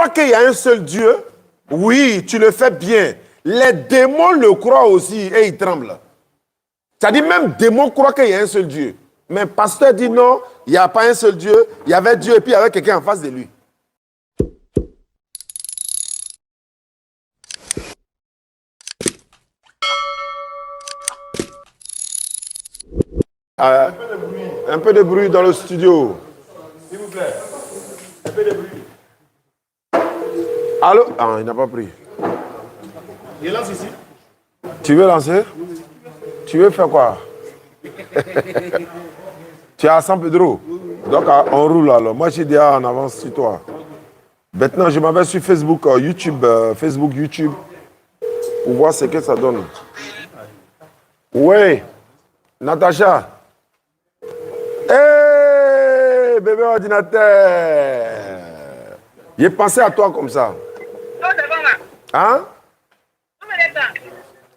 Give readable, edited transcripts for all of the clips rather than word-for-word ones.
crois qu'il y a un seul Dieu, oui, tu le fais bien. Les démons le croient aussi et ils tremblent. C'est-à-dire même démons croient qu'il y a un seul Dieu. Mais le pasteur dit non, il n'y a pas un seul Dieu. Il y avait Dieu et puis il y avait quelqu'un en face de lui. Un peu de bruit dans le studio. S'il vous plaît. Un peu de bruit. Allô? Ah, il n'a pas pris. Il lance ici. Tu veux lancer? Tu veux faire quoi? Tu es à San Pedro. Donc on roule alors. Moi je suis déjà en avance sur toi. Maintenant je m'en vais sur Facebook, YouTube, YouTube, pour voir ce que ça donne. Oui, Natacha. Hey, bébé ordinateur. J'ai pensé à toi comme ça. Hein?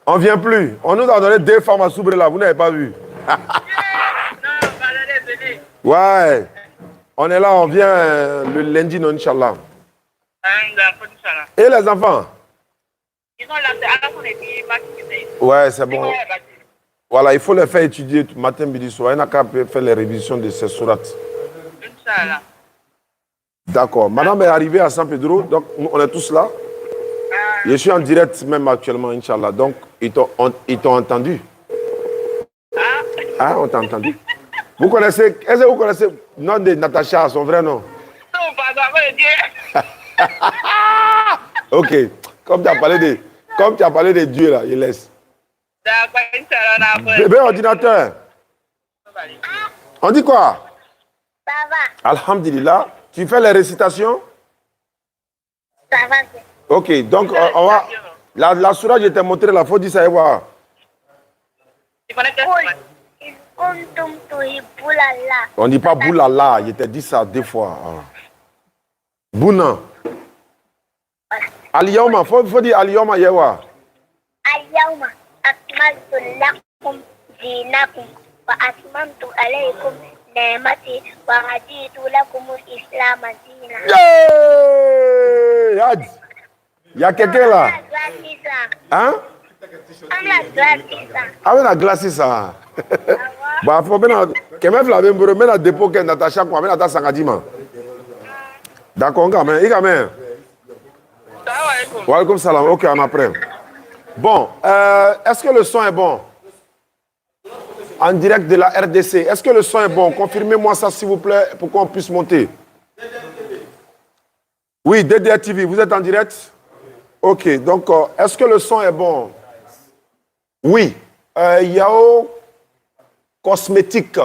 On ne vient plus. On nous a donné 2 femmes à Soubré là, vous n'avez pas vu. Ouais. On est là, on vient le lundi, non, Inch'Allah. Et les enfants? Ils ont la ouais, c'est bon. Voilà, il faut les faire étudier matin, midi, soir. Il n'a qu'à faire les révisions de ces sourates. Inch'Allah. D'accord. Madame est arrivée à San Pedro, donc on est tous là. Je suis en direct même actuellement, Inch'Allah. Donc, ils t'ont entendu. Ah, on t'a entendu. Vous connaissez, est-ce que vous connaissez le nom de Natacha, son vrai nom? Non, pardon, ok. Comme tu as parlé de Dieu, là, il laisse. D'accord, Inch'Allah. Bébé ordinateur. On dit quoi? Ça va. Alhamdulillah. Tu fais les récitations? Ça va bien. Ok, donc on va... La sourate, je t'ai montré, la faut dire ça et voir. On ne dit pas boulala, je t'ai dit ça 2 fois. Bouna. Aliyoma, faut dire Aliyoma yewa. Aliyoma akmaltu lakum dinakum wa atmamtu alaykum ni'mati wa raditu lakum al-islam dinan. Yeah! Il y a quelqu'un là. Hein? Ah oui, la glace, ça. Bah, faut bien. Quand même, la même, mais la dépôt que Natacha, quoi, mais la tasse sangadima. D'accord, quand même. Wa alaykoum salam. Ok, on apprend. Bon, est-ce que le son est bon? En direct de la RDC. Est-ce que le son est bon? Confirmez-moi ça, s'il vous plaît, pour qu'on puisse monter. Oui, DDR TV, vous êtes en direct? Ok, donc, est-ce que le son est bon? Oui. Yao Cosmétique.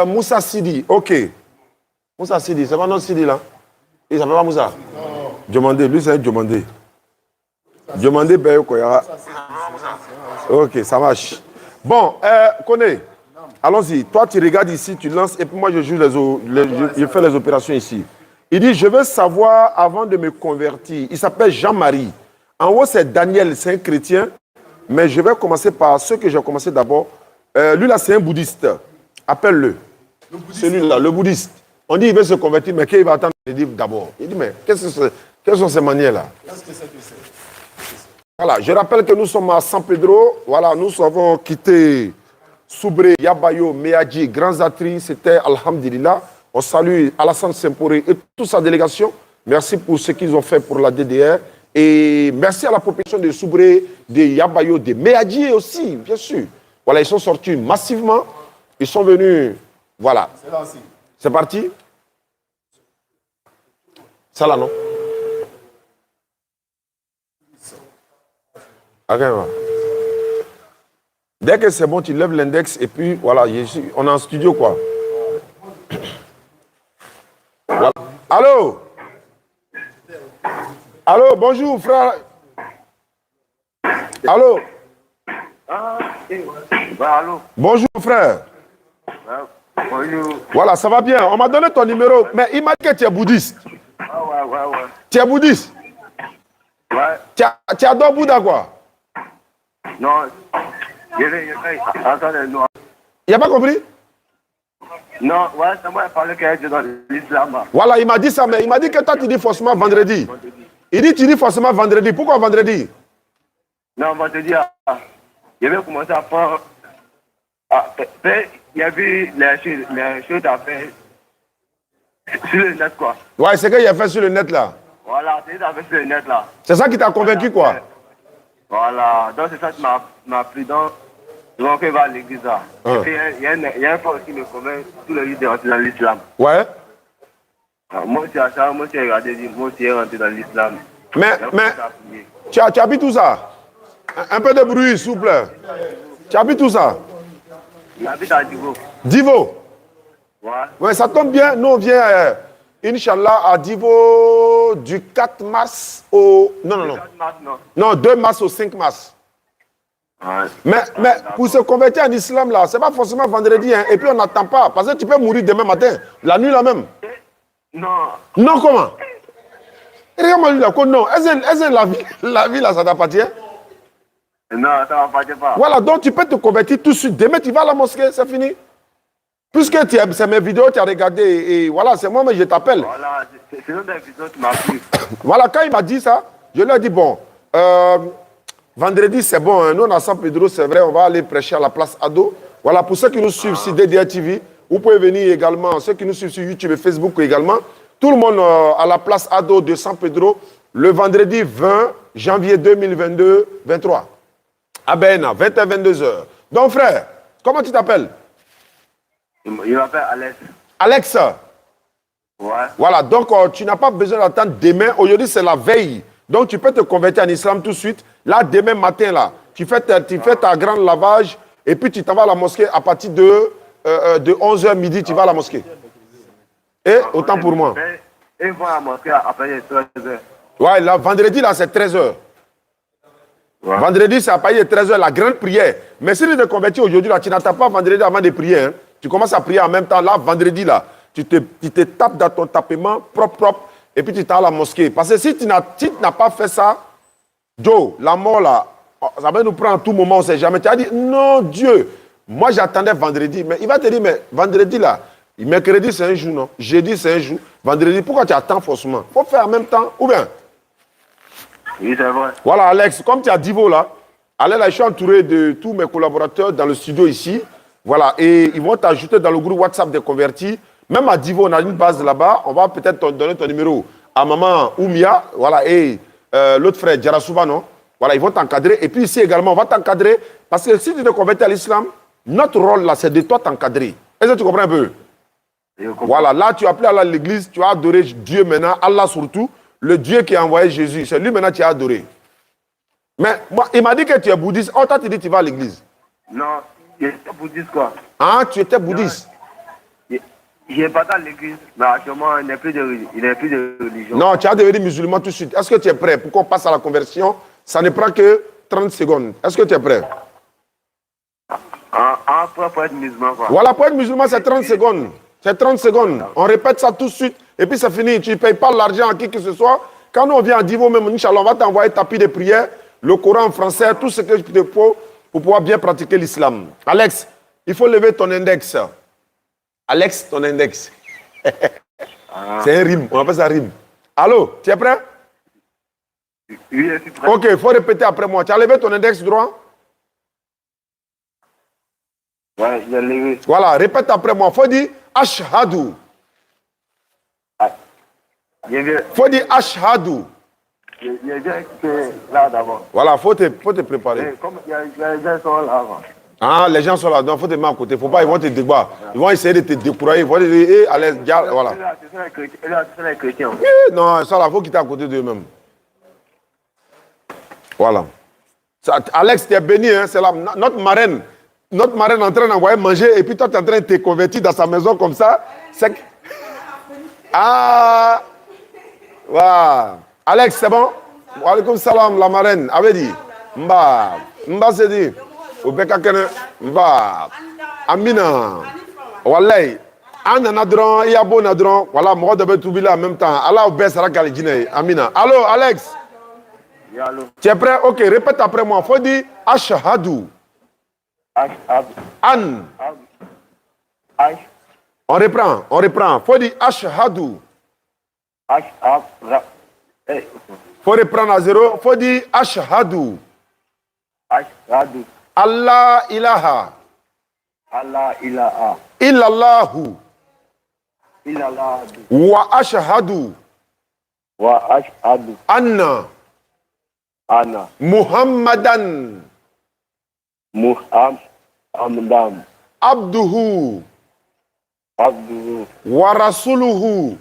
Moussa Sidi, ok. Moussa Sidi, c'est pas notre Sidi là? Il s'appelle pas Moussa? Non. Diomandé, lui c'est Diomandé. Diomandé, ben, quoi. Ok, ça marche. Bon, Koné, allons-y. Toi, tu regardes ici, tu lances, et puis moi, je joue je fais les opérations ici. Il dit, je veux savoir, avant de me convertir, il s'appelle Jean-Marie. En haut, c'est Daniel, c'est un chrétien, mais je vais commencer par ce que j'ai commencé d'abord. Lui, là, c'est un bouddhiste. Appelle-le. Celui-là, le bouddhiste. On dit, il veut se convertir, mais qu'il va attendre le livre d'abord. Il dit, mais quelles sont ces manières-là? Voilà, je rappelle que nous sommes à San Pedro. Voilà, nous avons quitté Soubré, Yabayo, Meadji, Grands Atri. C'était Alhamdulillah. On salue Alassane Semporé et toute sa délégation. Merci pour ce qu'ils ont fait pour la DDR. Et merci à la population de Soubré, de Yabayo, de Meadji aussi, bien sûr. Voilà, ils sont sortis massivement. Ils sont venus. Voilà. C'est là aussi. C'est parti? Ça là, non? Ok, voilà. Dès que c'est bon, tu lèves l'index et puis voilà, on est en studio quoi. Voilà. Allô? Allô, bonjour frère. Allô? Allô? Bonjour frère. Bonjour. Voilà, ça va bien. On m'a donné ton numéro, mais il m'a dit que tu es bouddhiste. Ouais. Tu es bouddhiste? Ouais. Tu adores Bouddha quoi? Non. Attendez, non. Il n'a pas compris? Non, ouais, c'est moi qui parlais qu'elle est dans l'islam. Voilà, il m'a dit ça, mais il m'a dit que toi, tu dis forcément vendredi. Il dit, tu dis forcément vendredi. Pourquoi vendredi? Non, vendredi, je vais commencer à faire. Il y a vu les choses à faire sur le net, quoi. Ouais, c'est qu'il a fait sur le net, là. Voilà, c'est ça fait sur le net, là. C'est ça qui t'a convaincu, quoi. Voilà, donc c'est ça qui m'a pris dans. Donc, il va à l'église, là. Ah. Et puis, il y a un frère qui me convainc tout le livre de rentrer dans l'islam. Ouais. Moi aussi, à ça, moi aussi, j'ai regardé, moi aussi, j'ai rentré dans l'islam. Mais tu habites où ça? Un peu de bruit, s'il vous plaît. Tu habites où ça? J'habite à Divo. Divo. Ouais. Ouais, ça tombe bien. Nous, on vient, Inch'Allah, à Divo du 4 mars au... Non. 4 mars, non. Non, 2 mars au 5 mars. Ouais. Mais pour se convertir en islam, là, c'est pas forcément vendredi, hein, et puis on n'attend pas, parce que tu peux mourir demain matin, la nuit là même. Non. Non, comment? Regarde-moi lui là, non. Est-ce que la vie là, ça t'appartient? Non, ça ne m'appartient pas. Voilà, donc tu peux te convertir tout de suite. Demain, tu vas à la mosquée, c'est fini. Puisque c'est mes vidéos, tu as regardé, et voilà, c'est moi, mais je t'appelle. Voilà, c'est une des vidéos qui m'a plu. Voilà, quand il m'a dit ça, je lui ai dit, bon, vendredi, c'est bon, hein, nous, on a San Pedro, c'est vrai, on va aller prêcher à la place Ado. Voilà, pour ceux qui nous suivent sur DDR TV, vous pouvez venir également, ceux qui nous suivent sur YouTube et Facebook également, tout le monde à la place Ado de San Pedro, le vendredi 20 janvier 2022-23. À Béna, 21-22h. Donc, frère, comment tu t'appelles? Il m'appelle Alex. Alex. Ouais. Voilà, donc tu n'as pas besoin d'attendre demain. Aujourd'hui, c'est la veille. Donc, tu peux te convertir en islam tout de suite. Là, demain matin, là, tu fais ta grande lavage et puis tu t'en vas à la mosquée à partir de 11h midi, tu vas à la mosquée. Et autant pour moi. Ils vont à la mosquée après 13h. Ouais, là, vendredi, là, c'est 13h. Ouais. Vendredi, c'est à partir de 13h, la grande prière. Mais si tu te convertis aujourd'hui, là, tu n'attends pas vendredi avant de prier. Hein. Tu commences à prier en même temps. Là, vendredi, là, tu te tapes dans ton tapement propre, et puis tu t'as à la mosquée. Parce que si tu n'as pas fait ça, Joe, la mort, là, ça va nous prendre à tout moment, on ne sait jamais. Tu as dit, non, Dieu, moi j'attendais vendredi. Mais il va te dire, mais vendredi, là, mercredi, c'est un jour, non? Jeudi, c'est un jour. Vendredi, pourquoi tu attends forcément? Il faut faire en même temps, ou bien? Oui, c'est vrai. Voilà, Alex, comme tu as Divo là, allez là, je suis entouré de tous mes collaborateurs dans le studio ici. Voilà, et ils vont t'ajouter dans le groupe WhatsApp des convertis. Même à Divo, on a une base là-bas. On va peut-être te donner ton numéro à maman Oumia. Voilà, et l'autre frère, Djarasouba, non? Voilà, ils vont t'encadrer. Et puis ici également, on va t'encadrer. Parce que si tu te convertis à l'islam, notre rôle là, c'est de toi t'encadrer. Est-ce que tu comprends un peu? Voilà, là, tu as appelé à l'église, tu as adoré Dieu maintenant, Allah surtout. Le Dieu qui a envoyé Jésus, c'est lui maintenant qui a adoré. Mais moi, il m'a dit que tu es bouddhiste. Oh, toi, tu dis que tu vas à l'église. Non, j'étais bouddhiste, quoi. Ah, tu étais bouddhiste. Je n'ai pas dans l'église, mais actuellement, il n'y a plus de religion. Non, tu as devenu musulman tout de suite. Est-ce que tu es prêt pour qu'on passe à la conversion? Ça ne prend que 30 secondes. Est-ce que tu es prêt? Pour être musulman, quoi. Voilà, pour être musulman, c'est 30 secondes. C'est 30 secondes. On répète ça tout de suite. Et puis c'est fini. Tu ne payes pas l'argent à qui que ce soit. Quand nous on vient à Divo, même, Inch'Allah, on va t'envoyer tapis de prière, le Coran en français, tout ce que tu te faut pour pouvoir bien pratiquer l'islam. Alex, il faut lever ton index. Alex, ton index. C'est un rime. On appelle ça rime. Allô, tu es prêt? Oui, je suis prêt. Ok, il faut répéter après moi. Tu as levé ton index droit? Ouais, je l'ai levé. Voilà, répète après moi. Il faut dire Ashhadu. Il faut dire Ashhadu. Je viens que là d'abord. Voilà, il faut te préparer. Comme il y a les gens sont là avant. Ah, les gens sont là, donc il faut te mettre à côté. Faut pas, ils vont te débattre. Ils vont essayer de te décourager. Ils vont te dire, hé, allez, voilà. C'est les chrétiens. Non, ça là, il faut qu'ils soient à côté d'eux-mêmes. Voilà. Ça, Alex, tu es béni, hein, c'est notre marraine. Notre marraine est en train d'envoyer manger et puis toi, tu es en train de te convertir dans sa maison comme ça. Ah! Waouh! Alex, c'est bon? Wa alaikum salam, la marraine. Avait dit. Mba. Mba c'est dit. Obeka kene. Mba. Amina. Wallahi. Anna nadron, Yabo nadron. Voilà, moi de tout là en même temps. Allah obé sera galijine. Amina. Allô, Alex? Oui, allô. Tu es prêt? Ok, répète après moi. Faut dire Ashhadu. Ashhadu. An. On reprend. Faut dire ashhadu. Faut reprendre à zéro. Faut dire ashhadu. Ashhadu. Allah ilaha. Allah ilaha. Illallahu. Illallahu. Wa ashhadu. Wa ashhadu. Anna. Anna. Muhammadan. Muhammadan. Abduhu. Abduhu. Wa rasuluhu.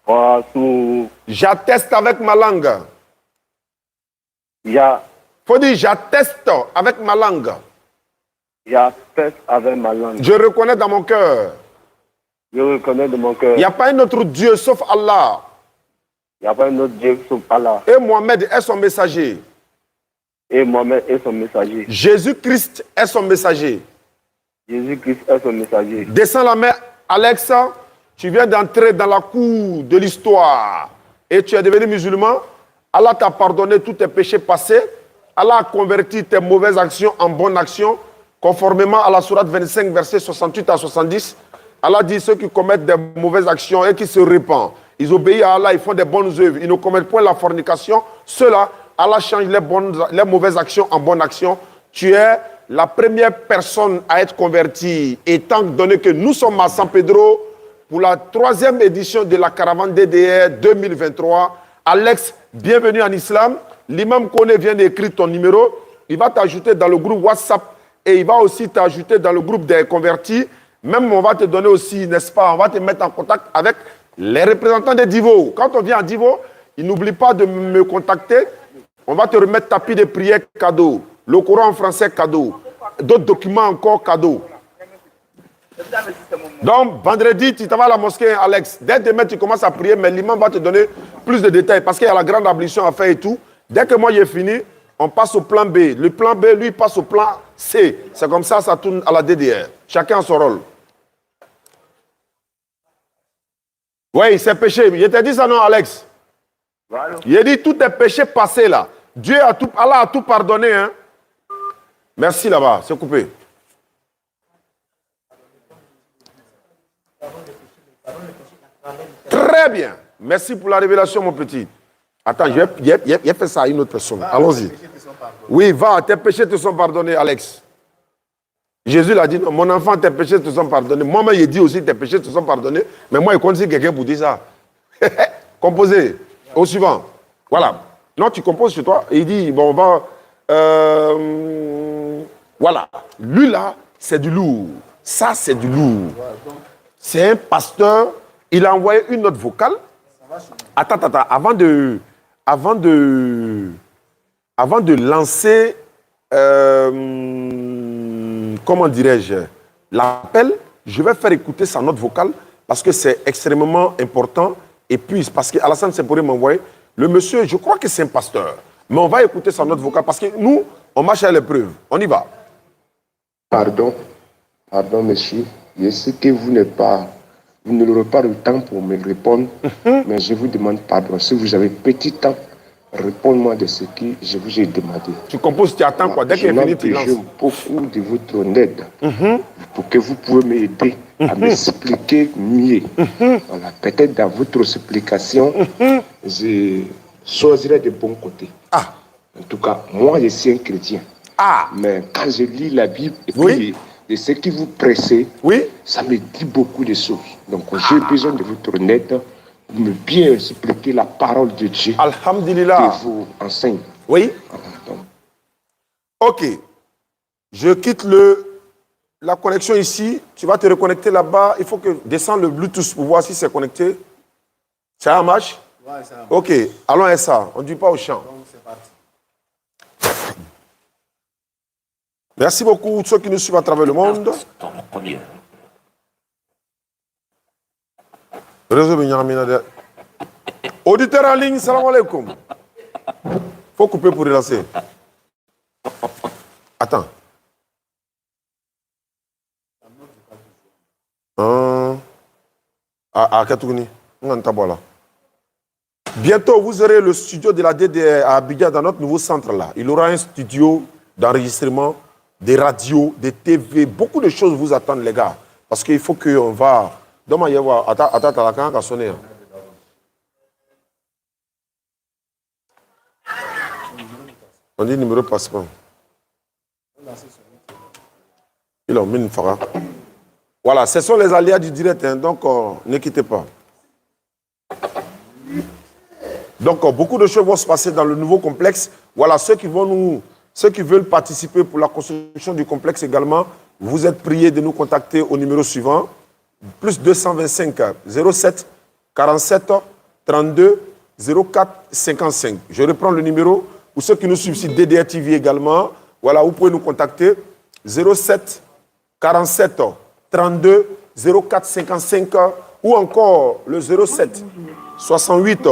Wa rasuluhu. J'atteste avec ma langue. Faut dire j'atteste avec ma langue. J'atteste avec ma langue. Je reconnais dans mon cœur. Je reconnais de mon cœur. Il n'y a pas un autre Dieu sauf Allah. Il n'y a pas un autre Dieu sauf Allah. Et Mohamed est son messager. Et Mohamed est son messager. Jésus-Christ est son messager. Jésus-Christ est son messager. Descends la main, Alexa. Tu viens d'entrer dans la cour de l'histoire. Et tu es devenu musulman. Allah t'a pardonné tous tes péchés passés. Allah a converti tes mauvaises actions en bonnes actions. Conformément à la sourate 25, versets 68 à 70. Allah dit ceux qui commettent des mauvaises actions et qui se répandent. Ils obéissent à Allah, ils font des bonnes œuvres. Ils ne commettent point la fornication. Ceux-là, Allah change les mauvaises actions en bonnes actions. Tu es la première personne à être convertie. Étant donné que nous sommes à San Pedro pour la 3e édition de la caravane DDR 2023. Alex, bienvenue en islam. L'imam Kone vient d'écrire ton numéro. Il va t'ajouter dans le groupe WhatsApp et il va aussi t'ajouter dans le groupe des convertis. Même on va te donner aussi, n'est-ce pas, on va te mettre en contact avec les représentants des Divo. Quand on vient à Divo, il n'oublie pas de me contacter. On va te remettre tapis de prière cadeau. Le Coran en français cadeau. D'autres documents encore cadeau. Donc, vendredi, tu t'en vas à la mosquée, Alex. Dès demain, tu commences à prier, mais l'imam va te donner plus de détails parce qu'il y a la grande ablution à faire et tout. Dès que moi j'ai fini, on passe au plan B. Le plan B, lui, passe au plan C. C'est comme ça, ça tourne à la DDR. Chacun a son rôle. Oui, c'est péché. Je t'ai dit ça, non, Alex? Voilà. Il a dit tous tes péchés passés là. Dieu a tout, Allah a tout pardonné. Hein? Merci là-bas, c'est coupé. Très bien. Merci pour la révélation, mon petit. Attends, j'ai fait ça à une autre personne. Allons-y. Oui, va, tes péchés te sont pardonnés, Alex. Jésus l'a dit, non, mon enfant, tes péchés te sont pardonnés. Moi-même, il dit aussi, tes péchés te sont pardonnés. Mais moi, il compte si quelqu'un pour dire ça. Composez. Au suivant. Voilà. Non, tu composes chez toi. Et il dit, bon, on va... voilà. Lui, là, c'est du lourd. Ça, c'est du lourd. C'est un pasteur. Il a envoyé une note vocale. Attends. Avant de lancer... comment dirais-je, l'appel, je vais faire écouter sa note vocale parce que c'est extrêmement important. Et puis, parce que Alassane Semporé m'a envoyé, le monsieur, je crois que c'est un pasteur, mais on va écouter sa note vocale parce que nous, on marche à l'épreuve. On y va. Pardon, monsieur. Je sais que vous n'aurez pas le temps pour me répondre, mais je vous demande pardon. Si vous avez petit temps, répondez-moi de ce que je vous ai demandé. Tu composes, tu attends quoi? Dès qu'il est fini, tu lances. J'ai beaucoup de votre aide pour que vous pouvez m'aider à m'expliquer mieux. Voilà, peut-être dans votre explication, je choisirai de bons côtés. Ah. En tout cas, moi, je suis un chrétien. Ah. Mais quand je lis la Bible et Oui. puis de ce qui vous pressez, Oui. ça me dit beaucoup de choses. Donc, j'ai besoin de votre aide pour me bien expliquer la parole de Dieu. Alhamdulillah. Et vous enseigne. Oui. Donc, Ok. Je quitte la connexion ici. Tu vas te reconnecter là-bas. Il faut que descendre le Bluetooth pour voir si c'est connecté. Ça marche? Ouais, ça va. Ok. Allons à ça. On ne dit pas au champ. Donc, c'est parti. Merci beaucoup ceux qui nous suivent à travers le monde. Réseau Benyamin. Auditeur en ligne, salam alaikum. Faut couper pour relancer. Attends. Katouni. Bientôt, vous aurez le studio de la DDR à Abidjan dans notre nouveau centre là. Il aura un studio d'enregistrement, des radios, des TV, beaucoup de choses vous attendent les gars. Parce qu'il faut qu'on va... Donne-moi, y voir. Attends, la caméra a sonné. On dit numéro de passeport. Il a mis une fara. Voilà, ce sont les aléas du direct, hein, donc ne quittez pas. Donc beaucoup de choses vont se passer dans le nouveau complexe. Voilà, ceux qui veulent participer pour la construction du complexe également, vous êtes priés de nous contacter au numéro suivant, plus 225 07 47 32 04 55. Je reprends le numéro. Pour ceux qui nous suivent sur DDR TV également, voilà, vous pouvez nous contacter 07 47 32 04 55 ou encore le 07 68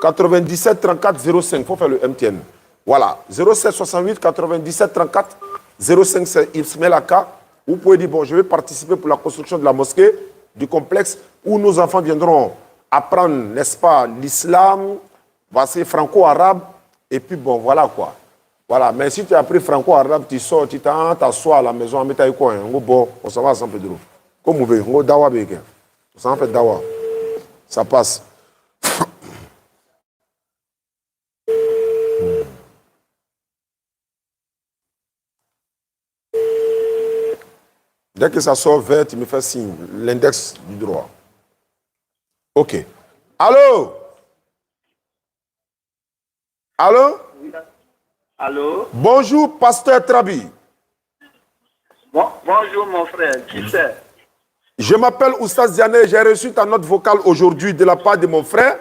97 34 05. Il faut faire le MTN. Voilà, 07 68 97 34 05, c'est Ismaël Aka. Vous pouvez dire, bon, je vais participer pour la construction de la mosquée, du complexe, où nos enfants viendront apprendre, n'est-ce pas, l'islam, c'est franco-arabe, et puis bon, voilà quoi. Voilà, mais si tu as appris franco-arabe, tu sors, tu t'assois à la maison, mais tu as quoi, bon, on s'en va à San Pedro. Comme vous voulez, on dawa beke. On s'en fait dawa. Ça passe. Dès que ça sort vert, tu me fais signe, l'index du droit. OK. Allô? Allô? Allô? Bonjour, pasteur Trabi. Bonjour mon frère, qui c'est? Je m'appelle Oustaz Diané, j'ai reçu ta note vocale aujourd'hui de la part de mon frère.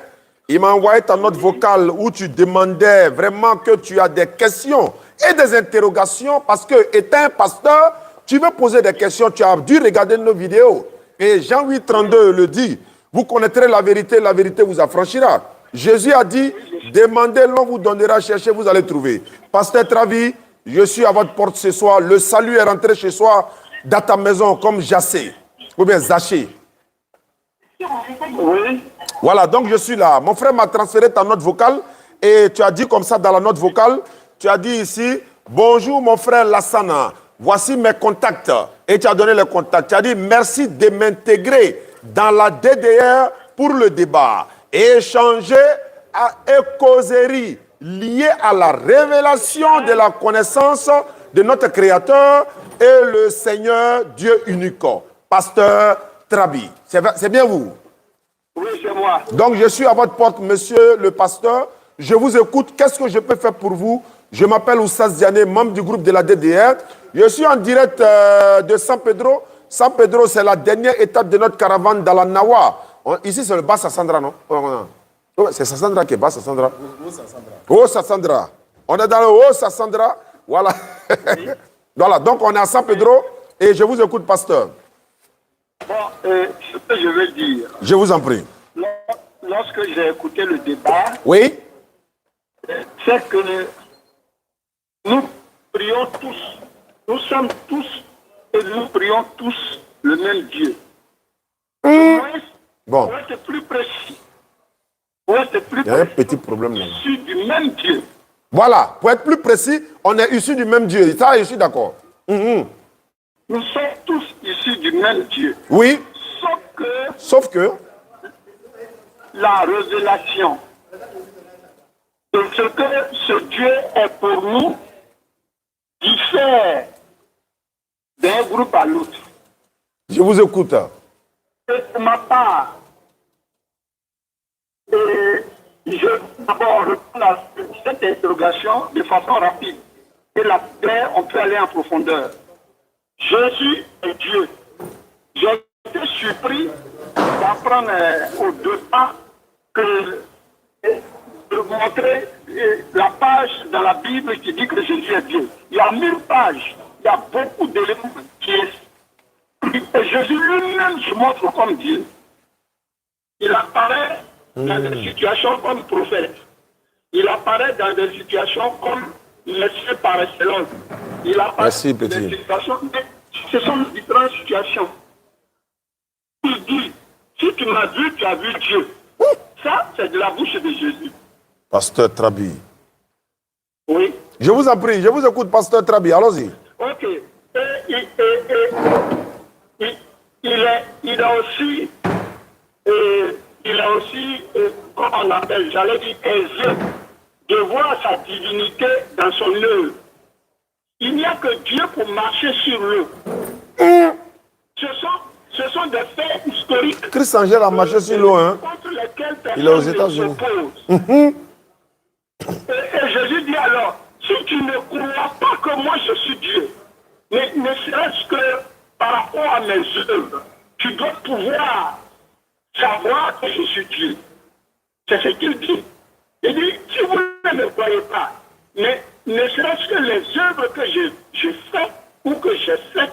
Il m'a envoyé ta note vocale où tu demandais vraiment que tu as des questions et des interrogations parce que, étant un pasteur, tu veux poser des questions, tu as dû regarder nos vidéos. Et Jean 8, 32 le dit, vous connaîtrez la vérité vous affranchira. Jésus a dit, demandez, l'on vous donnera, cherchez, vous allez trouver. Pasteur Travi, je suis à votre porte ce soir, le salut est rentré chez soi, dans ta maison, comme Jassé, ou bien Zaché. Oui. Voilà, donc je suis là. Mon frère m'a transféré ta note vocale et tu as dit comme ça dans la note vocale, tu as dit ici, bonjour mon frère Lassana, voici mes contacts. Et tu as donné les contacts. Tu as dit merci de m'intégrer dans la DDR pour le débat et échanger et causerie liée à la révélation de la connaissance de notre Créateur et le Seigneur Dieu unique. Pasteur Trabi, c'est bien vous? Oui, c'est moi. Donc je suis à votre porte, monsieur le pasteur. Je vous écoute. Qu'est-ce que je peux faire pour vous? Je m'appelle Oustaz Diané, membre du groupe de la DDR. Je suis en direct de San Pedro. San Pedro, c'est la dernière étape de notre caravane dans la Nawa. Ici, c'est le Bas Sassandra, non? C'est Sassandra qui est Bas Sassandra. Haut Sassandra. On est dans le Haut Sassandra. Voilà. Voilà. Donc, on est à San Pedro et je vous écoute, pasteur. Bon, ce que je veux dire. Je vous en prie. Lorsque j'ai écouté le débat, Oui? c'est que nous prions tous. Nous sommes tous et nous prions tous le même Dieu. Bon. Pour être plus précis. Pour être plus Il y a un précis, petit problème là. issus du même Dieu. Voilà. Pour être plus précis, on est issus du même Dieu. Ça, je suis d'accord. Nous sommes tous issus du même Dieu. Oui. Sauf que la révélation de ce que ce Dieu est pour nous diffère d'un groupe à l'autre. je vous écoute. Et pour ma part, je d'abord réponds à cette interrogation de façon rapide. Et après, on peut aller en profondeur. Jésus est Dieu. J'ai été surpris d'apprendre au départ que de montrer la page dans la Bible qui dit que Jésus est Dieu. Il y a 1000 pages, il y a beaucoup d'éléments qui est. Et Jésus lui-même se montre comme Dieu. Il apparaît dans des situations comme prophète. Il apparaît dans des situations comme monsieur par excellence. Il apparaît Merci, dans petit. des situations, ce sont différentes situations. Il dit, si tu m'as vu, tu as vu Dieu. Ça, c'est de la bouche de Jésus. Pasteur Trabi. Oui. Je vous en prie, je vous écoute, pasteur Trabi. Allons-y. Ok. il a aussi, comment on appelle, j'allais dire aisé, de voir sa divinité dans son œuvre. Il n'y a que Dieu pour marcher sur l'eau. Ce sont des faits historiques. Christ Angèle a marché sur l'eau, hein. Contre lesquels Il est aux personne ne États-Unis. s'oppose. Et Jésus dit alors, si tu ne crois pas que moi je suis Dieu, mais ne serait-ce que par rapport à mes œuvres, tu dois pouvoir savoir que je suis Dieu. C'est ce qu'il dit. Il dit, si vous ne me croyez pas, mais ne serait-ce que les œuvres que je fais ou que j'ai fait,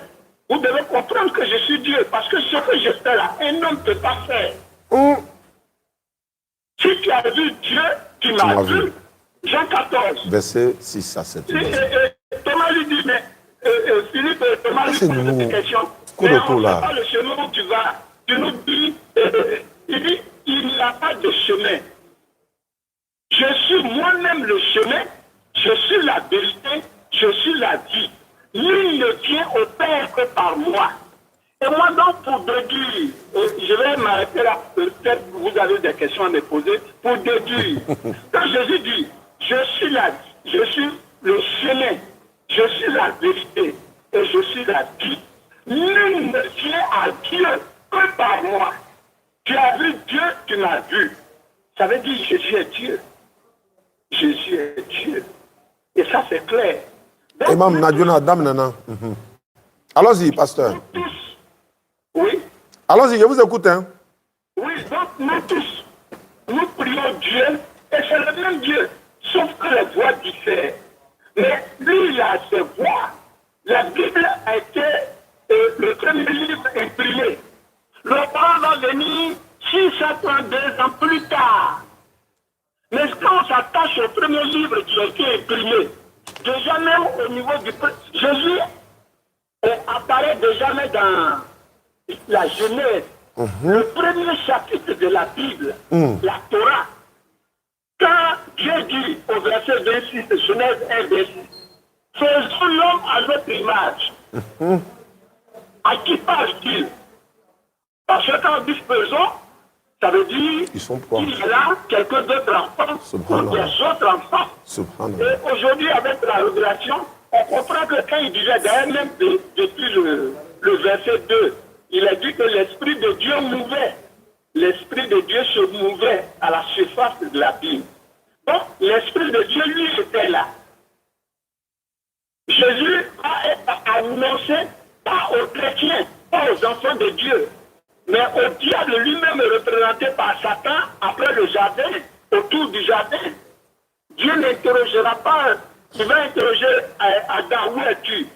vous devez comprendre que je suis Dieu. Parce que ce que je fais là, un homme ne peut pas faire. Si tu as vu Dieu, tu m'as vu. Jean 14. Verset 6 à 7. Thomas lui dit, mais Philippe, Thomas lui pose cette question. Coup de Mais coup, on ne là. sait pas le chemin où tu vas. Tu nous dis, il dit, il n'y a pas de chemin. Je suis moi-même le chemin, je suis la vérité, je suis la vie. Nul ne vient au Père que par moi. Et moi donc pour déduire, je vais m'arrêter là, peut-être que vous avez des questions à me poser, pour déduire. Quand Jésus dit, je suis le chemin, je suis la vérité et je suis la vie. Nul ne vient à Dieu que par moi. Tu as vu Dieu, tu m'as vu. Ça veut dire Jésus est Dieu. Jésus est Dieu. Et ça c'est clair. Donc, Imam Nadjouna, Dame Nana. Allons-y, pasteur. nous tous, oui. Allons-y, je vous écoute. Hein. Oui, donc nous tous, nous prions Dieu, et c'est le même Dieu, sauf que les voix diffèrent. Mais lui, il a ses voix. La Bible a été le premier livre imprimé. Le Coran va venir 632 ans plus tard. Mais quand on s'attache au premier livre qui a été imprimé, déjà même au niveau du... Jésus apparaît déjà même dans la Genèse. Le premier chapitre de la Bible, la Torah, quand Dieu dit au verset 26 de Genèse 1, verset, faisons l'homme à notre image. À qui parle-t-il? Parce que quand on dit faisons, ça veut dire qu'il y a quelques autres enfants ou des autres enfants. Et aujourd'hui, avec la révélation, on comprend que quand il disait d'ailleurs même depuis le verset 2, il a dit que l'Esprit de Dieu mouvait. L'Esprit de Dieu se mouvait à la surface de la Bible. Donc, l'Esprit de Dieu, lui, était là. Jésus a été annoncé pas aux chrétiens, pas aux enfants de Dieu, mais au diable lui-même représenté par Satan après le jardin, autour du jardin. Dieu n'interrogera pas, il va interroger Adam, où es-tu?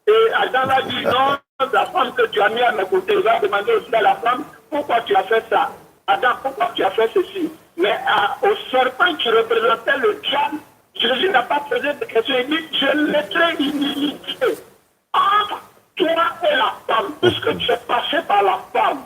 Et Adam a dit non. La femme que tu as mis à mes côtés, il va demander aussi à la femme, pourquoi tu as fait ça? Adam, pourquoi tu as fait ceci? Mais au serpent qui représentait le diable, Jésus n'a pas posé de questions. Il dit, je mettrai une inimitié entre toi et la femme, puisque tu es passé par la femme,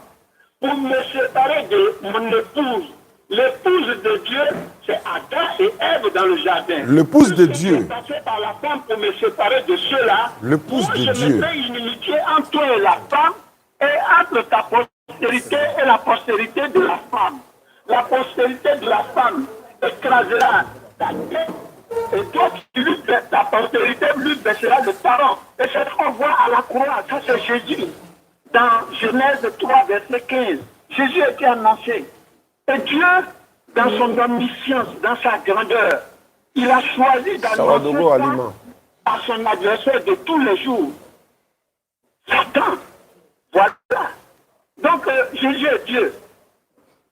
pour me séparer de mon épouse. L'épouse de Dieu, c'est Adam et Ève dans le jardin. L'épouse de Dieu. Je suis passé par la femme pour me séparer de ceux-là. L'épouse de Dieu. Je mettrai une inimitié entre toi et la femme, et entre ta postérité et la postérité de la femme. La postérité de la femme écrasera ta tête, et toi, ta postérité lui baissera le talon. Et c'est ce qu'on voit à la croix. Ça, c'est Jésus. Dans Genèse 3, verset 15. Jésus était annoncé. Et Dieu, dans son omniscience, dans sa grandeur, il a choisi d'annoncer à son adversaire de tous les jours. Satan. Voilà. Donc, Jésus est Dieu.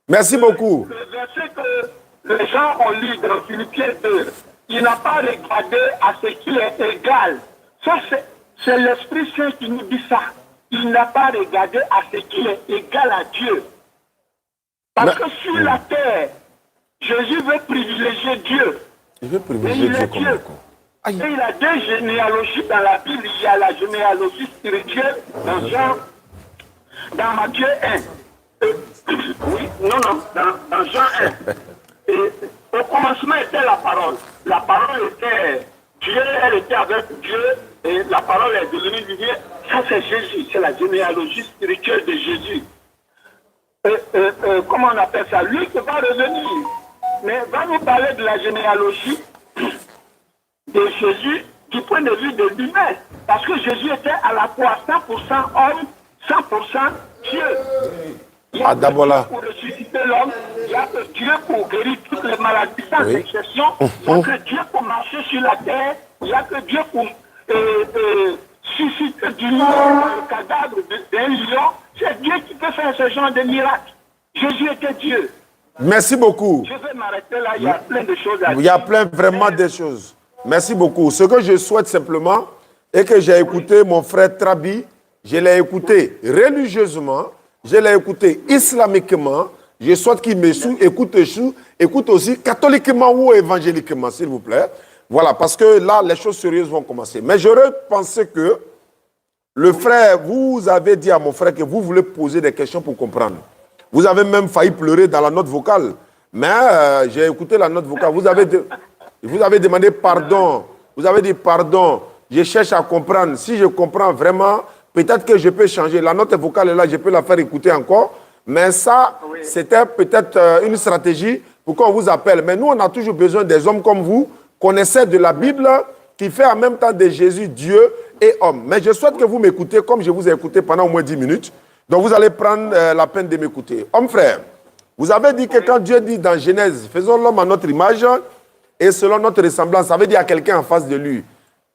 Merci beaucoup. Le verset que les gens ont lu dans Philippiens 2, il n'a pas regardé à ce qui est égal. Ça, c'est l'Esprit Saint qui nous dit ça. Il n'a pas regardé à ce qui est égal à Dieu. Parce que sur la terre, Jésus veut privilégier Dieu. Il veut privilégier Dieu comme Dieu. Et il a deux généalogies dans la Bible. Il y a la généalogie spirituelle dans Matthieu 1. Oui, non, dans Jean 1. Et au commencement était la parole. La parole était Dieu, elle était avec Dieu, et la parole est devenue lumière. Ça, c'est Jésus, c'est la généalogie spirituelle de Jésus. Comment on appelle ça? Lui qui va revenir, mais va nous parler de la généalogie de Jésus du point de vue de l'humain. Parce que Jésus était à la fois 100% homme, 100% Dieu. Il y a que Dieu pour ressusciter l'homme, il y a que Dieu pour guérir toutes les maladies sans exception, il y a que Dieu pour marcher sur la terre, il n'y a que Dieu pour susciter du monde le cadavre d'un lion. C'est Dieu qui peut faire ce genre de miracle. Jésus était Dieu. Merci beaucoup. Je vais m'arrêter là, il y a plein de choses à dire. Il y a vraiment de choses. Merci beaucoup. Ce que je souhaite simplement est que j'ai écouté mon frère Trabi, je l'ai écouté religieusement, je l'ai écouté islamiquement, je souhaite qu'il écoute aussi catholiquement ou évangéliquement, s'il vous plaît. Voilà, parce que là, les choses sérieuses vont commencer. Mais j'aurais pensé que le frère, vous avez dit à mon frère que vous voulez poser des questions pour comprendre. Vous avez même failli pleurer dans la note vocale. Mais j'ai écouté la note vocale. Vous avez demandé pardon. Vous avez dit pardon. Je cherche à comprendre. Si je comprends vraiment, peut-être que je peux changer. La note vocale est là, je peux la faire écouter encore. Mais ça, c'était peut-être une stratégie pour qu'on vous appelle. Mais nous, on a toujours besoin des hommes comme vous, connaisseurs de la Bible, qui fait en même temps de Jésus Dieu et homme. Mais je souhaite que vous m'écoutez comme je vous ai écouté pendant au moins 10 minutes. Donc vous allez prendre la peine de m'écouter. Homme frère, vous avez dit que quand Dieu dit dans Genèse, faisons l'homme à notre image et selon notre ressemblance, ça veut dire à quelqu'un en face de lui.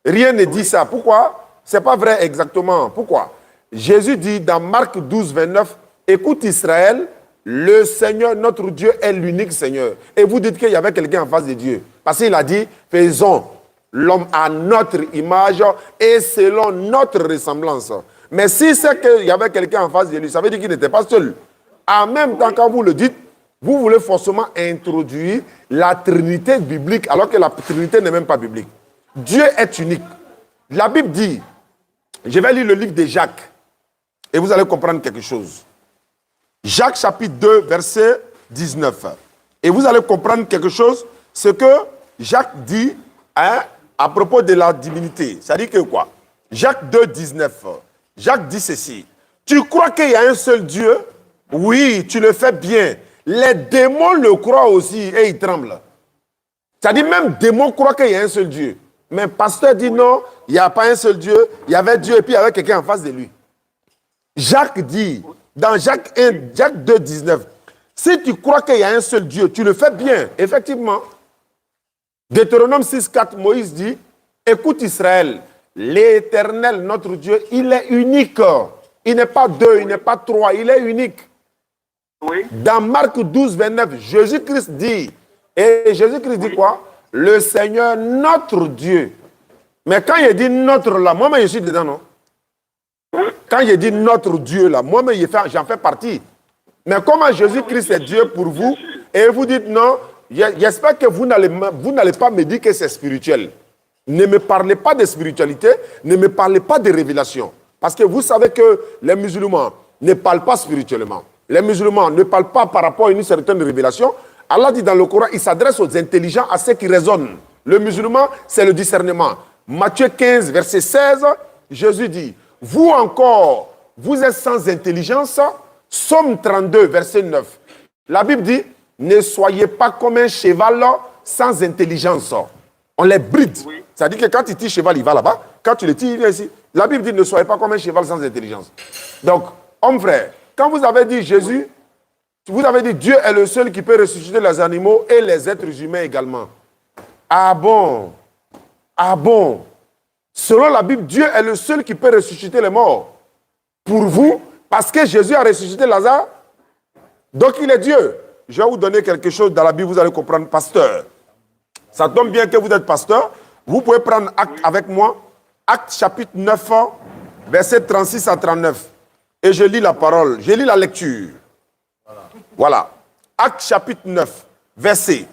Rien ne dit ça. Pourquoi? Ce n'est pas vrai exactement. Pourquoi? Jésus dit dans Marc 12, 29, écoute Israël, le Seigneur, notre Dieu, est l'unique Seigneur. Et vous dites qu'il y avait quelqu'un en face de Dieu. Parce qu'il a dit, faisons l'homme à notre image et selon notre ressemblance. Mais si c'est qu'il y avait quelqu'un en face de lui, ça veut dire qu'il n'était pas seul. En même temps, quand vous le dites, vous voulez forcément introduire la Trinité biblique, alors que la Trinité n'est même pas biblique. Dieu est unique. La Bible dit, je vais lire le livre de Jacques, et vous allez comprendre quelque chose. Jacques chapitre 2, verset 19. Et vous allez comprendre quelque chose, ce que Jacques dit à propos de la divinité. Ça dit que quoi? Jacques 2, 19. Jacques dit ceci. Tu crois qu'il y a un seul Dieu? Oui, tu le fais bien. Les démons le croient aussi et ils tremblent. C'est-à-dire même démons croient qu'il y a un seul Dieu. Mais le pasteur dit non, il n'y a pas un seul Dieu. Il y avait Dieu et puis il y avait quelqu'un en face de lui. Jacques dit, dans Jacques 2, 19, si tu crois qu'il y a un seul Dieu, tu le fais bien. Effectivement. Deutéronome 6, 4, Moïse dit, écoute Israël, l'Éternel, notre Dieu, il est unique. Il n'est pas deux, il n'est pas trois, il est unique. Oui. Dans Marc 12, 29, Jésus-Christ dit, et Jésus-Christ dit quoi? Le Seigneur, notre Dieu. Mais quand il dit notre là, moi-même je suis dedans, non? Quand il dit notre Dieu là, moi-même j'en fais partie. Mais comment Jésus-Christ est Dieu pour vous, et vous dites non, j'espère que vous n'allez pas me dire que c'est spirituel. Ne me parlez pas de spiritualité, ne me parlez pas de révélation. Parce que vous savez que les musulmans ne parlent pas spirituellement. Les musulmans ne parlent pas par rapport à une certaine révélation. Allah dit dans le Coran, il s'adresse aux intelligents, à ceux qui raisonnent. Le musulman, c'est le discernement. Matthieu 15, verset 16, Jésus dit, vous encore, vous êtes sans intelligence. Somme 32, verset 9. La Bible dit, ne soyez pas comme un cheval sans intelligence. On les bride. Oui. C'est-à-dire que quand tu tires cheval, il va là-bas. Quand tu le tires, il vient ici. La Bible dit, ne soyez pas comme un cheval sans intelligence. Donc, homme frère, quand vous avez dit Jésus, vous avez dit Dieu est le seul qui peut ressusciter les animaux et les êtres humains également. Ah bon? Ah bon? Selon la Bible, Dieu est le seul qui peut ressusciter les morts. Pour vous, parce que Jésus a ressuscité Lazare, donc il est Dieu. Je vais vous donner quelque chose dans la Bible, vous allez comprendre, pasteur. Ça tombe bien que vous êtes pasteur. Vous pouvez prendre Acte avec moi. Acte chapitre 9, verset 36 à 39. Et je lis la parole, je lis la lecture. Voilà. Acte chapitre 9, verset.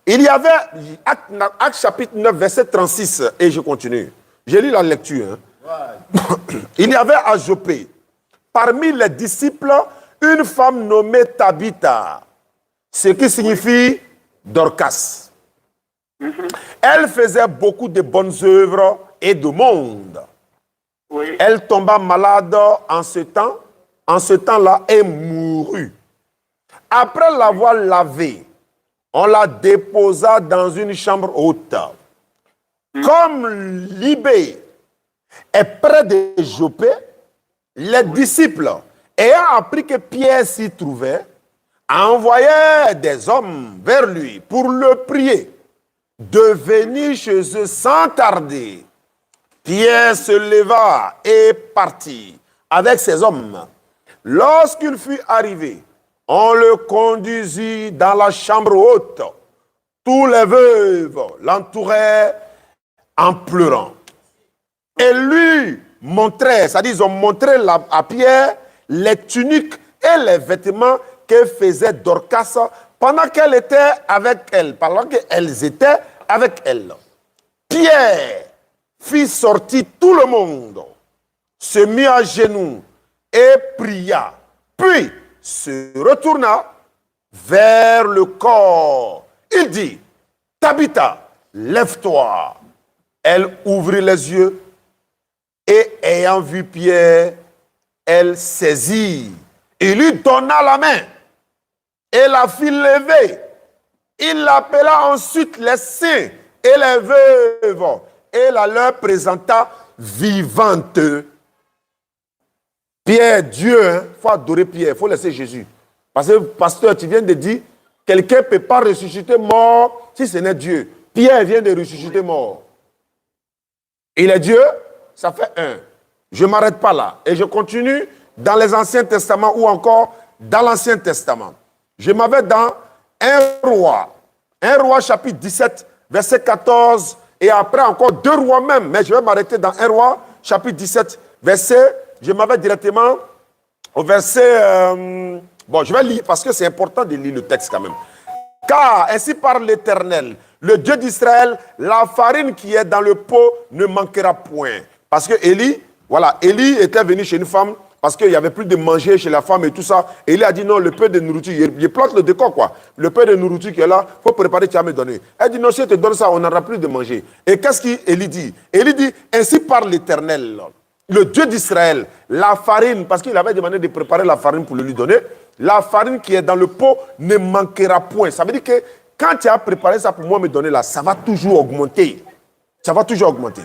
Il y avait, Acte chapitre 9, verset 36, et je continue. Je lis la lecture. Hein. Il y avait à Jopé, parmi les disciples, une femme nommée Tabitha, ce qui signifie Dorcas. Elle faisait beaucoup de bonnes œuvres et de monde. Oui. Elle tomba malade en ce temps-là, et mourut. Après l'avoir lavée, on la déposa dans une chambre haute. Comme Libé est près de Jopé, les disciples, ayant appris que Pierre s'y trouvait, envoyèrent des hommes vers lui pour le prier de venir chez eux sans tarder. Pierre se leva et partit avec ses hommes. Lorsqu'il fut arrivé, on le conduisit dans la chambre haute. Tous les veuves l'entouraient en pleurant. Et lui montrait, c'est-à-dire ils ont montré à Pierre les tuniques et les vêtements que faisait Dorcas pendant qu'elle était avec elle, pendant qu'elles étaient avec elle. Pierre fit sortir tout le monde, se mit à genoux et pria, puis se retourna vers le corps. Il dit, Tabitha, lève-toi. Elle ouvrit les yeux et ayant vu Pierre, elle saisit. Il lui donna la main et la fit lever. Il appela ensuite les saints et les veuves et la leur présenta vivante. Pierre, Dieu, il faut adorer Pierre, il faut laisser Jésus. Parce que, pasteur, tu viens de dire, quelqu'un ne peut pas ressusciter mort si ce n'est Dieu. Pierre vient de ressusciter mort. Il est Dieu, ça fait un. Je ne m'arrête pas là. Et je continue dans les Anciens Testaments ou encore dans l'Ancien Testament. Je m'avais dans 1 roi chapitre 17, verset 14, et après encore 2 rois même. Mais je vais m'arrêter dans 1 roi chapitre 17, verset, je m'avais directement au verset, bon, je vais lire parce que c'est important de lire le texte quand même. Car ainsi parle l'Éternel, le Dieu d'Israël, la farine qui est dans le pot ne manquera point. Parce que Élie était venu chez une femme parce qu'il n'y avait plus de manger chez la femme et tout ça. Élie a dit non, le peu de nourriture, il plante le décor quoi. Le peu de nourriture qui est là, il faut préparer, tu vas me donner. Elle dit non, si je te donne ça, on n'aura plus de manger. Et qu'est-ce qu'Élie dit? Élie dit, ainsi parle l'Éternel, le Dieu d'Israël, la farine, parce qu'il avait demandé de préparer la farine pour le lui donner, la farine qui est dans le pot ne manquera point. Ça veut dire que quand tu as préparé ça pour moi me donner là, ça va toujours augmenter. Ça va toujours augmenter.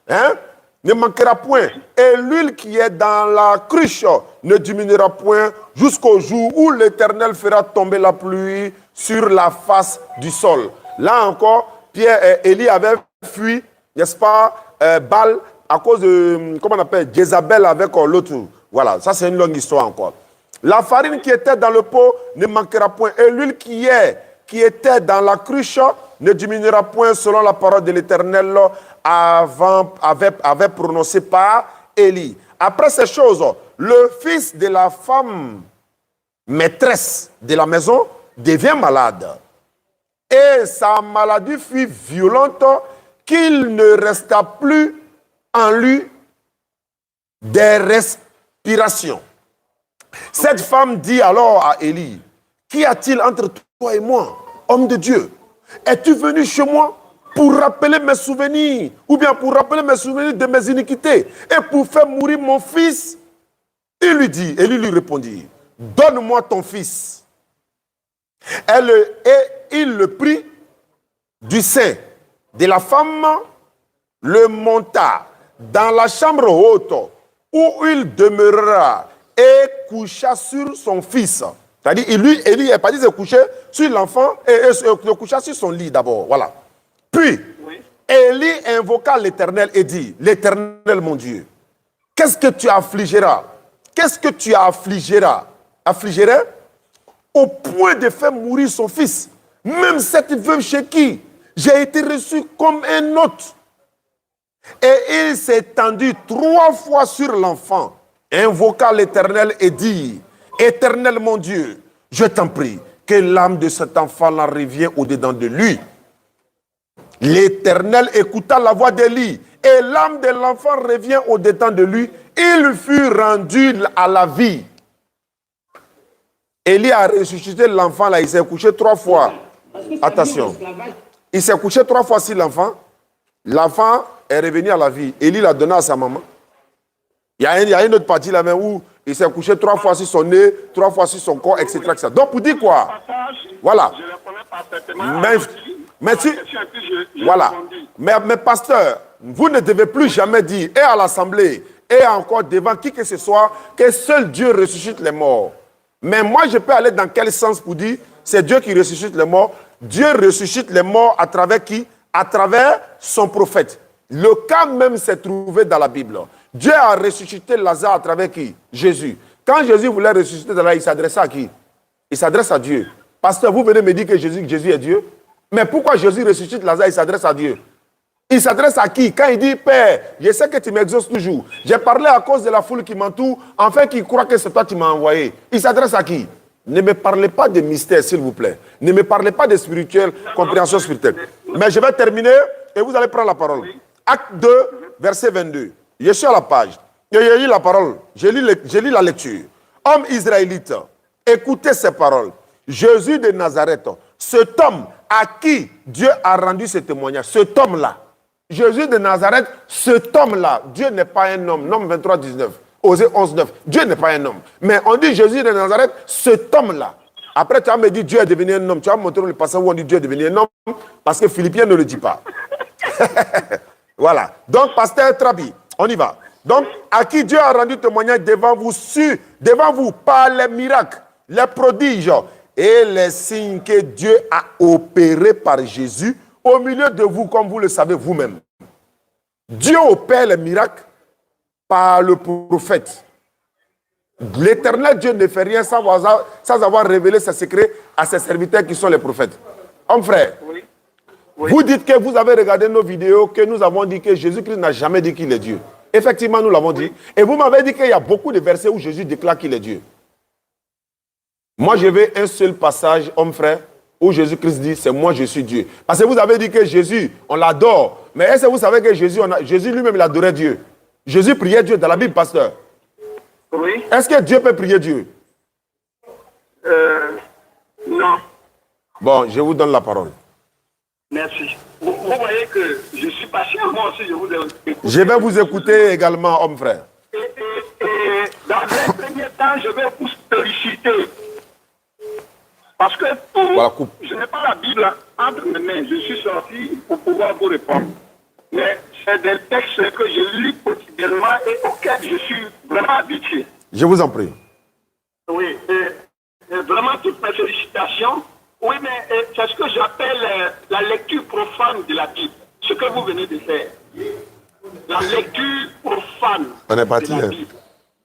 Hein? Ne manquera point. Et l'huile qui est dans la cruche ne diminuera point jusqu'au jour où l'Éternel fera tomber la pluie sur la face du sol. Là encore, Pierre et Élie avaient fui, n'est-ce pas, Baal, à cause de, comment on appelle, Jézabel avec l'autre. Voilà, ça c'est une longue histoire encore. La farine qui était dans le pot ne manquera point. Et l'huile qui était dans la cruche ne diminuera point selon la parole de l'Éternel avait prononcé par Élie. Après ces choses, le fils de la femme maîtresse de la maison devient malade. Et sa maladie fut violente qu'il ne resta plus en lui des respirations. Cette femme dit alors à Élie, qu'y a-t-il entre toi et moi, homme de Dieu? Es-tu venu chez moi pour rappeler mes souvenirs, ou bien pour rappeler mes souvenirs de mes iniquités, et pour faire mourir mon fils? Élie lui répondit, donne-moi ton fils. Il le prit du sein de la femme, le monta dans la chambre haute, où il demeura, et coucha sur son fils. C'est-à-dire, Élie n'est pas dit de coucher sur l'enfant, et de coucher sur son lit d'abord. Voilà. Puis, Élie invoqua l'Éternel et dit, l'Éternel mon Dieu, qu'est-ce que tu affligeras? Qu'est-ce que tu affligerais au point de faire mourir son fils? Même cette veuve chez qui j'ai été reçu comme un hôte. Et il s'est étendu 3 fois sur l'enfant, invoqua l'Éternel et dit, Éternel mon Dieu, je t'en prie, que l'âme de cet enfant-là revienne au-dedans de lui. L'Éternel écouta la voix d'Élie, et l'âme de l'enfant revient au-dedans de lui. Il fut rendu à la vie. Élie a ressuscité l'enfant là, il s'est couché 3 fois. Attention. Il s'est couché 3 fois sur l'enfant. L'enfant est revenu à la vie. Élie l'a donné à sa maman. Il y a une autre partie là même où il s'est couché 3 fois sur son nez, 3 fois sur son corps, etc. etc. Donc pour dire quoi? Voilà. Je le connais parfaitement. Mais si, voilà. Mais pasteur, vous ne devez plus jamais dire, et à l'assemblée, et encore devant qui que ce soit, que seul Dieu ressuscite les morts. Mais moi, je peux aller dans quel sens pour dire, c'est Dieu qui ressuscite les morts? Dieu ressuscite les morts à travers qui? À travers son prophète. Le cas même s'est trouvé dans la Bible. Dieu a ressuscité Lazare à travers qui? Jésus. Quand Jésus voulait ressusciter Lazare, il s'adressait à qui? Il s'adresse à Dieu. Pasteur, vous venez me dire que Jésus est Dieu? Mais pourquoi Jésus ressuscite Lazare, il s'adresse à Dieu? Il s'adresse à qui? Quand il dit, Père, je sais que tu m'exauces toujours. J'ai parlé à cause de la foule qui m'entoure, enfin qui croit que c'est toi qui m'as envoyé. Il s'adresse à qui? Ne me parlez pas de mystère, s'il vous plaît. Ne me parlez pas de spirituel, compréhension spirituelle. Mais je vais terminer et vous allez prendre la parole. Acte 2, verset 22. Je suis à la page. Je lis la parole. Je lis la lecture. Homme israélite, écoutez ces paroles. Jésus de Nazareth, cet homme à qui Dieu a rendu ce témoignage, cet homme-là, Jésus de Nazareth, cet homme-là, Dieu n'est pas un homme. Nom 23, 19. Osée 11, 9. Dieu n'est pas un homme. Mais on dit Jésus de Nazareth, cet homme-là. Après, tu vas me dire Dieu est devenu un homme. Tu vas me montrer le passage où on dit Dieu est devenu un homme, parce que Philippiens ne le dit pas. Voilà. Donc, pasteur Trabi, on y va. Donc, à qui Dieu a rendu témoignage devant vous, par les miracles, les prodiges et les signes que Dieu a opérés par Jésus au milieu de vous, comme vous le savez vous-même. Dieu opère les miracles par le prophète. L'éternel Dieu ne fait rien sans avoir révélé ses secrets à ses serviteurs qui sont les prophètes. Homme frère, Oui. vous dites que vous avez regardé nos vidéos, que nous avons dit que Jésus-Christ n'a jamais dit qu'il est Dieu. Effectivement, nous l'avons dit. Et vous m'avez dit qu'il y a beaucoup de versets où Jésus déclare qu'il est Dieu. Moi, je veux un seul passage, homme frère, où Jésus-Christ dit, c'est moi, je suis Dieu. Parce que vous avez dit que Jésus, on l'adore. Mais est-ce que vous savez que Jésus lui-même, il adorait Dieu? Jésus priait Dieu dans la Bible, pasteur. Oui. Est-ce que Dieu peut prier Dieu? Non. Bon, je vous donne la parole. Merci. Vous voyez que je suis patient, moi aussi, je vous ai... Je vais vous écouter également, homme frère. Et dans les premiers temps, je vais vous solliciter. Parce que Voilà, je n'ai pas la Bible entre mes mains. Je suis sorti pour pouvoir vous répondre. Mais c'est des textes que je lis quotidiennement et auxquels je suis vraiment habitué. Je vous en prie. Oui, et vraiment toutes mes félicitations. Oui, mais c'est ce que j'appelle la lecture profane de la Bible. Ce que vous venez de faire. La lecture profane On est parti, de la hein. Bible.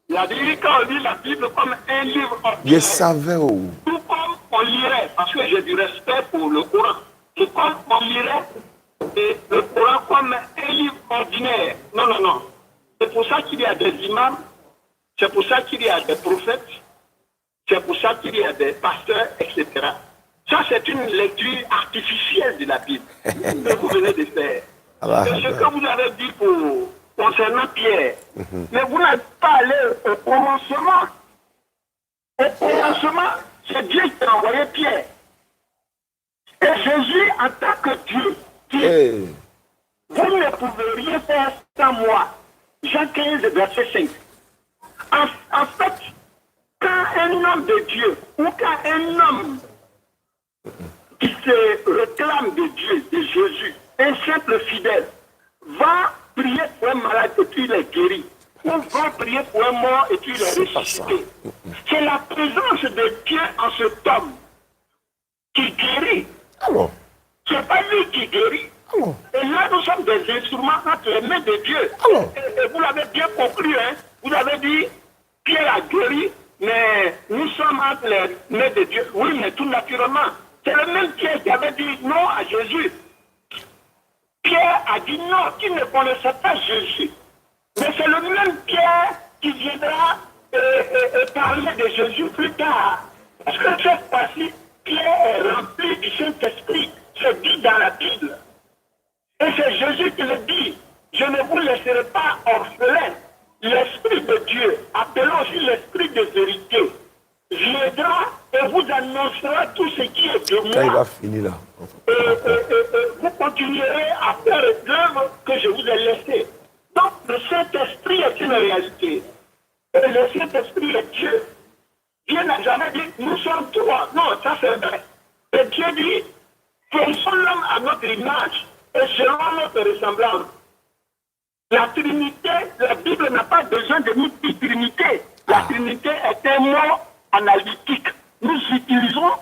La Bible, quand on lit la Bible comme un livre ordinaire, Je savais où. tout comme on lirait, parce que j'ai du respect pour le Coran, tout comme on lirait le Coran comme un livre ordinaire. Non, non, non. C'est pour ça qu'il y a des imams, c'est pour ça qu'il y a des prophètes, c'est pour ça qu'il y a des pasteurs, etc. Ça, c'est une lecture artificielle de la Bible que vous venez de faire. C'est ce que vous avez dit concernant Pierre. Mais vous n'êtes pas allé au commencement. Au commencement, c'est Dieu qui a envoyé Pierre. Et Jésus, en tant que Dieu, dit, vous ne pouvez rien faire sans moi. Jean 15, verset 5. En fait, quand un homme de Dieu, ou quand un homme qui se réclame de Dieu, de Jésus, un simple fidèle, va prier pour un malade et puis il est guéri, ou va prier pour un mort et puis il est ressuscité. C'est la présence de Dieu en cet homme qui guérit. Alors, C'est pas lui qui guérit. Et là, nous sommes des instruments entre les mains de Dieu. Et vous l'avez bien compris, hein? Vous avez dit, Pierre a guéri, mais nous sommes entre les mains de Dieu. Oui, mais tout naturellement. C'est le même Pierre qui avait dit non à Jésus. Pierre a dit non, qui ne connaissait pas Jésus. Mais c'est le même Pierre qui viendra parler de Jésus plus tard. Parce que cette fois-ci, Pierre est rempli du Saint-Esprit. C'est dit dans la Bible. Et c'est Jésus qui le dit. Je ne vous laisserai pas orphelin. L'Esprit de Dieu, appelé aussi l'Esprit de vérité, viendra et vous annoncera tout ce qui est de quand il va moi. finir là. Vous continuerez à faire l'œuvre que je vous ai laissée. Donc le Saint-Esprit est une réalité. notre image et selon notre ressemblance. La Trinité, la Bible n'a pas besoin de multi-trinité. La Trinité est un mot analytique. Nous utilisons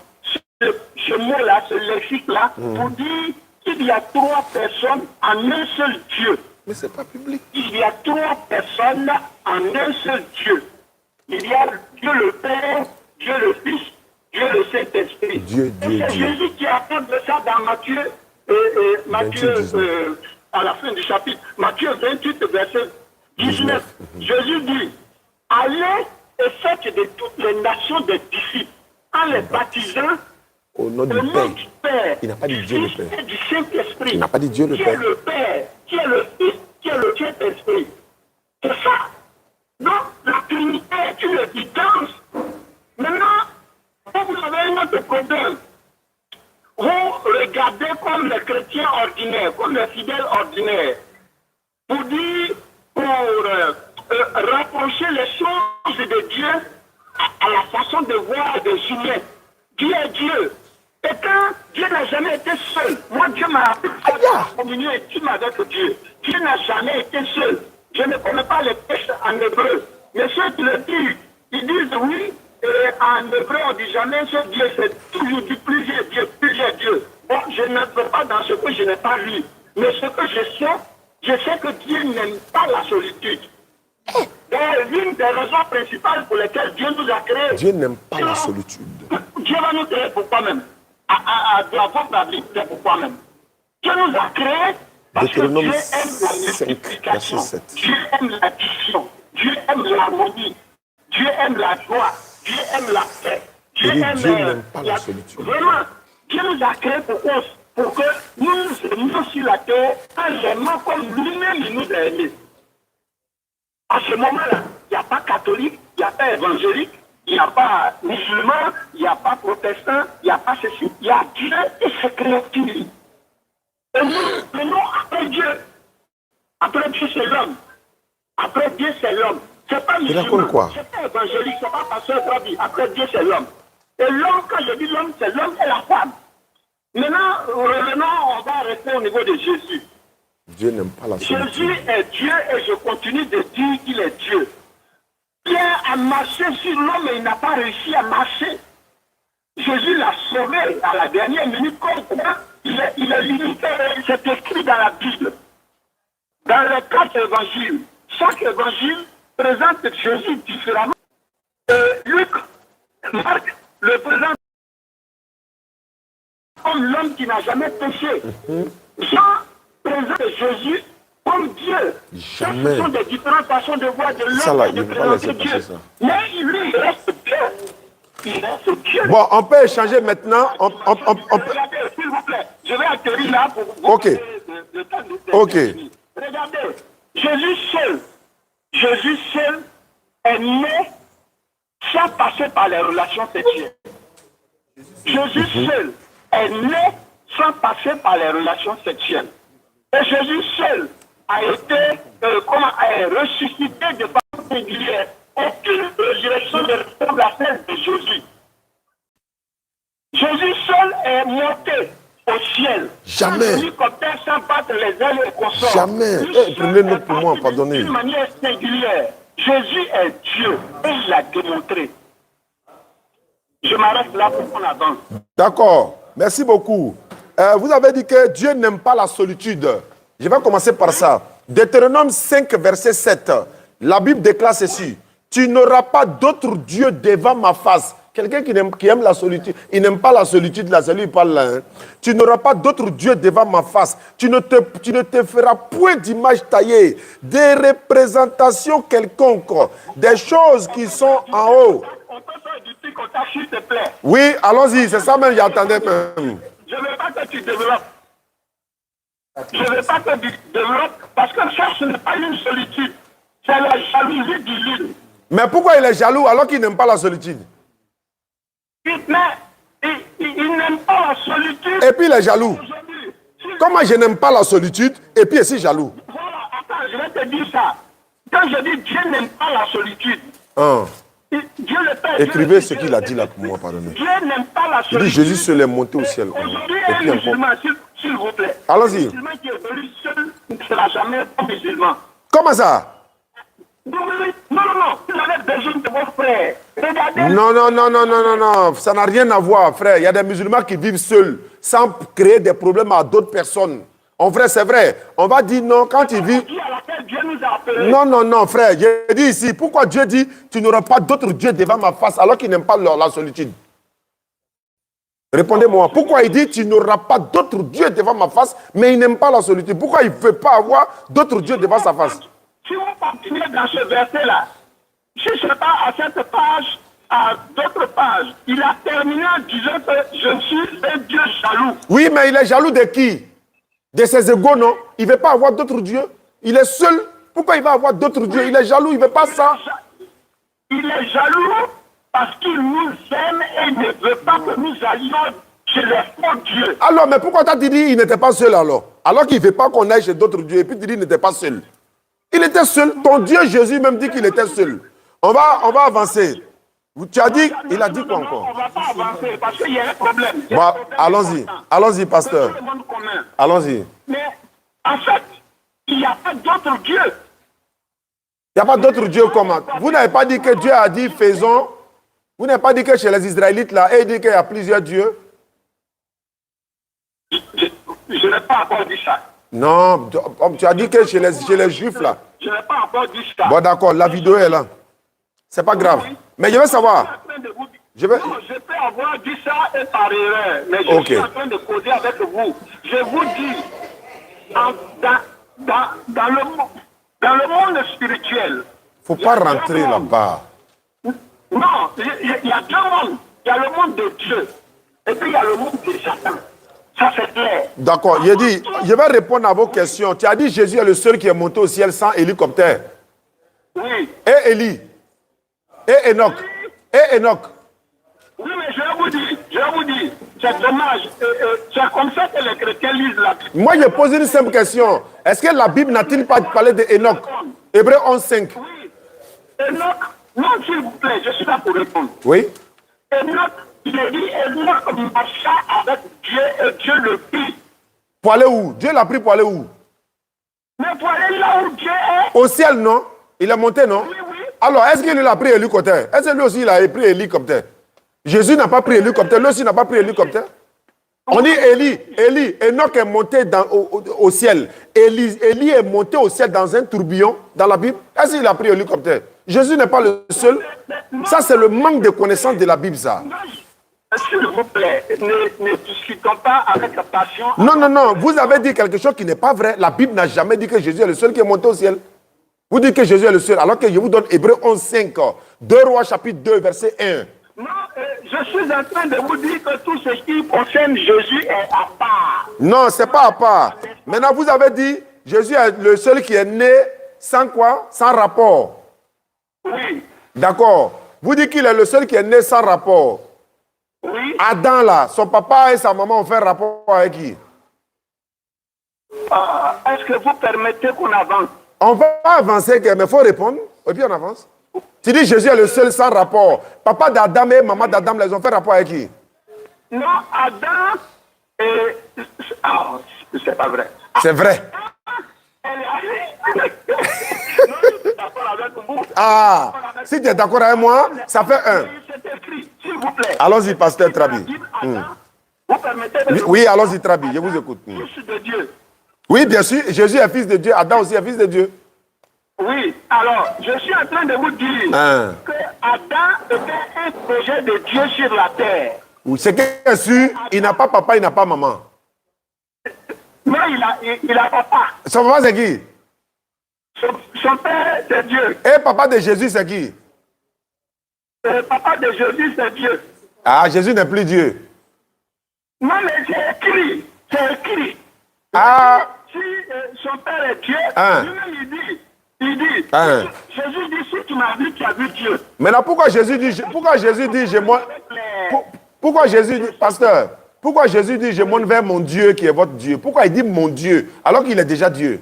ce mot-là, ce lexique-là, pour dire qu'il y a trois personnes en un seul Dieu. Mais c'est pas public. Il y a trois personnes en un seul Dieu. Il y a Dieu le Père, Dieu le Fils, Dieu le Saint-Esprit. Dieu. C'est Jésus qui apporte ça dans Matthieu, à la fin du chapitre, Matthieu 28, verset 19. Jésus dit, allez et faites de toutes les nations des disciples, en les baptisant au nom du Père. Il n'a pas dit Dieu le Père. Et du Saint-Esprit. Il n'a pas dit Dieu le Qui est Père. le Père, qui est le Fils, qui est le Saint-Esprit. C'est ça. Donc, la Trinité est une évidence. Maintenant, vous avez un autre problème. Vous regardez comme les chrétiens ordinaires, comme les fidèles ordinaires, pour dire, pour rapprocher les choses de Dieu à la façon de voir de Julien. Dieu est Dieu. Et quand Dieu n'a jamais été seul, moi Dieu m'a appris à communier intime avec Dieu. Dieu n'a jamais été seul. Je ne connais pas les textes en hébreu. Mais ceux qui le disent, ils disent oui, en hébreu on ne dit jamais ce Dieu, c'est toujours du plusieurs dieux. Bon, je n'entre pas dans ce que je n'ai pas lu. Mais ce que je sais que Dieu n'aime pas la solitude. C'est l'une des raisons principales pour lesquelles Dieu nous a créés. Dieu n'aime pas la solitude. Dieu va nous créer pourquoi même? À votre avis, c'est pourquoi même? Dieu nous a créés parce que Dieu aime la multiplication. Dieu aime l'addition. Dieu aime l'harmonie. Dieu aime la joie. Dieu aime la paix. Dieu n'aime pas la solitude. Vraiment, Dieu nous a créés pour que nous aimions sur la terre en l'aimant comme lui-même il nous a aimés. À ce moment-là, il n'y a pas catholique, il n'y a pas évangélique, il n'y a pas musulman, il n'y a pas protestant, il n'y a pas ceci. Il y a Dieu et ses créatures. Et nous venons après Dieu. Après Dieu, c'est l'homme. Après Dieu, c'est l'homme. C'est pas musulman, c'est pas évangélique, c'est pas pasteur Trabi. Après Dieu, c'est l'homme. Et l'homme, quand je dis l'homme, c'est l'homme et la femme. Maintenant, revenons, on va rester au niveau de Jésus. Dieu n'aime pas la solitude. Jésus est Dieu et je continue de dire qu'il est Dieu. Pierre a marché sur l'homme et il n'a pas réussi à marcher. Jésus l'a sauvé à la dernière minute. Pourquoi il est limité. C'est écrit dans la Bible. Dans les 4 évangiles, chaque évangile présente Jésus différemment. Luc, Marc le présente comme l'homme qui n'a jamais péché. Jean présente Jésus comme Dieu. Jamais. Ce sont des différentes façons de voir de l'homme et de présenter Dieu. Mais il reste Dieu. Il reste Dieu. Bon, on peut échanger maintenant. Regardez, s'il vous plaît. Je vais atterrir là pour vous Ok. le temps de Ok. Regardez, Jésus seul est né sans passer par les relations sexuelles. Jésus seul est né sans passer par les relations sexuelles. Et Jésus seul a été ressuscité de façon singulière. Aucune résurrection ne ressemble à celle de Jésus. Jésus seul est monté au ciel. Jamais. Sans hélicoptère, sans battre les ailes et consorts. Jamais. Prenez-nous pour moi, pardonnez. D'une manière singulière. Jésus est Dieu et il l'a démontré. Je m'arrête là pour qu'on avance. D'accord. Merci beaucoup. Vous avez dit que Dieu n'aime pas la solitude. Je vais commencer par ça. Deutéronome 5, verset 7. La Bible déclare ceci. Tu n'auras pas d'autre Dieu devant ma face. Quelqu'un qui aime la solitude, il n'aime pas la solitude, là, c'est lui qui parle là. Hein. Tu n'auras pas d'autre Dieu devant ma face. Tu ne te feras point d'image taillée, des représentations quelconques, des choses qui sont en haut. On peut faire du tic au tac, s'il te plaît. Oui, allons-y, c'est ça même, j'attendais même. Je ne veux pas que tu développes. Je ne veux pas que tu développes, parce que ça, ce n'est pas une solitude. C'est la jalousie divine. Mais pourquoi il est jaloux alors qu'il n'aime pas la solitude? Mais il n'aime pas la solitude. Et puis il est jaloux. Comment je n'aime pas la solitude et puis je suis jaloux? Voilà, attends, je vais te dire ça. Quand je dis Dieu n'aime pas la solitude, Dieu le Père. Écrivez ce qu'il a dit là pour moi, pardonnez. Dieu n'aime pas la Il solitude. dit Jésus seul est monté au ciel. Aujourd'hui, Et un puis encore. musulman, s'il vous plaît. Allons-y. Le musulman qui est venu seul ne sera jamais un musulman. Comment ça? Non, non, vous avez besoin de vos frères. Regardez. Non, ça n'a rien à voir, frère. Il y a des musulmans qui vivent seuls, sans créer des problèmes à d'autres personnes. En vrai, c'est vrai. On va dire non, quand ils vivent... Dieu nous a appelés. Non, frère. J'ai dit ici, pourquoi Dieu dit, tu n'auras pas d'autre Dieu devant ma face, alors qu'il n'aime pas la solitude? Répondez-moi. Pourquoi il dit, tu n'auras pas d'autre Dieu devant ma face, mais il n'aime pas la solitude? Pourquoi il ne veut pas avoir d'autre Dieu devant sa face? Si on continue dans ce verset-là, si ce n'est pas à cette page, à d'autres pages, il a terminé en disant que je suis un Dieu jaloux. Oui, mais il est jaloux de qui? De ses égaux, non? Il ne veut pas avoir d'autres dieux. Il est seul. Pourquoi il va avoir d'autres dieux? Il est jaloux, il ne veut pas ça. Il est jaloux parce qu'il nous aime et ne veut pas que nous allions chez les faux dieux. Alors, mais pourquoi tu as dit qu'il n'était pas seul alors? Alors qu'il ne veut pas qu'on aille chez d'autres dieux et puis tu dis qu'il n'était pas seul. Il était seul. Ton Dieu Jésus même dit qu'il était seul. On va avancer. Tu as dit, il a dit quoi encore? On ne va pas avancer parce qu'il y a un problème. Bon, allons-y, pasteur. Allons-y. Mais en fait, il n'y a pas d'autre Dieu. Il n'y a pas d'autre Dieu comment? Vous n'avez pas dit que Dieu a dit faisons. Vous n'avez pas dit que chez les Israélites là, il dit qu'il y a plusieurs dieux. Je n'ai pas encore dit ça. Non, tu as dit que chez les Juifs là. Je n'ai pas encore dit ça. Bon d'accord, la vidéo est là. C'est pas grave. Mais je veux savoir. Je peux avoir dit ça et par erreur, mais je suis en train de causer avec vous. Je vous dis, dans le monde spirituel... Il ne faut pas rentrer là-bas. Non, il y a deux mondes. Il y a le monde de Dieu et puis il y a le monde de Satan. Ça c'est clair. D'accord, il dit, je vais répondre à vos questions. Tu as dit Jésus est le seul qui est monté au ciel sans hélicoptère. Oui. Et Élie. Et Enoch. Oui. Et Enoch. Oui, mais je vous dis, c'est dommage. C'est comme ça que les chrétiens lisent la Bible. Moi, je pose une simple question. Est-ce que la Bible n'a-t-il pas parlé d'Enoch? Hébreux 11:5. Oui. Enoch, non, s'il vous plaît, je suis là pour répondre. Oui. Enoch, il a dit, Enoch marcha avec Dieu et Dieu le prit. Pour aller où? Dieu l'a pris pour aller où? Mais pour aller là où Dieu est. Au ciel, non? Il est monté, non? Oui, oui. Alors, est-ce qu'il a pris hélicoptère? Est-ce que lui aussi, il a pris hélicoptère? Jésus n'a pas pris hélicoptère, lui aussi n'a pas pris hélicoptère. On dit Élie, Enoch est monté au ciel. Élie est monté au ciel dans un tourbillon, dans la Bible. Est-ce qu'il a pris hélicoptère? Jésus n'est pas le seul. Ça, c'est le manque de connaissance de la Bible, ça. S'il vous plaît, ne discutons pas avec passion. Non, vous avez dit quelque chose qui n'est pas vrai. La Bible n'a jamais dit que Jésus est le seul qui est monté au ciel. Vous dites que Jésus est le seul, alors que je vous donne Hébreux 11:5, 2 Rois chapitre 2, verset 1. Non, je suis en train de vous dire que tout ce qui concerne Jésus est à part. Non, ce n'est pas à part. Maintenant, vous avez dit, Jésus est le seul qui est né sans quoi? Sans rapport. Oui. D'accord. Vous dites qu'il est le seul qui est né sans rapport. Oui. Adam, là, son papa et sa maman ont fait rapport avec qui? Est-ce que vous permettez qu'on avance? On va avancer, mais il faut répondre. Et puis on avance. Tu dis Jésus est le seul sans rapport. Papa d'Adam et maman d'Adam, ils ont fait rapport avec qui? Non, Adam et... Ah, c'est pas vrai. C'est vrai. Non, je suis d'accord avec vous. Ah, si tu es d'accord avec moi, ça fait 1. C'est écrit, s'il vous plaît. Allons-y, pasteur Trabi. Vous permettez de... Oui, allons-y, Trabi, je vous écoute. Fils de Dieu. Oui, bien sûr, Jésus est fils de Dieu, Adam aussi est fils de Dieu. Oui, alors, je suis en train de vous dire que Adam était un projet de Dieu sur la terre. C'est que sûr, il n'a pas papa, il n'a pas maman. Non, il a papa. Son papa, c'est qui? Son père, c'est Dieu. Et papa de Jésus, c'est qui? Papa de Jésus, c'est Dieu. Ah, Jésus n'est plus Dieu. Non, mais c'est écrit. C'est écrit. Ah. Si son père est Dieu, lui-même il dit, Jésus dit, si tu m'as vu, tu as vu Dieu. Maintenant, pourquoi Jésus dit, pourquoi Jésus dit, pasteur, pourquoi Jésus dit, je monte vers mon Dieu qui est votre Dieu? Pourquoi il dit mon Dieu, alors qu'il est déjà Dieu?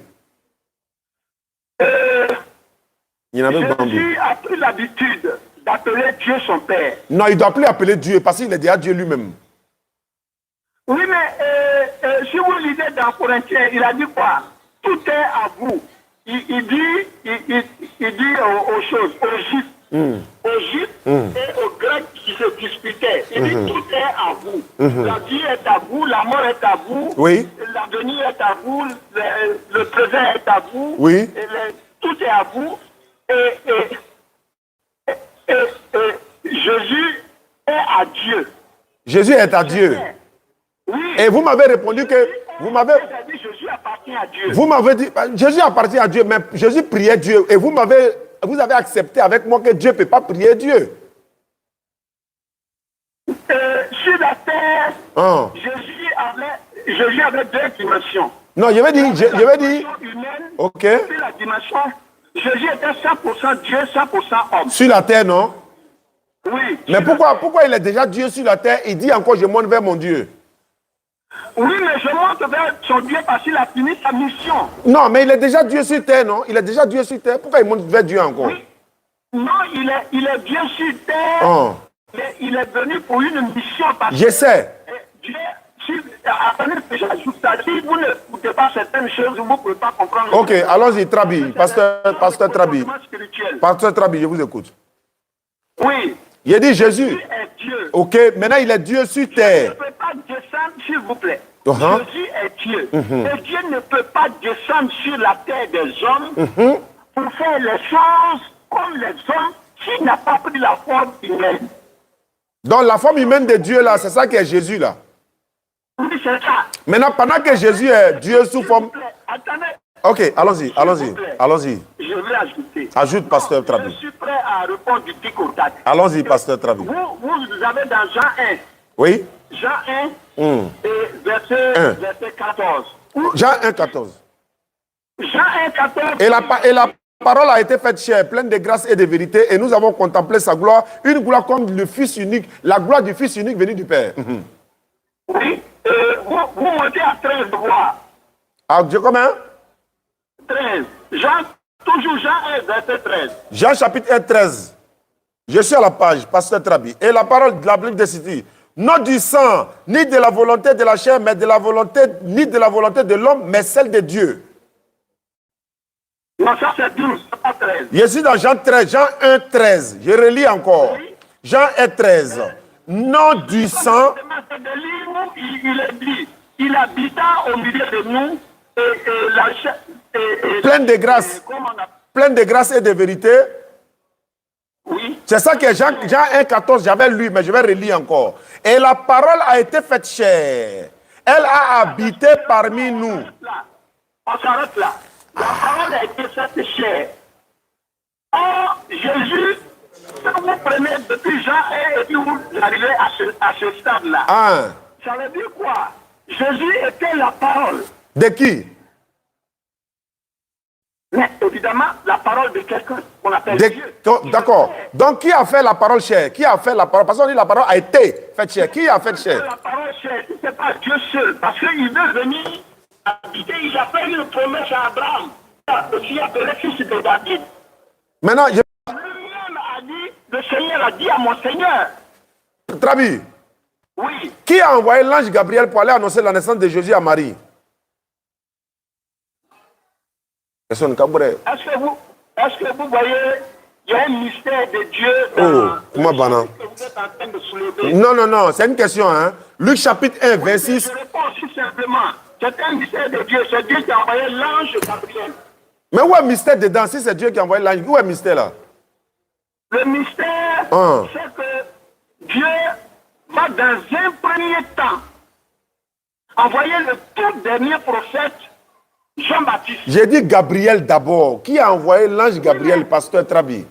Jésus a pris l'habitude d'appeler Dieu son Père. Non, il ne doit plus appeler Dieu, parce qu'il est déjà Dieu lui-même. Oui, mais si vous lisez dans Corinthiens, il a dit quoi? Tout est à vous. Il dit aux choses, aux Juifs, aux Juifs et aux Grecs qui se disputaient. Il dit tout est à vous. La vie est à vous, la mort est à vous, Oui. l'avenir est à vous, le présent est à vous, Oui. tout est à vous. Et Jésus est à Dieu. Jésus est à Dieu. Oui. Et vous m'avez répondu que Jésus appartient à Dieu. vous m'avez dit Jésus appartient à Dieu, mais Jésus priait Dieu. Et vous avez accepté avec moi que Dieu ne peut pas prier Dieu. Sur la terre, Ah. Jésus avait deux dimensions. Non, je vais dire, La dimension humaine, ok. sur la dimension, Jésus était 100% Dieu, 100% homme. Sur la terre, non? Oui. Mais pourquoi il est déjà Dieu sur la terre? Il dit encore, je monte vers mon Dieu. Oui, mais je monte vers son Dieu parce qu'il a fini sa mission. Non, mais il est déjà Dieu sur terre, non? Il est déjà Dieu sur terre. Pourquoi il monte vers Dieu encore? Oui. Non, il est Dieu sur terre, Ah. mais il est venu pour une mission. Parce Je sais. que Dieu, attendez que j'ajoute ça. Si vous n'écoutez pas certaines choses, vous ne pouvez pas comprendre. Ok, allons-y, Trabi. Pasteur Trabi. Spirituel. Pasteur Trabi, je vous écoute. Oui. Il a dit Jésus. Dieu est Dieu. Ok, maintenant il est Dieu sur Il ne terre. peut pas descendre, s'il vous plaît. Uh-huh. Jésus est Dieu. Et Dieu ne peut pas descendre sur la terre des hommes pour faire les choses comme les hommes s'il n'a pas pris la forme humaine. Donc la forme humaine de Dieu là, c'est ça qui est Jésus là. Oui, c'est ça. Maintenant, pendant que Jésus est Dieu sous forme... Attendez, Ok, allons-y, allons-y, vous plaît. allons-y. je vais ajouter. Ajoute, pasteur Non, Trabi. Je suis prêt à répondre du tic au tac. Allons-y, pasteur Trabi. Vous avez dans Jean 1. Oui? Jean 1 Hmm. et verset 14. Jean 1, 14. Jean 1, 14. Et la parole a été faite chair, pleine de grâce et de vérité, et nous avons contemplé sa gloire, une gloire comme le Fils unique, la gloire du Fils unique venu du Père. Oui, vous montez à 13 voix. Ah, Dieu combien? 13. Toujours Jean 1, verset 13. Jean chapitre 1, 13. Je suis à la page, pasteur Trabi. Et la parole de la Bible décide, non du sang, ni de la volonté de la chair, mais de la volonté, ni de la volonté de l'homme, mais celle de Dieu. Non, ça c'est 12, c'est pas 13. Je suis dans Jean 13, Jean 1, 13. Je relis encore. Jean 1, 13. Non du sang. C'est de livre où il est dit, il habita au milieu de nous, et la chair. Pleine de grâce. Comment on appelle? Pleine de grâce et de vérité. Oui. C'est ça que Jean 1, 14, j'avais lu, mais je vais relire encore. Et la parole a été faite chair. Elle a habité parmi nous. Là. On s'arrête là. La parole a été faite chair. Or, Jésus, quand vous prenez depuis Jean 1 et puis vous arrivez à ce stade-là, Ah. ça veut dire quoi? Jésus était la parole. De qui? Mais évidemment, la parole de quelqu'un qu'on appelle Dieu. D'accord. Donc, qui a fait la parole chair? Qui a fait la parole? Parce qu'on dit la parole a été faite chair. Qui a fait chair? La parole chair, ce n'est pas Dieu seul. Parce qu'il veut venir habiter. Il a fait une promesse à Abraham. Il a aussi appelé fils de David. Maintenant, Lui-même a dit, le Seigneur a dit à mon Seigneur. Trabi, Oui. qui a envoyé l'ange Gabriel pour aller annoncer la naissance de Jésus à Marie? Personne, Kabouret. Est-ce que vous voyez, il y a un mystère de Dieu Oh, comment banane? que vous êtes en train de soulever? Non, non, non, c'est une question, hein. Luc chapitre 1, 26. Je réponds aussi simplement. C'est un mystère de Dieu. C'est Dieu qui a envoyé l'ange Gabriel. Mais où est le mystère dedans? Si c'est Dieu qui a envoyé l'ange, où est le mystère là? Le mystère, Ah. c'est que Dieu va dans un premier temps envoyer le tout dernier prophète, Jean-Baptiste. J'ai dit Gabriel d'abord. Qui a envoyé l'ange Gabriel, pasteur Trabi?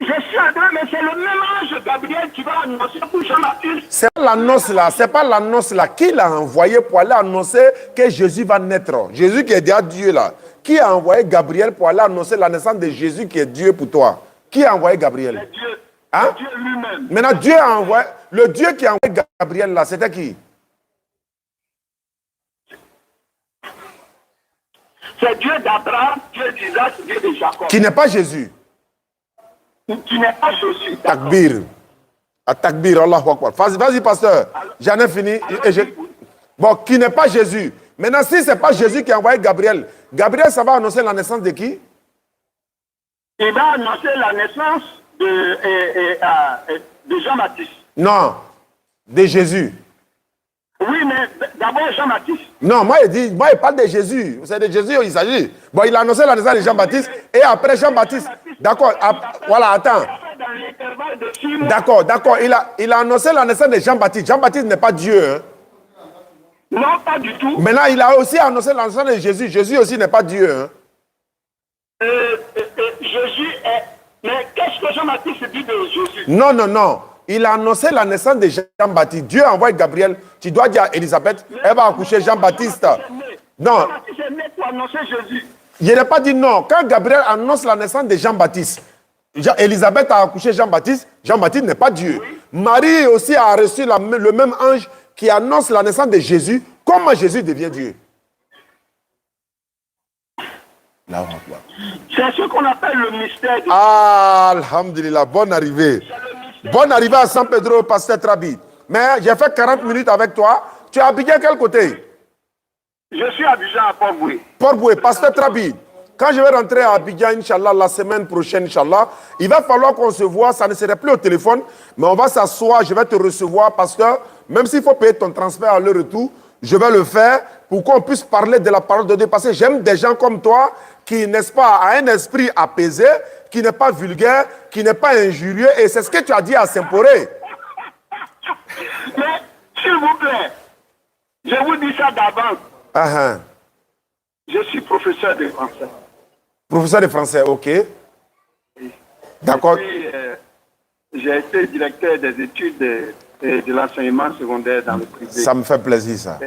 Je suis en train, mais c'est le même ange Gabriel qui va annoncer pour Jean-Baptiste. C'est pas l'annonce là, c'est pas l'annonce là. Qui l'a envoyé pour aller annoncer que Jésus va naître? Jésus qui est déjà Dieu là. Qui a envoyé Gabriel pour aller annoncer la naissance de Jésus qui est Dieu pour toi? Qui a envoyé Gabriel? C'est Dieu, Hein? Dieu lui-même. Maintenant, Dieu a envoyé. Le Dieu qui a envoyé Gabriel là, c'était qui? C'est Dieu d'Abraham, Dieu d'Isaac, Dieu de Jacob. Qui n'est pas Jésus. Qui n'est pas Jésus. Takbir. À Takbir, Allahu Akbar. Vas-y, pasteur. J'en ai fini. Et Bon, qui n'est pas Jésus. Maintenant, si ce n'est pas Jésus qui a envoyé Gabriel, Gabriel, ça va annoncer la naissance de qui? Il va annoncer la naissance de Jean-Baptiste. Non, de Jésus. Oui, mais d'abord Jean-Baptiste. Non, moi, il parle de Jésus. C'est de Jésus il s'agit. Bon, il a annoncé la naissance de Jean-Baptiste. Et après Jean-Baptiste, d'accord, voilà, attends. Dans l'intervalle de 6 mois. D'accord. Il a annoncé la naissance de Jean-Baptiste. Jean-Baptiste n'est pas Dieu. Hein. Non, pas du tout. Maintenant, il a aussi annoncé la naissance de Jésus. Jésus aussi n'est pas Dieu. Hein. Jésus est... Mais qu'est-ce que Jean-Baptiste dit de Jésus? Non. Il a annoncé la naissance de Jean-Baptiste. Dieu envoie Gabriel. Tu dois dire à Élisabeth, elle va accoucher Jean-Baptiste. Non. Jean-Baptiste est né pour annoncer Jésus. Je n'ai pas dit non. Quand Gabriel annonce la naissance de Jean-Baptiste, Élisabeth a accouché Jean-Baptiste. Jean-Baptiste n'est pas Dieu. Oui. Marie aussi a reçu le même ange qui annonce la naissance de Jésus. Comment Jésus devient Dieu? C'est ce qu'on appelle le mystère de... Ah, alhamdulillah, bonne arrivée. Bonne arrivée à San Pedro, pasteur Trabi. Mais j'ai fait 40 minutes avec toi. Tu es à Abidjan quel côté? Je suis à Abidjan à Port-Boué. Port-Boué, pasteur Trabi. Quand je vais rentrer à Abidjan, Inch'Allah, la semaine prochaine, Inch'Allah, il va falloir qu'on se voit. Ça ne serait plus au téléphone, mais on va s'asseoir. Je vais te recevoir parce que même s'il faut payer ton transfert à leur retour, je vais le faire pour qu'on puisse parler de la parole de Dieu. Parce que j'aime des gens comme toi qui, n'est-ce pas, a un esprit apaisé, qui n'est pas vulgaire, qui n'est pas injurieux. Et c'est ce que tu as dit à Saint-Poré. Mais, s'il vous plaît, je vous dis ça d'avance. Je suis professeur de français. Professeur de français, ok. D'accord. J'ai été directeur des études de l'enseignement secondaire dans le privé. Ça me fait plaisir, ça.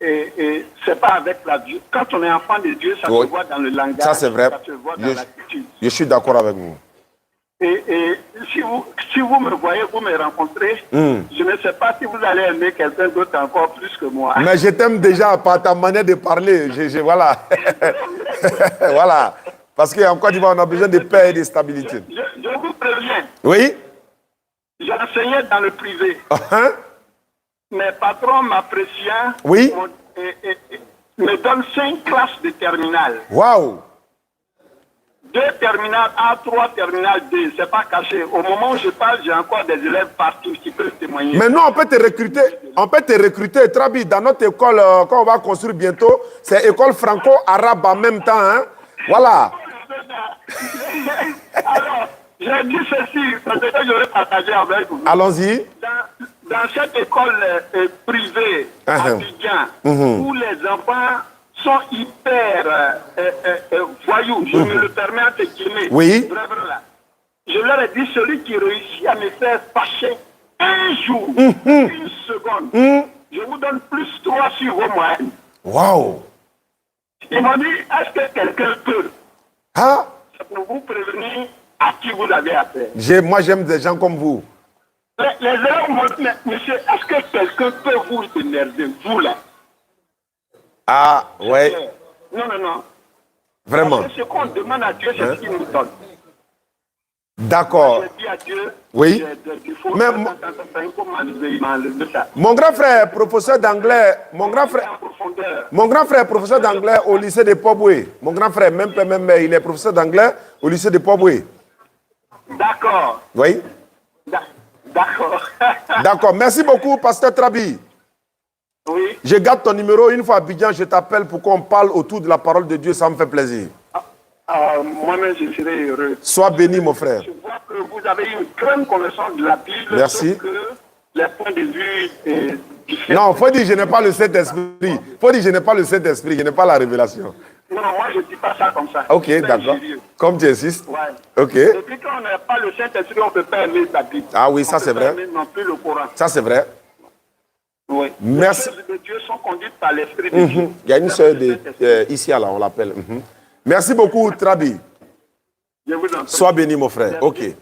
Et c'est pas avec la Dieu. Quand on est enfant de Dieu, ça se voit dans le langage. Ça, c'est vrai. Ça se voit dans l'attitude. Je suis d'accord avec vous. Et si vous me voyez, vous me rencontrez, je ne sais pas si vous allez aimer quelqu'un d'autre encore plus que moi. Mais je t'aime déjà par ta manière de parler. Voilà. Voilà. Parce qu'en Côte d'Ivoire, on a besoin de paix et de stabilité. Je vous préviens. Oui? J'enseignais dans le privé. Mes patrons m'appréciant. Oui? Me donnent 5 classes de terminale. Waouh! 2 terminales A, 3 terminales D, c'est pas caché. Au moment où je parle, j'ai encore des élèves partout qui peuvent témoigner. Mais nous, on peut te recruter. On peut te recruter, Trabi, dans notre école qu'on va construire bientôt. C'est école franco-arabe en même temps. Hein? Voilà. Alors, j'ai dit ceci, parce que je vais partager avec vous. Allons-y. Dans cette école privée à Abidjan, où les enfants sont hyper voyous, je me le permets entre guillemets. Oui. Je leur ai dit, celui qui réussit à me faire fâcher un jour, une seconde, je vous donne plus 3 sur vos moyennes. Waouh! Ils m'ont dit, est-ce que quelqu'un peut? Ah? C'est pour vous prévenir à qui vous avez affaire. Moi, j'aime des gens comme vous. Les élèves m'ont dit, monsieur, est-ce que quelqu'un peut vous énerver, vous là? Ah, ouais. Non. Vraiment. Parce que ce qu'on demande à Dieu, c'est ce qu'il nous donne. D'accord. Je dis à Dieu, oui. Mais mon grand frère, professeur d'anglais, mon grand frère, professeur d'anglais au lycée de Port-Boué. Mon grand frère, même il est professeur d'anglais au lycée de Port-Boué. D'accord. Oui. D'accord. D'accord. Merci beaucoup, pasteur Trabi. Oui. Je garde ton numéro. Une fois à Abidjan, je t'appelle pour qu'on parle autour de la parole de Dieu. Ça me fait plaisir. Moi-même, je serai heureux. Sois béni, mon frère. Je vois que vous avez une grande connaissance de la Bible. Merci. Que les points de vue non, il faut dire que je n'ai pas le Saint-Esprit. Il faut dire que je n'ai pas le Saint-Esprit, je n'ai pas la révélation. Non, moi, je ne dis pas ça comme ça. Ok, d'accord. Comme tu insistes. Ouais. Ok. Et puis quand on n'a pas le Saint-Esprit, on ne peut pas aimer la Bible. Ah oui, ça c'est vrai. Non plus le Coran. Ça c'est vrai. Oui. Merci. Les choses de Dieu sont conduites par l'Esprit de Dieu. Il y a une sœur ici, là, on l'appelle. Merci beaucoup, Trabi. Je vous en prie. Sois béni, mon frère. Merci. Ok.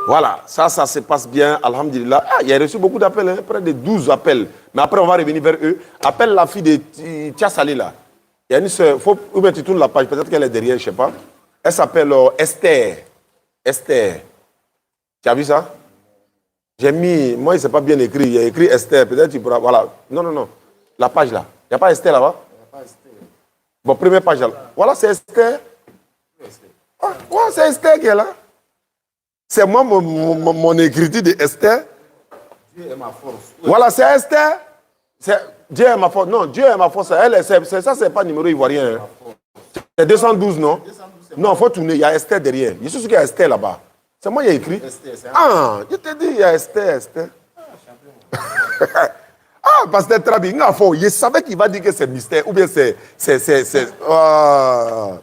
Voilà, ça se passe bien, alhamdulillah. Ah, il a reçu beaucoup d'appels, hein, près de 12 appels. Mais après, on va revenir vers eux. Appelle la fille de Tiasali, là. Il y a une sœur, ou bien tu tournes la page, peut-être qu'elle est derrière, je ne sais pas. Elle s'appelle Esther. Esther. Tu as vu ça? J'ai mis, moi, il ne s'est pas bien écrit. Il y a écrit Esther, peut-être tu pourras, voilà. Non. La page là. Il n'y a pas Esther là-bas? Il n'y a pas Esther. Bon, première page là. Voilà, c'est Esther. Ah, ouais, c'est Esther qui est là. C'est moi, mon écriture de Esther. Dieu est ma force. Voilà, c'est Esther. Dieu est ma force. Non, Dieu est ma force. Ça, c'est pas numéro ivoirien. Hein. C'est 212, non? 212, non, il faut tourner. Il y a Esther derrière. Je suis sûr qu'il y a Esther là-bas. C'est moi qui ai écrit. Esther, ah, je te dis, il y a Esther. Ah, pasteur Trabi, je savais qu'il va dire que c'est mystère. Ou bien c'est. Oh.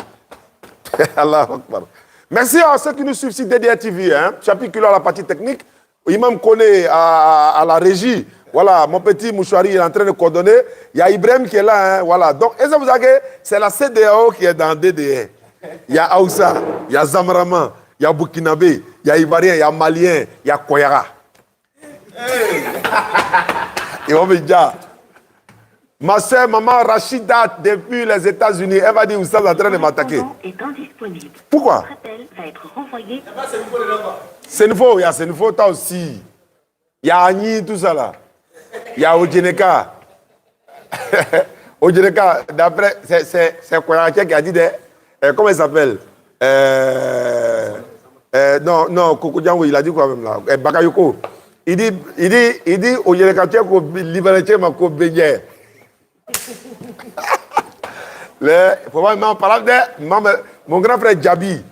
Allah Akbar. Merci à ceux qui nous suivent sur DDR TV. Hein. Chapitre à la partie technique. Imam connaît à la régie. Voilà, mon petit mouchoiri est en train de coordonner. Il y a Ibrahim qui est là. Hein. Voilà. Donc, et ça vous savez, c'est la CDAO qui est dans DDR. Il y a Aoussa, il y a Zamraman, il y a Burkinabé, il y a Ivoirien, il y a Malien, il y a Koyara. Ils vont me dire. Ma soeur, maman Rachida, depuis les États-Unis, elle va dire, vous êtes en train de m'attaquer. Pourquoi? C'est nouveau, il y a Sénifo, toi aussi. Il y a Agni, tout ça là. Il y a Ojeneka. Ojeneka, d'après, c'est Koyara qui a dit, comment il s'appelle? Non, Koko Django, il a dit quoi même là? Bakayoko. Il dit, Ojeneka, tu es libéré, ma co-bénière. Mon grand frère Djabi,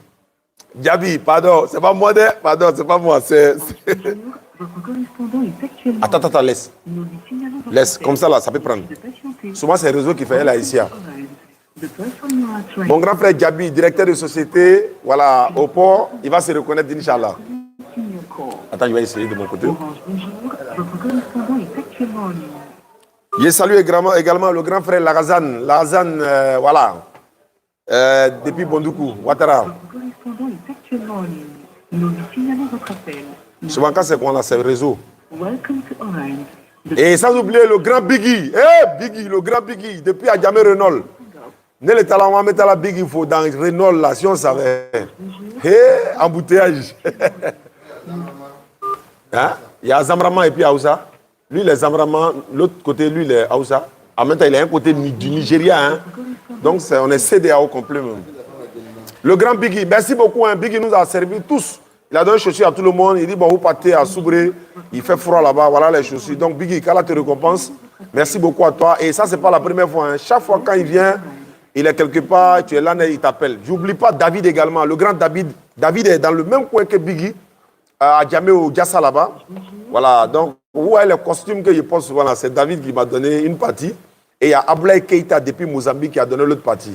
pardon, c'est pas moi, c'est pas moi, c'est... Attends, laisse, comme ça là, ça peut prendre. Souvent c'est le réseau qui fait elle ici. Mon grand frère Djabi, directeur de société, voilà, au port, il va se reconnaître, Inch'Allah. Attends, je vais essayer de mon côté. Je salue également le grand frère Larazan, voilà, depuis Bondoukou, Ouattara. Souvent quand c'est quoi là, c'est le réseau. Et sans oublier le grand Biggie, Biggie, le grand Biggie, depuis Adjamé Renault. Ne le talent, on va mettre la Biggie, il faut dans Renault là, si on savait. Embouteillage. Hein? Il y a Zamraman et puis Aoussa. Lui, les Zamraman, l'autre côté, lui, les Aoussa. En même temps, il a un côté du Nigeria. Hein? Donc, on est CDAO complet même. Le grand Biggie, merci beaucoup. Hein? Biggie nous a servi tous. Il a donné chaussures à tout le monde. Il dit, bon, vous partez à Soubré. Il fait froid là-bas. Voilà les chaussures. Donc, Biggie, qu'Allah te récompense. Merci beaucoup à toi. Et ça, ce n'est pas la première fois. Hein? Chaque fois quand il vient, il est quelque part, tu es là, il t'appelle. J'oublie pas David également. Le grand David. David est dans le même coin que Biggie. À Djamé au Diassa là-bas. Voilà, donc, vous voyez le costume que je porte souvent là, c'est David qui m'a donné une partie. Et il y a Ablaï Keita depuis Mozambique qui a donné l'autre partie.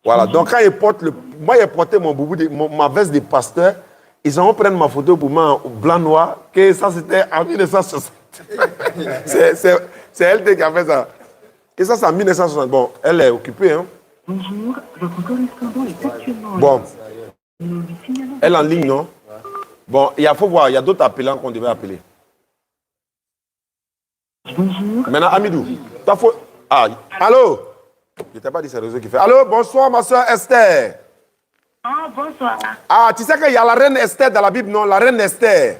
Voilà, donc quand il porte moi j'ai porté ma veste de pasteur, ils ont pris ma photo pour moi en blanc-noir, que ça c'était en 1960. c'est elle qui a fait ça. Et ça c'est en 1960. Bon, elle est occupée. Hein. Bonjour, votre correspondant est actuellement bon. Elle est en ligne, non? Bon, il faut voir, il y a d'autres appelants qu'on devait appeler. Bonjour. Maintenant, Amidou, t'as faut... Ah, allô? Je t'ai pas dit c'est le réseau qui fait. Allô, bonsoir, ma soeur Esther. Ah, bonsoir. Ah, tu sais qu'il y a la reine Esther dans la Bible, non? La reine Esther.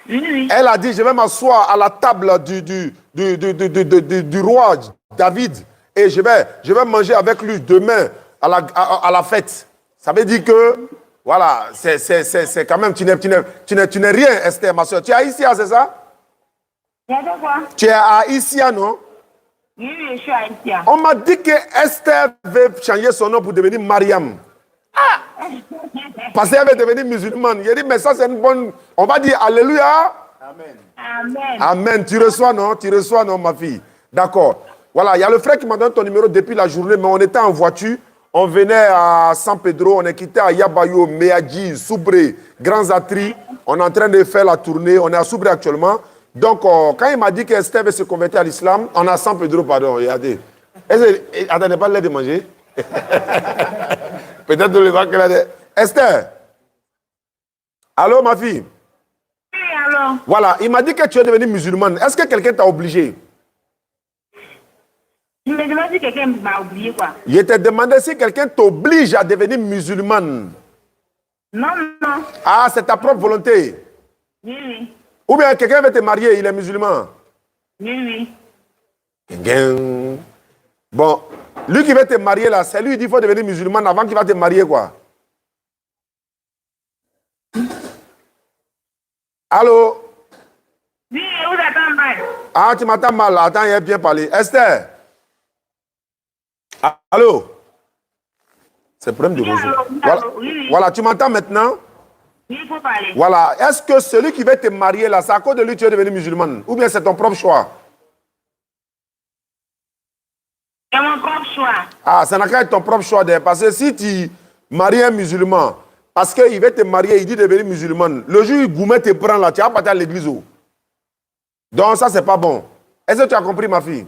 Oui. Elle a dit, je vais m'asseoir à la table du roi David et je vais manger avec lui demain à la fête. Ça veut dire que... Voilà, c'est quand même, tu n'es rien, Esther, ma soeur. Tu es haïtien, c'est ça? Tu es haïtien, non? Oui, je suis haïtien. On m'a dit que Esther veut changer son nom pour devenir Mariam. Ah! Parce qu'elle veut devenir musulmane. Il a dit, mais ça, c'est une bonne... On va dire Alléluia. Amen. Amen. Tu reçois, non, ma fille? D'accord. Voilà, il y a le frère qui m'a donné ton numéro depuis la journée, mais on était en voiture. On venait à San Pedro, on est quitté à Yabayo, Meadji, Soubré, Grand Zatri. On est en train de faire la tournée. On est à Soubré actuellement. Donc, quand il m'a dit qu'Esther veut se convertir à l'islam, on est à San Pedro, pardon, regardez. Attendez pas l'air de manger. Peut-être de le voir qu'elle a dit. Esther. Allô, ma fille? Oui, allô. Voilà, il m'a dit que tu es devenue musulmane. Est-ce que quelqu'un t'a obligé? Je me demande si quelqu'un m'a oublié, quoi. Je t'ai demandé si quelqu'un t'oblige à devenir musulmane. Non. Ah, c'est ta propre volonté? Oui. Ou bien quelqu'un veut te marier, il est musulman? Oui. Gang. Bon, lui qui veut te marier là, c'est lui qui dit qu'il faut devenir musulman avant qu'il va te marier quoi. Allô? Oui, vous attendez mal. Ah, tu m'entends mal. Attends, il a bien parlé. Esther? Ah, allô? C'est le problème de réseau. Voilà. Oui. Voilà, tu m'entends maintenant? Oui, il faut parler. Voilà. Est-ce que celui qui veut te marier là, c'est à cause de lui que tu es devenu musulman? Ou bien c'est ton propre choix? C'est mon propre choix. Ah, ça n'a qu'à être ton propre choix. Parce que si tu maries un musulman, parce qu'il veut te marier, il dit de devenir musulman, le jour où il Goumet te prend là, tu vas partir à l'église. Donc ça, c'est pas bon. Est-ce que tu as compris, ma fille?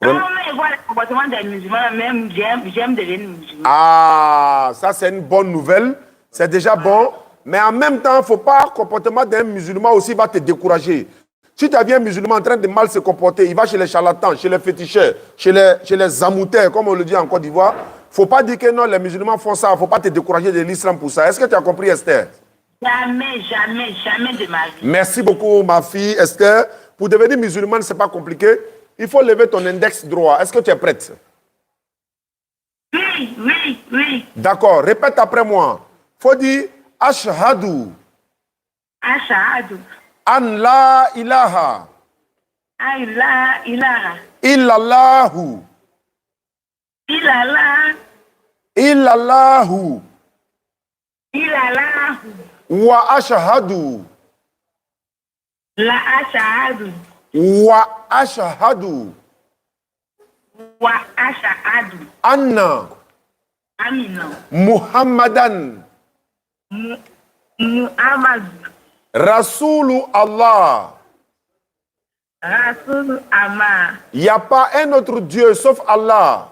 Non, mais voilà le comportement des musulmans, même j'aime devenir musulman. Ah, ça c'est une bonne nouvelle. C'est déjà bon. Mais en même temps, il ne faut pas le comportement d'un musulman aussi va te décourager. Si tu as vu un musulman en train de mal se comporter, il va chez les charlatans, chez les féticheurs, chez les zamoutaires, comme on le dit en Côte d'Ivoire. Il ne faut pas dire que non, les musulmans font ça. Il ne faut pas te décourager de l'islam pour ça. Est-ce que tu as compris, Esther? Jamais de ma vie. Merci beaucoup, ma fille, Esther. Pour devenir musulmane, ce n'est pas compliqué. Il faut lever ton index droit. Est-ce que tu es prête? Oui. D'accord. Répète après moi. Il faut dire Ashhadu. Ashhadu. An la ilaha. La ilaha. Illallahu. Illallahu. Wa ashhadu. La ashhadu. Wa ashhadu. Anna. Amina. Muhammadan. Muhammad. Rasulu Allah. Rasul Amma. Il n'y a pas un autre Dieu sauf Allah.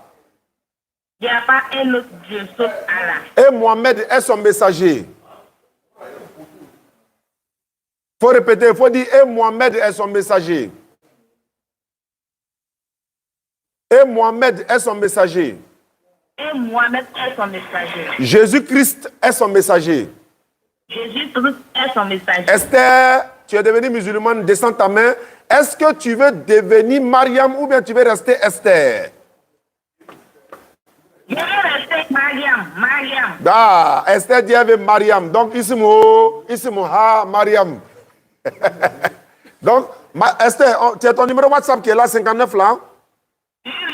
Il n'y a pas un autre Dieu sauf Allah. Et Mohamed est son messager. Il faut répéter, il faut dire et Mohamed est son messager. Et Mohamed est son messager. Et Mohamed est son messager. Jésus-Christ est son messager. Jésus-Christ est son messager. Esther, tu es devenue musulmane, descends ta main. Est-ce que tu veux devenir Mariam ou bien tu veux rester Esther? Je veux rester Mariam. Ah, Esther dit avec Mariam. Donc, Ismo Ha Mariam. Donc, Esther, tu as ton numéro WhatsApp qui est là, 59 là.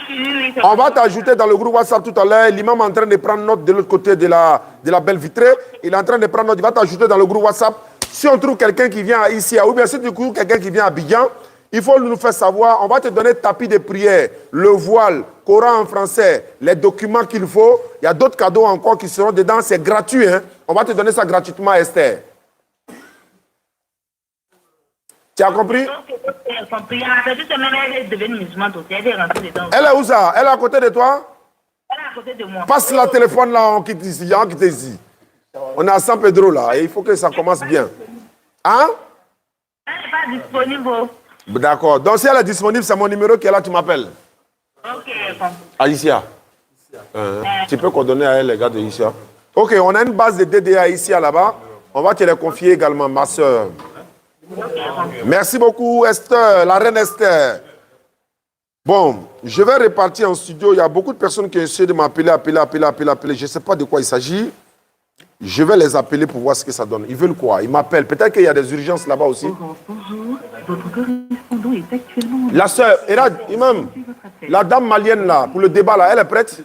Oui, On va t'ajouter dans le groupe WhatsApp tout à l'heure. L'imam est en train de prendre note de l'autre côté de la belle vitrée. Il est en train de prendre note. Il va t'ajouter dans le groupe WhatsApp. Si on trouve quelqu'un qui vient ici, ou bien si tu trouves quelqu'un qui vient à Abidjan, il faut nous faire savoir. On va te donner tapis de prière, le voile, Coran en français, les documents qu'il faut. Il y a d'autres cadeaux encore qui seront dedans. C'est gratuit. Hein? On va te donner ça gratuitement, Esther. Tu as compris? Elle est où ça? Elle est à côté de toi? Elle est à côté de moi. Passe le téléphone là, on quitte ici. On quitte ici. On est à San Pedro là, et il faut que ça commence bien. Hein? Elle n'est pas disponible. D'accord. Donc si elle est disponible, c'est mon numéro qui est là, tu m'appelles. Ok, Alicia. Tu peux coordonner à elle, les gars de Alicia. Ok, on a une base de DDA ici là-bas. On va te les confier également, ma soeur. Merci beaucoup, Esther, la reine Esther. Bon, je vais repartir en studio. Il y a beaucoup de personnes qui essaient de m'appeler, appeler. Je ne sais pas de quoi il s'agit. Je vais les appeler pour voir ce que ça donne. Ils veulent quoi? Ils m'appellent. Peut-être qu'il y a des urgences là-bas aussi. Bonjour, votre correspondant est actuellement... La sœur, Imam, la dame malienne là, pour le débat là, elle est prête?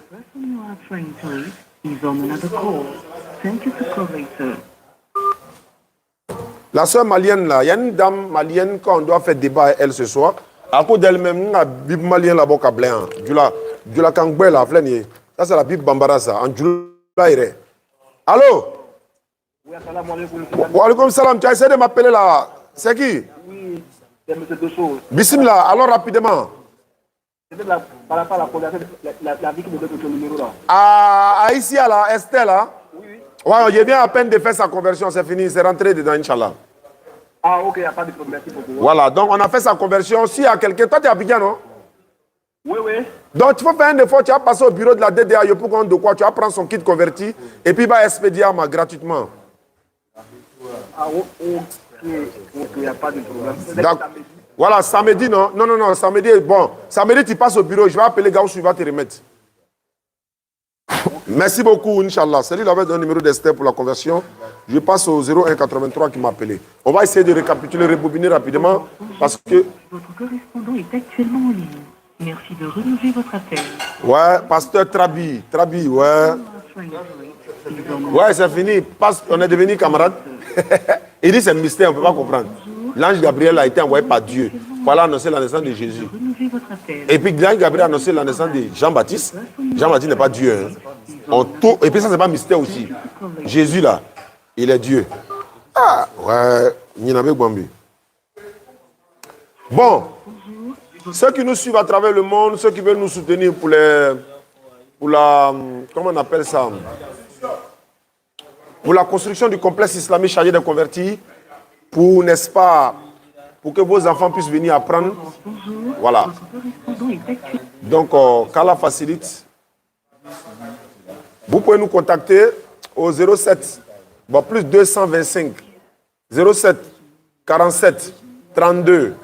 La sœur malienne là, il y a une dame malienne quand on doit faire débat avec elle ce soir. À cause d'elle-même, il y a une Bible malienne là-bas qui a blanc. Du la kangbe là, ça c'est la Bible Bambara ça. En Djoula. Allô? Oui, assalamu alaikum. Wa alaikum salam, tu as essayé de m'appeler là. C'est qui? Oui, c'est M. Dosso. Bismillah, alors rapidement. C'est par rapport à la conversation, la vie qui me donne ton numéro là. Ah, ici à la Estelle là? Oui. Ouais, je viens à peine de faire sa conversion, c'est fini, c'est rentré dedans, Inch'Allah. Ah, ok, il n'y a pas de problème, merci beaucoup. Voilà, donc on a fait sa conversion. S'il y a quelqu'un, toi tu es à Abidjan, non? Oui. Donc tu vas faire un effort, tu vas passer au bureau de la DDA, pour qu'on de quoi, tu vas prendre son kit converti et puis il va expédier gratuitement. Ah, ok, il n'y a pas de problème. Voilà, samedi, non? Non, non, non, samedi, bon. Samedi, tu passes au bureau, je vais appeler Gauss, il va te remettre. Merci beaucoup, Inch'Allah. C'est lui qui avait donné le numéro d'Esther pour la conversion. Je passe au 0183 qui m'a appelé. On va essayer de récapituler, rebobiner rapidement parce que... Votre correspondant est actuellement en ligne. Merci de renouveler votre appel. Ouais, pasteur Trabi, ouais. Ouais, c'est fini. On est devenus camarades. Il dit c'est un mystère, on ne peut pas comprendre. L'ange Gabriel a été envoyé par Dieu pour aller annoncer la naissance de Jésus. Et puis l'ange Gabriel a annoncé la naissance de Jean-Baptiste. Jean-Baptiste n'est pas Dieu. Hein. Et puis ça, c'est pas mystère aussi. Jésus, là, il est Dieu. Ah, ouais, Ninabe Gwambi. Bon, ceux qui nous suivent à travers le monde, ceux qui veulent nous soutenir pour la, comment on appelle ça? Pour la construction du complexe islamique chargé des convertis, pour, n'est-ce pas, pour que vos enfants puissent venir apprendre. Voilà. Donc, qu'Allah facilite. Vous pouvez nous contacter au 07, bon, plus 225, 07, 47, 32,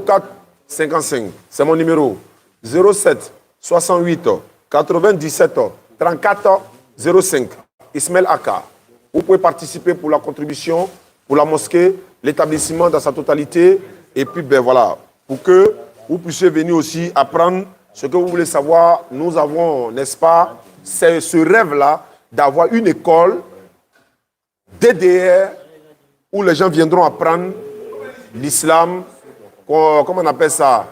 04, 55. C'est mon numéro. 07, 68, 97, 34, 05. Ismaël Aka. Vous pouvez participer pour la contribution, pour la mosquée, l'établissement dans sa totalité. Et puis, ben voilà, pour que vous puissiez venir aussi apprendre ce que vous voulez savoir. Nous avons, n'est-ce pas, c'est ce rêve-là d'avoir une école DDR où les gens viendront apprendre l'islam, comment on appelle ça,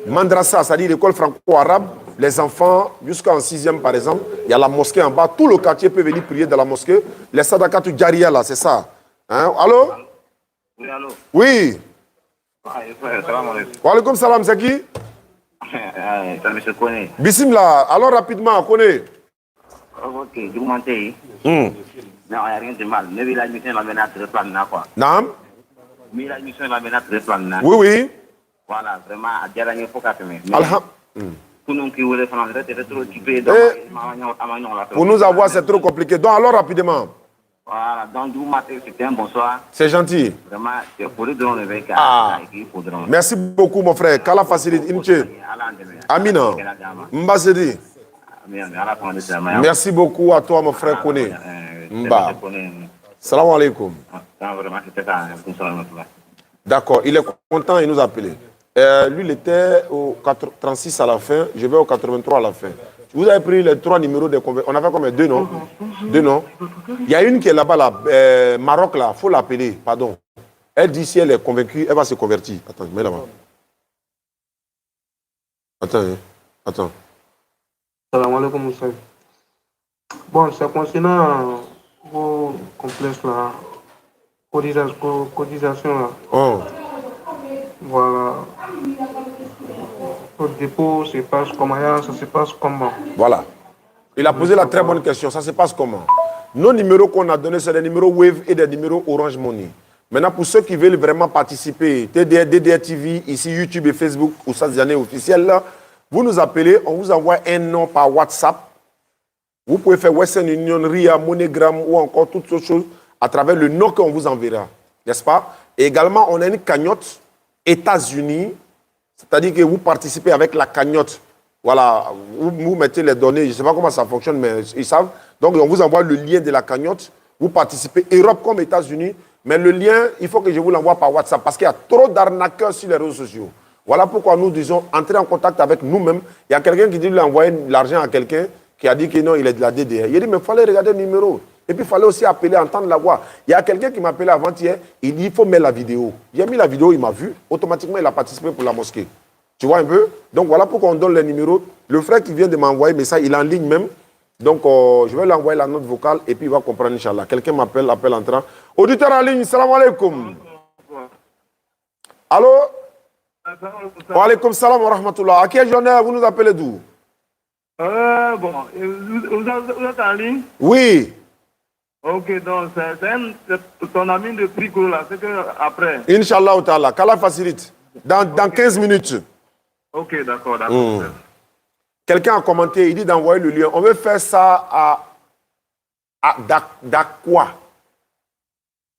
Mandrasa, c'est-à-dire l'école franco-arabe. Les enfants, jusqu'en 6e par exemple, il y a la mosquée en bas. Tout le quartier peut venir prier dans la mosquée. Les sadakatou Djaria là, c'est ça. Hein? Allô? Oui, allô? Oui. Wa alaikum salam, c'est qui? C'est M. Kone. Bismillah. Alors rapidement, Kone. Ok, du moment où non, il n'y a rien de mal. Mais la mission va venir à très plan, quoi. Nam? Mais la mission va venir à très plan. Oui, oui. Voilà, vraiment, à dire qu'il faut qu'à faire. Pour nous avoir, c'est trop compliqué. Donc, alors, rapidement. Voilà, donc, du matin, c'était un bonsoir. C'est gentil. Vraiment, c'est pour le drone avec. Merci beaucoup, mon frère. Qu'Allah facilite. Amina. Mbasedi. Merci beaucoup à toi, mon frère Kone. Mba. Salam alaikum. D'accord, il est content, il nous a appelé. Lui, il était au 36 à la fin, je vais au 83 à la fin. Vous avez pris les 3 numéros de conversion. On a fait combien? 2, non? 2, non? Il y a une qui est là-bas, là, Maroc, là, il faut l'appeler, pardon. Elle dit si elle est convaincue, elle va se convertir. Attends, je mets là-bas. Attends. Salam alaikum, Moussa. Bon, c'est concernant vos complexes là, cotisation là. Oh. Voilà. Au dépôt, ça se passe comment? Ça se passe comment? Voilà. Il a posé la très bonne question. Ça se passe comment? Nos numéros qu'on a donnés, c'est des numéros Wave et des numéros Orange Money. Maintenant, pour ceux qui veulent vraiment participer, DDR TV, ici YouTube et Facebook, ou ça, des années officielles, là, vous nous appelez, on vous envoie un nom par WhatsApp. Vous pouvez faire Western Union, RIA, MoneyGram ou encore toutes autres choses à travers le nom qu'on vous enverra. N'est-ce pas? Et également, on a une cagnotte États-Unis, c'est-à-dire que vous participez avec la cagnotte. Voilà, vous mettez les données, je ne sais pas comment ça fonctionne, mais ils savent. Donc, on vous envoie le lien de la cagnotte. Vous participez, Europe comme États-Unis. Mais le lien, il faut que je vous l'envoie par WhatsApp parce qu'il y a trop d'arnaqueurs sur les réseaux sociaux. Voilà pourquoi nous disons, entrez en contact avec nous-mêmes. Il y a quelqu'un qui dit lui envoyer l'argent à quelqu'un qui a dit que non, il est de la DDR. Il dit, mais il fallait regarder le numéro. Et puis, il fallait aussi appeler, entendre la voix. Il y a quelqu'un qui m'a appelé avant-hier, il dit, il faut mettre la vidéo. J'ai mis la vidéo, il m'a vu. Automatiquement, il a participé pour la mosquée. Tu vois un peu? Donc, voilà pourquoi on donne les numéros. Le frère qui vient de m'envoyer, mais ça, il est en ligne même. Donc, je vais lui envoyer la note vocale et puis il va comprendre, Inch'Allah. Quelqu'un m'appelle, appel entrant. Auditeur en ligne, salam alaikum. Allô? Wa alaikum salam wa rahmatullah. À quelle journée vous nous appelez d'où? Bon, vous êtes en ligne? Oui. Ok, donc c'est ton ami de Prico là, c'est que après. Inch'Allah ta'ala, qu'Allah facilite. Dans 15 minutes. Ok, d'accord. Quelqu'un a commenté, il dit d'envoyer le lien. On veut faire ça à Dakwa.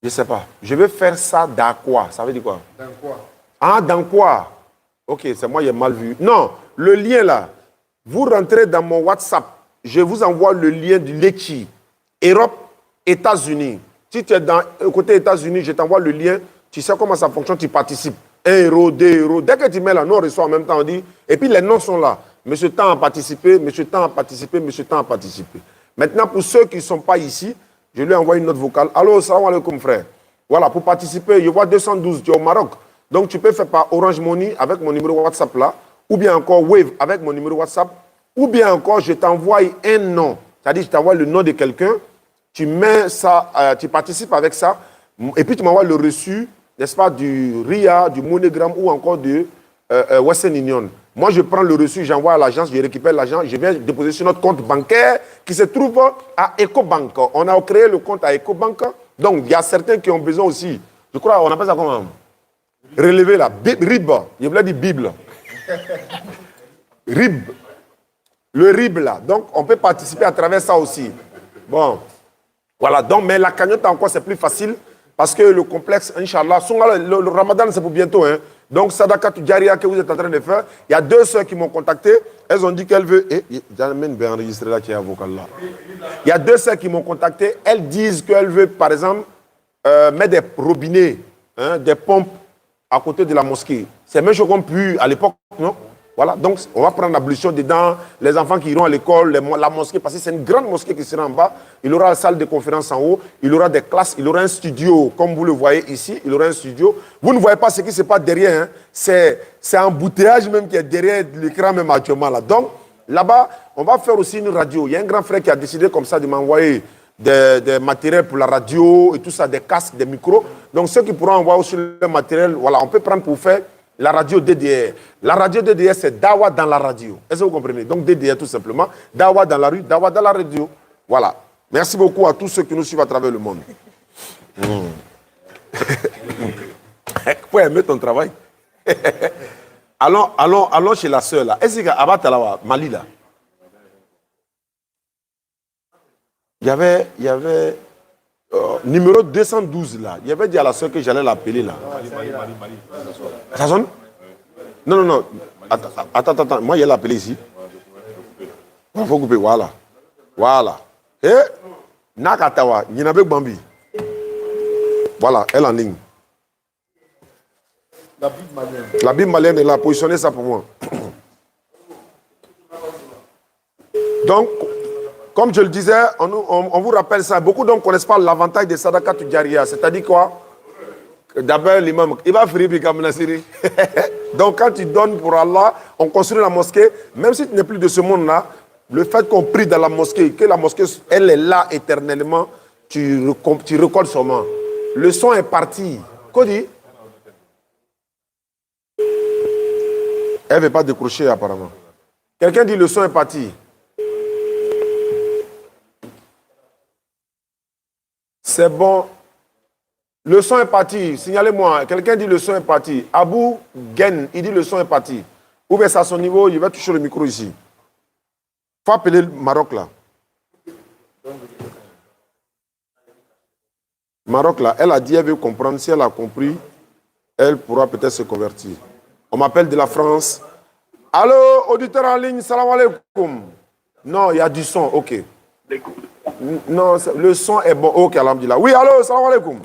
Je ne sais pas. Je vais faire ça dans quoi? Ça veut dire quoi? Dans quoi? Ah, dans quoi? Ok, c'est moi, j'ai mal vu. Non, le lien là. Vous rentrez dans mon WhatsApp. Je vous envoie le lien du Lechi. Europe, États-Unis. Si tu es dans côté États-Unis, je t'envoie le lien. Tu sais comment ça fonctionne, tu participes. 1 euro, 2 euros. Dès que tu mets là, nous on reçoit en même temps, on dit. Et puis les noms sont là. Monsieur Tant a participé, monsieur Tant a participé, monsieur Tant a participé. Maintenant, pour ceux qui ne sont pas ici, je lui envoie une note vocale. Allô, salam alaikum frère. Voilà, pour participer, je vois 212, tu es au Maroc. Donc tu peux faire par Orange Money avec mon numéro WhatsApp là, ou bien encore Wave avec mon numéro WhatsApp, ou bien encore je t'envoie un nom. C'est-à-dire je t'envoie le nom de quelqu'un, tu mets ça, tu participes avec ça, et puis tu m'envoies le reçu, n'est-ce pas, du RIA, du MoneyGram ou encore de Western Union. Moi, je prends le reçu, j'envoie à l'agence, je récupère l'argent, je viens déposer sur notre compte bancaire qui se trouve à EcoBank. On a créé le compte à EcoBank. Donc, il y a certains qui ont besoin aussi. Je crois, on appelle ça comment? Relever là. RIB. Je voulais dire Bible. RIB. Le RIB là. Donc, on peut participer à travers ça aussi. Bon. Voilà. Donc, mais la cagnotte encore, c'est plus facile parce que le complexe, Inch'Allah, le Ramadan, c'est pour bientôt. Hein. Donc, Sadaka Jaria que vous êtes en train de faire, il y a 2 sœurs qui m'ont contacté. Elles ont dit qu'elles veulent. J'amène bien enregistré là qui est avocat là. Il y a 2 sœurs qui m'ont contacté. Elles disent qu'elles veulent, par exemple, mettre des robinets, hein, des pompes à côté de la mosquée. C'est même chose qu'on pu à l'époque, non? Voilà. Donc, on va prendre l'ablution dedans. Les enfants qui iront à l'école, la mosquée, parce que c'est une grande mosquée qui sera en bas. Il aura la salle de conférence en haut. Il aura des classes. Il aura un studio, comme vous le voyez ici. Il aura un studio. Vous ne voyez pas ce qui se passe derrière. Hein. C'est un embouteillage même qui est derrière l'écran même actuellement. Là. Donc, là-bas, on va faire aussi une radio. Il y a un grand frère qui a décidé comme ça de m'envoyer des matériels pour la radio et tout ça, des casques, des micros. Donc, ceux qui pourront envoyer aussi le matériel, voilà, on peut prendre pour faire la radio DDR. La radio DDR, c'est Dawa dans la radio. Est-ce que vous comprenez? Donc, DDR, tout simplement. Dawa dans la rue, Dawa dans la radio. Voilà. Merci beaucoup à tous ceux qui nous suivent à travers le monde. Vous pouvez aimer ton travail. allons chez la sœur, là. Est-ce qu'il Mali, là? Il y avait numéro 212 là. Il y avait dit à la soeur que j'allais l'appeler là. Ça sonne? Non. Attends. Moi, il l'ai appelé ici. Il faut couper. Voilà. Nakatawa, Ninabe Bambi. Voilà, elle en ligne. La Bible malienne, elle a positionné ça pour moi. Donc, comme je le disais, on vous rappelle ça. Beaucoup ne connaissent pas l'avantage de Sadaka Jaria. C'est-à-dire quoi? D'abord, l'imam, il va faire Nassiri. Donc, quand tu donnes pour Allah, on construit la mosquée. Même si tu n'es plus de ce monde-là, le fait qu'on prie dans la mosquée, que la mosquée, elle est là éternellement, tu récoltes son nom. Le son est parti. Cody? Elle ne veut pas décrocher apparemment. Quelqu'un dit le son est parti. C'est bon. Le son est parti. Signalez-moi. Quelqu'un dit le son est parti. Abou Gen, il dit le son est parti. Ou bien c'est à son niveau, il va toucher le micro ici. Il faut appeler le Maroc là. Maroc là, elle a dit elle veut comprendre. Si elle a compris, elle pourra peut-être se convertir. On m'appelle de la France. Allô, auditeur en ligne, salam alaikum. Non, il y a du son, ok. Non, le son est bon. Ok, alhamdulillah. Oui, allô, salam alaikum.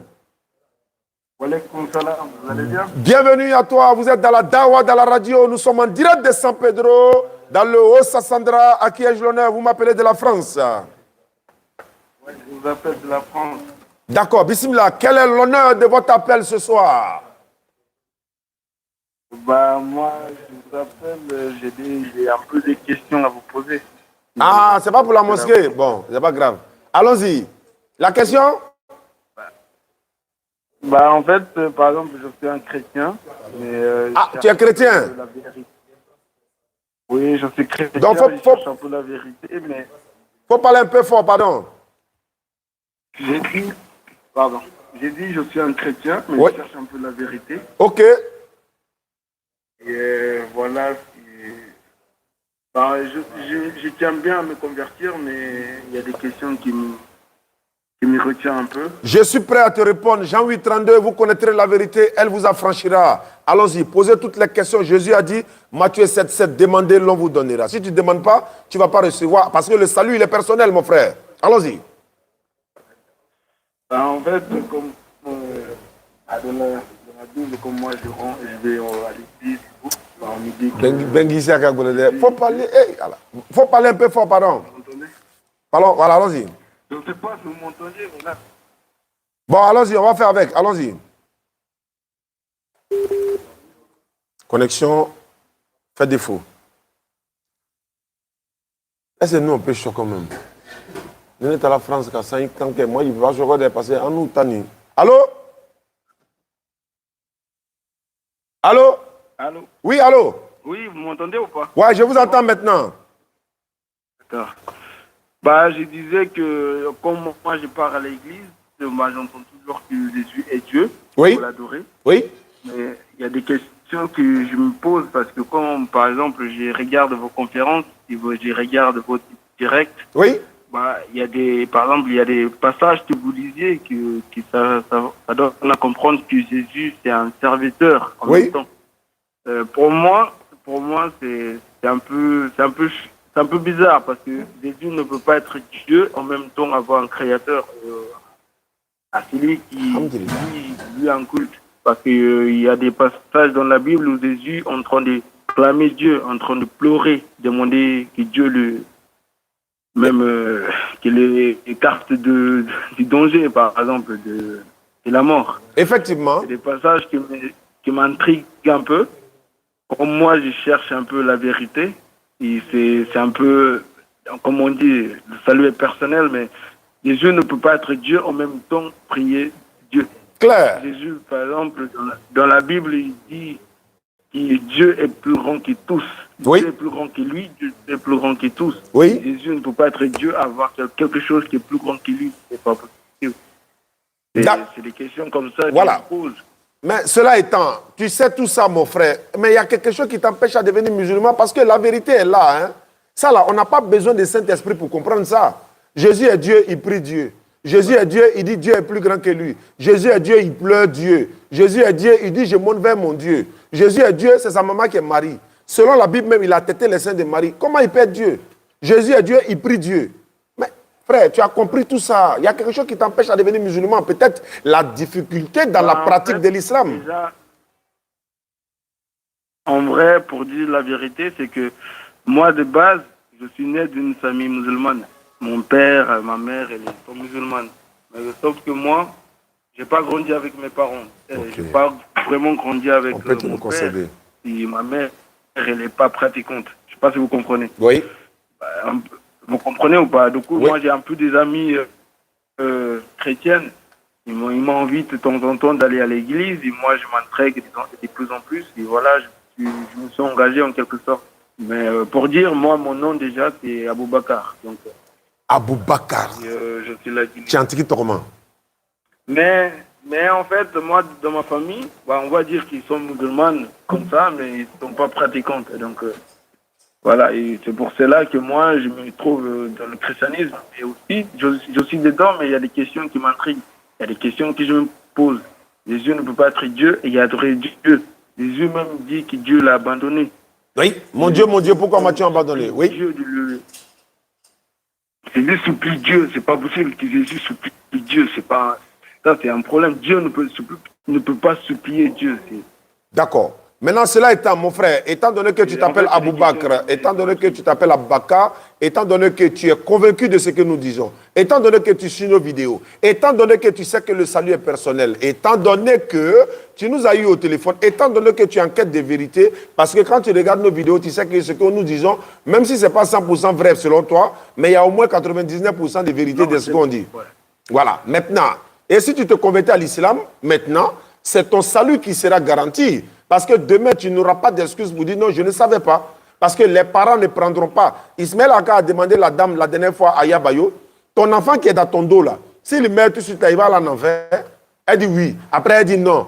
Walaikum salam, vous allez bien? Bienvenue à toi, vous êtes dans la Dawa, dans la radio. Nous sommes en direct de San Pedro, dans le Haut-Sassandra. À qui ai-je l'honneur? Vous m'appelez de la France? Oui, je vous appelle de la France. D'accord, bismillah. Quel est l'honneur de votre appel ce soir? Bah, moi, je vous appelle, j'ai un peu des questions à vous poser. Ah, c'est pas pour la mosquée? Bon, c'est pas grave. Allons-y. La question? Bah, en fait, par exemple, je suis un chrétien. Mais, tu es chrétien? Oui, je suis chrétien. Donc, je cherche un peu la vérité, mais... Faut parler un peu fort, pardon. J'ai dit, je suis un chrétien, mais je cherche un peu la vérité. Ok. Et voilà. Je tiens bien à me convertir, mais il y a des questions qui m'y retiens un peu. Je suis prêt à te répondre. Jean 8, 32, vous connaîtrez la vérité, elle vous affranchira. Allons-y, posez toutes les questions. Jésus a dit, Matthieu 7, 7, demandez, l'on vous donnera. Si tu ne demandes pas, tu ne vas pas recevoir. Parce que le salut, il est personnel, mon frère. Allons-y. En fait, comme dans la Bible, comme moi je vais à l'église, on me dit que... Faut parler, faut parler un peu fort, pardon. Pardon, voilà, allons-y. Je ne sais pas si vous m'entendez, mais là... Bon, allons-y, on va faire avec. Allons-y. Connexion fait défaut. Est-ce que nous, on peut choquer quand même? Nous sommes à la France, quand 5 ans, moi, il va choquer dépasser en nous, Tani. Allô? Allô? Allô? Oui, allô? Oui, vous m'entendez ou pas? Ouais, je vous entends maintenant. D'accord. Bah, je disais que, comme moi, je pars à l'église, moi, j'entends toujours que Jésus est Dieu. Oui. Pour l'adorer. Oui. Mais il y a des questions que je me pose parce que quand, par exemple, je regarde vos conférences, je regarde vos directs. Oui. Bah, il y a des, par exemple, il y a des passages que vous lisiez que ça donne à comprendre que Jésus, c'est un serviteur en même temps. Pour moi, c'est un peu bizarre parce que Jésus ne peut pas être Dieu en même temps avoir un créateur à celui qui lui en culte. Parce qu'il y a des passages dans la Bible où Jésus est en train de clamer Dieu, en train de pleurer, demander que Dieu qu'il écarte du danger, par exemple, de la mort. Effectivement. C'est des passages qui m'intriguent un peu. Comme moi, je cherche un peu la vérité. Et c'est un peu, comme on dit, le salut est personnel, mais Jésus ne peut pas être Dieu en même temps prier Dieu. Clair. Jésus, par exemple, dans la Bible, il dit que Dieu est plus grand que tous. Oui. Dieu est plus grand que lui, Dieu est plus grand que tous. Oui. Jésus ne peut pas être Dieu, avoir quelque chose qui est plus grand que lui. C'est pas possible. C'est des questions comme ça que je me pose. Mais cela étant, tu sais tout ça, mon frère, mais il y a quelque chose qui t'empêche à devenir musulman parce que la vérité est là. Hein. Ça, là, on n'a pas besoin de Saint-Esprit pour comprendre ça. Jésus est Dieu, il prie Dieu. Jésus est Dieu, il dit Dieu est plus grand que lui. Jésus est Dieu, il pleure Dieu. Jésus est Dieu, il dit je monte vers mon Dieu. Jésus est Dieu, c'est sa maman qui est Marie. Selon la Bible même, il a tété les seins de Marie. Comment il peut être Dieu? Jésus est Dieu, il prie Dieu. Mais frère, tu as compris tout ça. Il y a quelque chose qui t'empêche à devenir musulman. Peut-être la difficulté dans la pratique de l'islam. En vrai, pour dire la vérité, c'est que moi, de base, je suis né d'une famille musulmane. Mon père, ma mère, ils sont musulmanes. Mais sauf que moi, je n'ai pas grandi avec mes parents. Je n'ai pas vraiment grandi avec mon père. Et ma mère, elle n'est pas pratiquante. Je ne sais pas si vous comprenez. Oui. Vous comprenez ou pas? Du coup, oui. Moi, j'ai un peu des amis chrétiennes. Ils m'ont envie de temps en temps d'aller à l'église. Et moi, je m'entraîne de plus en plus. Et voilà, je me suis engagé en quelque sorte. Mais pour dire, moi, mon nom déjà, c'est Aboubakar. Donc, Aboubakar. Je suis là. Tu es antiqué comment? Mais en fait, moi, dans ma famille, on va dire qu'ils sont musulmans comme ça, mais ils ne sont pas pratiquantes. Donc, voilà, et c'est pour cela que moi, je me trouve dans le christianisme. Et aussi, je suis dedans, mais il y a des questions qui m'intriguent. Il y a des questions que je me pose. Jésus ne peut pas être Dieu et adorer Dieu. Jésus même dit que Dieu l'a abandonné. Oui, mon Dieu, pourquoi m'as-tu abandonné? Oui. Jésus supplie Dieu, c'est pas possible que Jésus supplie Dieu, c'est pas... Ça, c'est un problème. Dieu ne peut pas supplier Dieu. D'accord. Maintenant, cela étant, mon frère, étant donné que tu t'appelles Aboubakar, étant donné que tu t'appelles Aboubakar, étant donné que tu es convaincu de ce que nous disons, étant donné que tu suis nos vidéos, étant donné que tu sais que le salut est personnel, étant donné que tu nous as eu au téléphone, étant donné que tu enquêtes des vérités, parce que quand tu regardes nos vidéos, tu sais que ce que nous disons, même si ce n'est pas 100% vrai selon toi, mais il y a au moins 99% de vérité de ce qu'on dit. Ouais. Voilà. Maintenant, et si tu te convertis à l'islam, maintenant, c'est ton salut qui sera garanti. Parce que demain, tu n'auras pas d'excuse pour dire non, je ne savais pas. Parce que les parents ne prendront pas. Ismaël Aka a demandé la dame la dernière fois à Yabayo, ton enfant qui est dans ton dos là, s'il meurt tout de suite, il va aller en enfer. Elle dit oui. Après, elle dit non.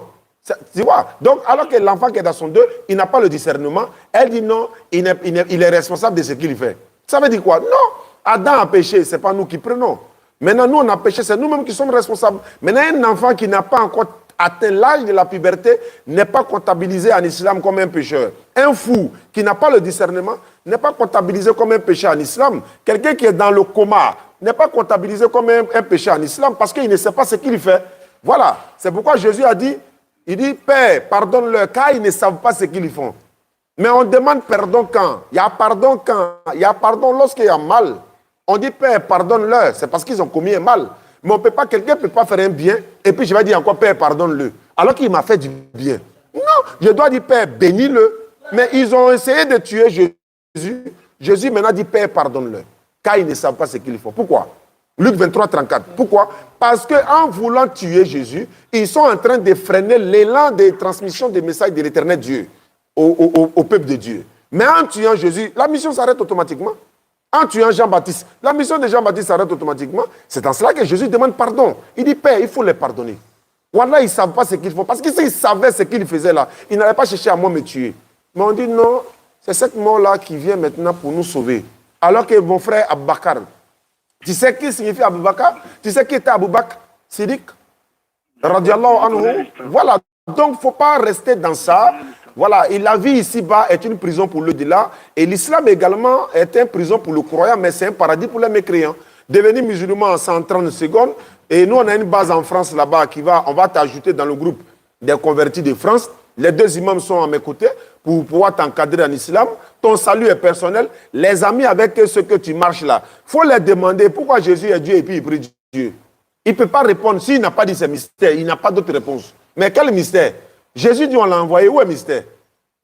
Tu vois? Donc, alors que l'enfant qui est dans son dos, il n'a pas le discernement, elle dit non, il est responsable de ce qu'il fait. Ça veut dire quoi? Non. Adam a péché, ce n'est pas nous qui prenons. Maintenant, nous, on a péché, c'est nous-mêmes qui sommes responsables. Maintenant, un enfant qui n'a pas encore atteint l'âge de la puberté n'est pas comptabilisé en islam comme un pécheur. Un fou qui n'a pas le discernement n'est pas comptabilisé comme un péché en islam. Quelqu'un qui est dans le coma n'est pas comptabilisé comme un péché en islam parce qu'il ne sait pas ce qu'il fait. Voilà. C'est pourquoi Jésus a dit, il dit, Père, pardonne-leur, car ils ne savent pas ce qu'ils font. Mais on demande pardon quand? Il y a pardon quand? Il y a pardon lorsqu'il y a mal. On dit, Père, pardonne-leur. C'est parce qu'ils ont commis un mal. Mais on peut pas, quelqu'un ne peut pas faire un bien, et puis je vais dire encore, Père, pardonne-le. Alors qu'il m'a fait du bien. Non, je dois dire, Père, bénis-le. Mais ils ont essayé de tuer Jésus. Jésus maintenant dit, Père, pardonne-le. Car ils ne savent pas ce qu'ils font. Pourquoi? Luc 23, 34. Pourquoi? Parce qu'en voulant tuer Jésus, ils sont en train de freiner l'élan de transmission des messages de l'éternel Dieu au peuple de Dieu. Mais en tuant Jésus, la mission s'arrête automatiquement. En tuant Jean-Baptiste, la mission de Jean-Baptiste s'arrête automatiquement. C'est en cela que Jésus demande pardon. Il dit, Père, il faut les pardonner. Voilà, ils ne savent pas ce qu'ils font. Parce que s'ils savaient ce qu'ils faisaient là, ils n'allaient pas chercher à moi me tuer. Mais on dit non, c'est cette mort-là qui vient maintenant pour nous sauver. Alors que mon frère Aboubakar, tu sais qui signifie Aboubakar? Tu sais qui était Aboubakar Siddiq? Radiallahu anhu. Voilà, donc il ne faut pas rester dans ça. Voilà, et la vie ici-bas est une prison pour l'au-delà. Et l'islam également est une prison pour le croyant, mais c'est un paradis pour les mécréants. Devenir musulman en 130 secondes. Et nous, on a une base en France là-bas on va t'ajouter dans le groupe des convertis de France. Les deux imams sont à mes côtés pour pouvoir t'encadrer en islam. Ton salut est personnel. Les amis avec ceux que tu marches là, il faut leur demander pourquoi Jésus est Dieu et puis il prie Dieu. Il ne peut pas répondre. S'il n'a pas dit ce mystère, il n'a pas d'autre réponse. Mais quel mystère? Jésus dit on l'a envoyé. Où est le mystère?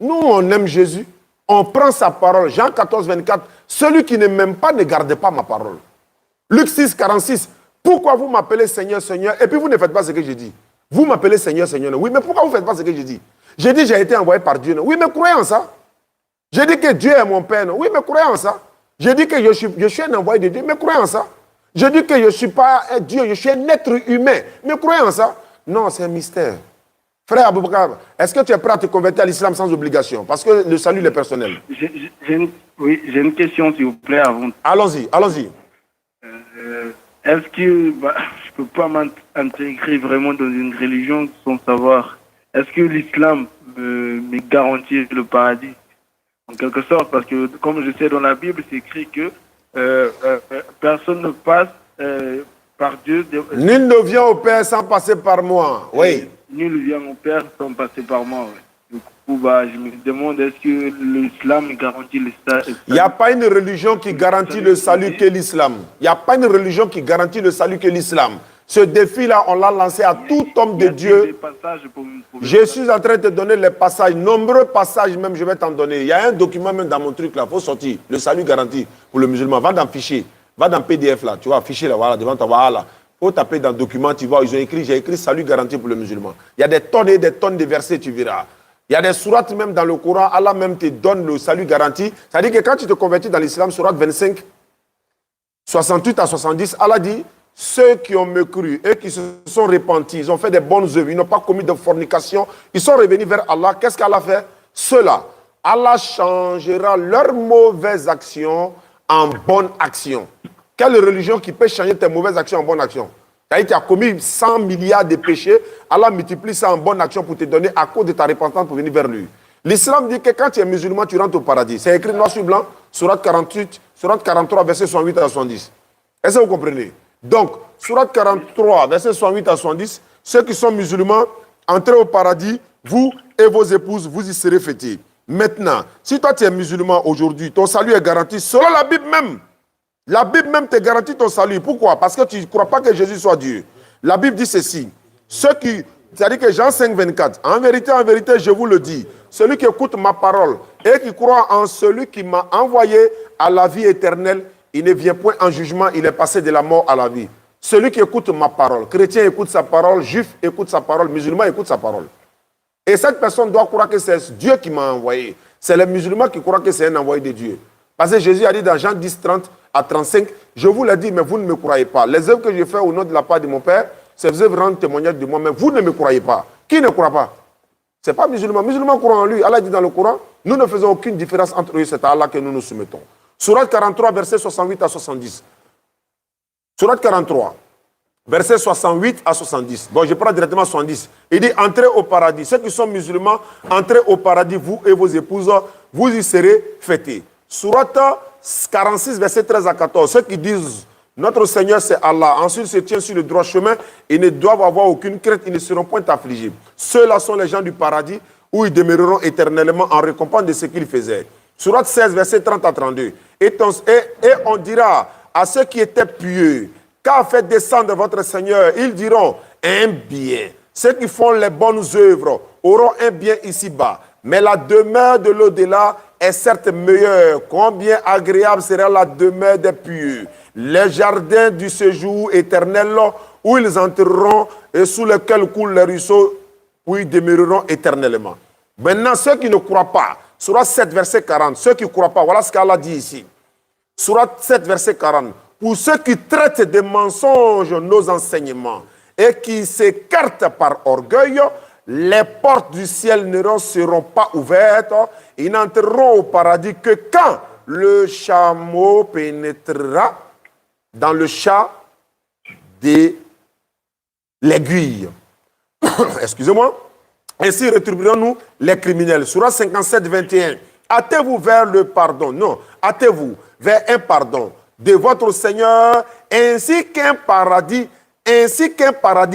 Nous, on aime Jésus. On prend sa parole. Jean 14, 24. Celui qui ne m'aime pas ne garde pas ma parole. Luc 6, 46. Pourquoi vous m'appelez Seigneur, Seigneur, et puis vous ne faites pas ce que je dis? Vous m'appelez Seigneur, Seigneur. Oui, mais pourquoi vous ne faites pas ce que je dis? J'ai dit j'ai été envoyé par Dieu. Oui, mais croyez en ça. J'ai dit que Dieu est mon Père. Oui, mais croyez en ça. J'ai dit que je suis un envoyé de Dieu. Mais croyez en ça. J'ai dit que je ne suis pas un Dieu, je suis un être humain. Mais croyez en ça. Non, c'est un mystère. Frère Aboubakar, est-ce que tu es prêt à te convertir à l'islam sans obligation? Parce que le salut est personnel. Oui, j'ai une question, s'il vous plaît, avant. Allons-y, allons-y. Est-ce que je ne peux pas m'intégrer vraiment dans une religion sans savoir? Est-ce que l'islam me garantit le paradis? En quelque sorte, parce que comme je sais dans la Bible, c'est écrit que personne ne passe par Dieu. Nul ne vient au Père sans passer par moi. Oui. Nul ne vient au Père sans passer par moi. Oui. Du coup, je me demande, est-ce que l'islam garantit le salut? Il n'y a pas une religion qui garantit le salut que l'islam. Il n'y a pas une religion qui garantit le salut que l'islam. Ce défi-là, on l'a lancé à tout homme de Dieu. Je suis en train de te donner les passages, nombreux passages même, je vais t'en donner. Il y a un document même dans mon truc là, il faut sortir. Le salut garanti pour le musulman. Va dans fichier, va dans PDF là, tu vois, fichier là, voilà, devant ta voilà. Il faut taper dans document, tu vois, ils ont écrit, j'ai écrit salut garanti pour le musulman. Il y a des tonnes et des tonnes de versets, tu verras. Il y a des sourates même dans le Coran, Allah même te donne le salut garanti. C'est-à-dire que quand tu te convertis dans l'islam, sourate 25, 68 à 70, Allah dit, ceux qui ont me cru et qui se sont repentis, ils ont fait des bonnes œuvres, ils n'ont pas commis de fornication, ils sont revenus vers Allah. Qu'est-ce qu'Allah fait? Ceux-là, Allah changera leurs mauvaises actions en bonnes actions. Quelle religion qui peut changer tes mauvaises actions en bonnes actions? Tu as commis 100 milliards de péchés, Allah multiplie ça en bonnes actions pour te donner à cause de ta repentance pour venir vers lui. L'islam dit que quand tu es musulman, tu rentres au paradis. C'est écrit noir sur blanc, sourate 48, sourate 43, versets 68 à 70. Est-ce que vous comprenez? Donc, sourate 43, versets 68 à 70, ceux qui sont musulmans, entrez au paradis, vous et vos épouses, vous y serez fêtés. Maintenant, si toi tu es musulman aujourd'hui, ton salut est garanti selon la Bible même. La Bible même te garantit ton salut. Pourquoi? Parce que tu ne crois pas que Jésus soit Dieu. La Bible dit ceci. C'est-à-dire que Jean 5, 24, en vérité, je vous le dis, celui qui écoute ma parole et qui croit en celui qui m'a envoyé à la vie éternelle, il ne vient point en jugement, il est passé de la mort à la vie. Celui qui écoute ma parole, chrétien écoute sa parole, juif écoute sa parole, musulman écoute sa parole. Et cette personne doit croire que c'est Dieu qui m'a envoyé. C'est les musulmans qui croient que c'est un envoyé de Dieu. Parce que Jésus a dit dans Jean 10, 30 à 35, je vous l'ai dit, mais vous ne me croyez pas. Les œuvres que je fais au nom de la part de mon Père, ces œuvres rendent témoignage de moi, mais vous ne me croyez pas. Qui ne croit pas? Ce n'est pas musulman. Musulman croit en lui. Allah dit dans le Coran, nous ne faisons aucune différence entre eux, c'est à Allah que nous nous soumettons. Sourate 43, versets 68 à 70. Sourate 43, versets 68 à 70. Bon, je prends directement 70. Il dit, entrez au paradis. Ceux qui sont musulmans, entrez au paradis, vous et vos épouses, vous y serez fêtés. Sourate 46, versets 13 à 14. Ceux qui disent, notre Seigneur c'est Allah, ensuite se tiennent sur le droit chemin, ils ne doivent avoir aucune crainte, ils ne seront point affligés. Ceux-là sont les gens du paradis, où ils demeureront éternellement en récompense de ce qu'ils faisaient. Sourate 16, versets 30 à 32. Et on dira à ceux qui étaient pieux, qu'a fait descendre votre Seigneur? Ils diront, un bien. Ceux qui font les bonnes œuvres auront un bien ici-bas. Mais la demeure de l'au-delà est certes meilleure. Combien agréable sera la demeure des pieux. Les jardins du séjour éternel où ils entreront et sous lesquels coulent les ruisseaux où ils demeureront éternellement. Maintenant, ceux qui ne croient pas, Sourate 7, verset 40, ceux qui ne croient pas, voilà ce qu'Allah dit ici. Sourate 7, verset 40. Pour ceux qui traitent de mensonges nos enseignements et qui s'écartent par orgueil, les portes du ciel ne seront pas ouvertes. Ils n'entreront au paradis que quand le chameau pénétrera dans le chat de l'aiguille. Excusez-moi. Ainsi rétribuerons-nous les criminels. Sourate 57, 21. Hâtez-vous vers le pardon. Non, hâtez-vous vers un pardon de votre Seigneur, ainsi qu'un paradis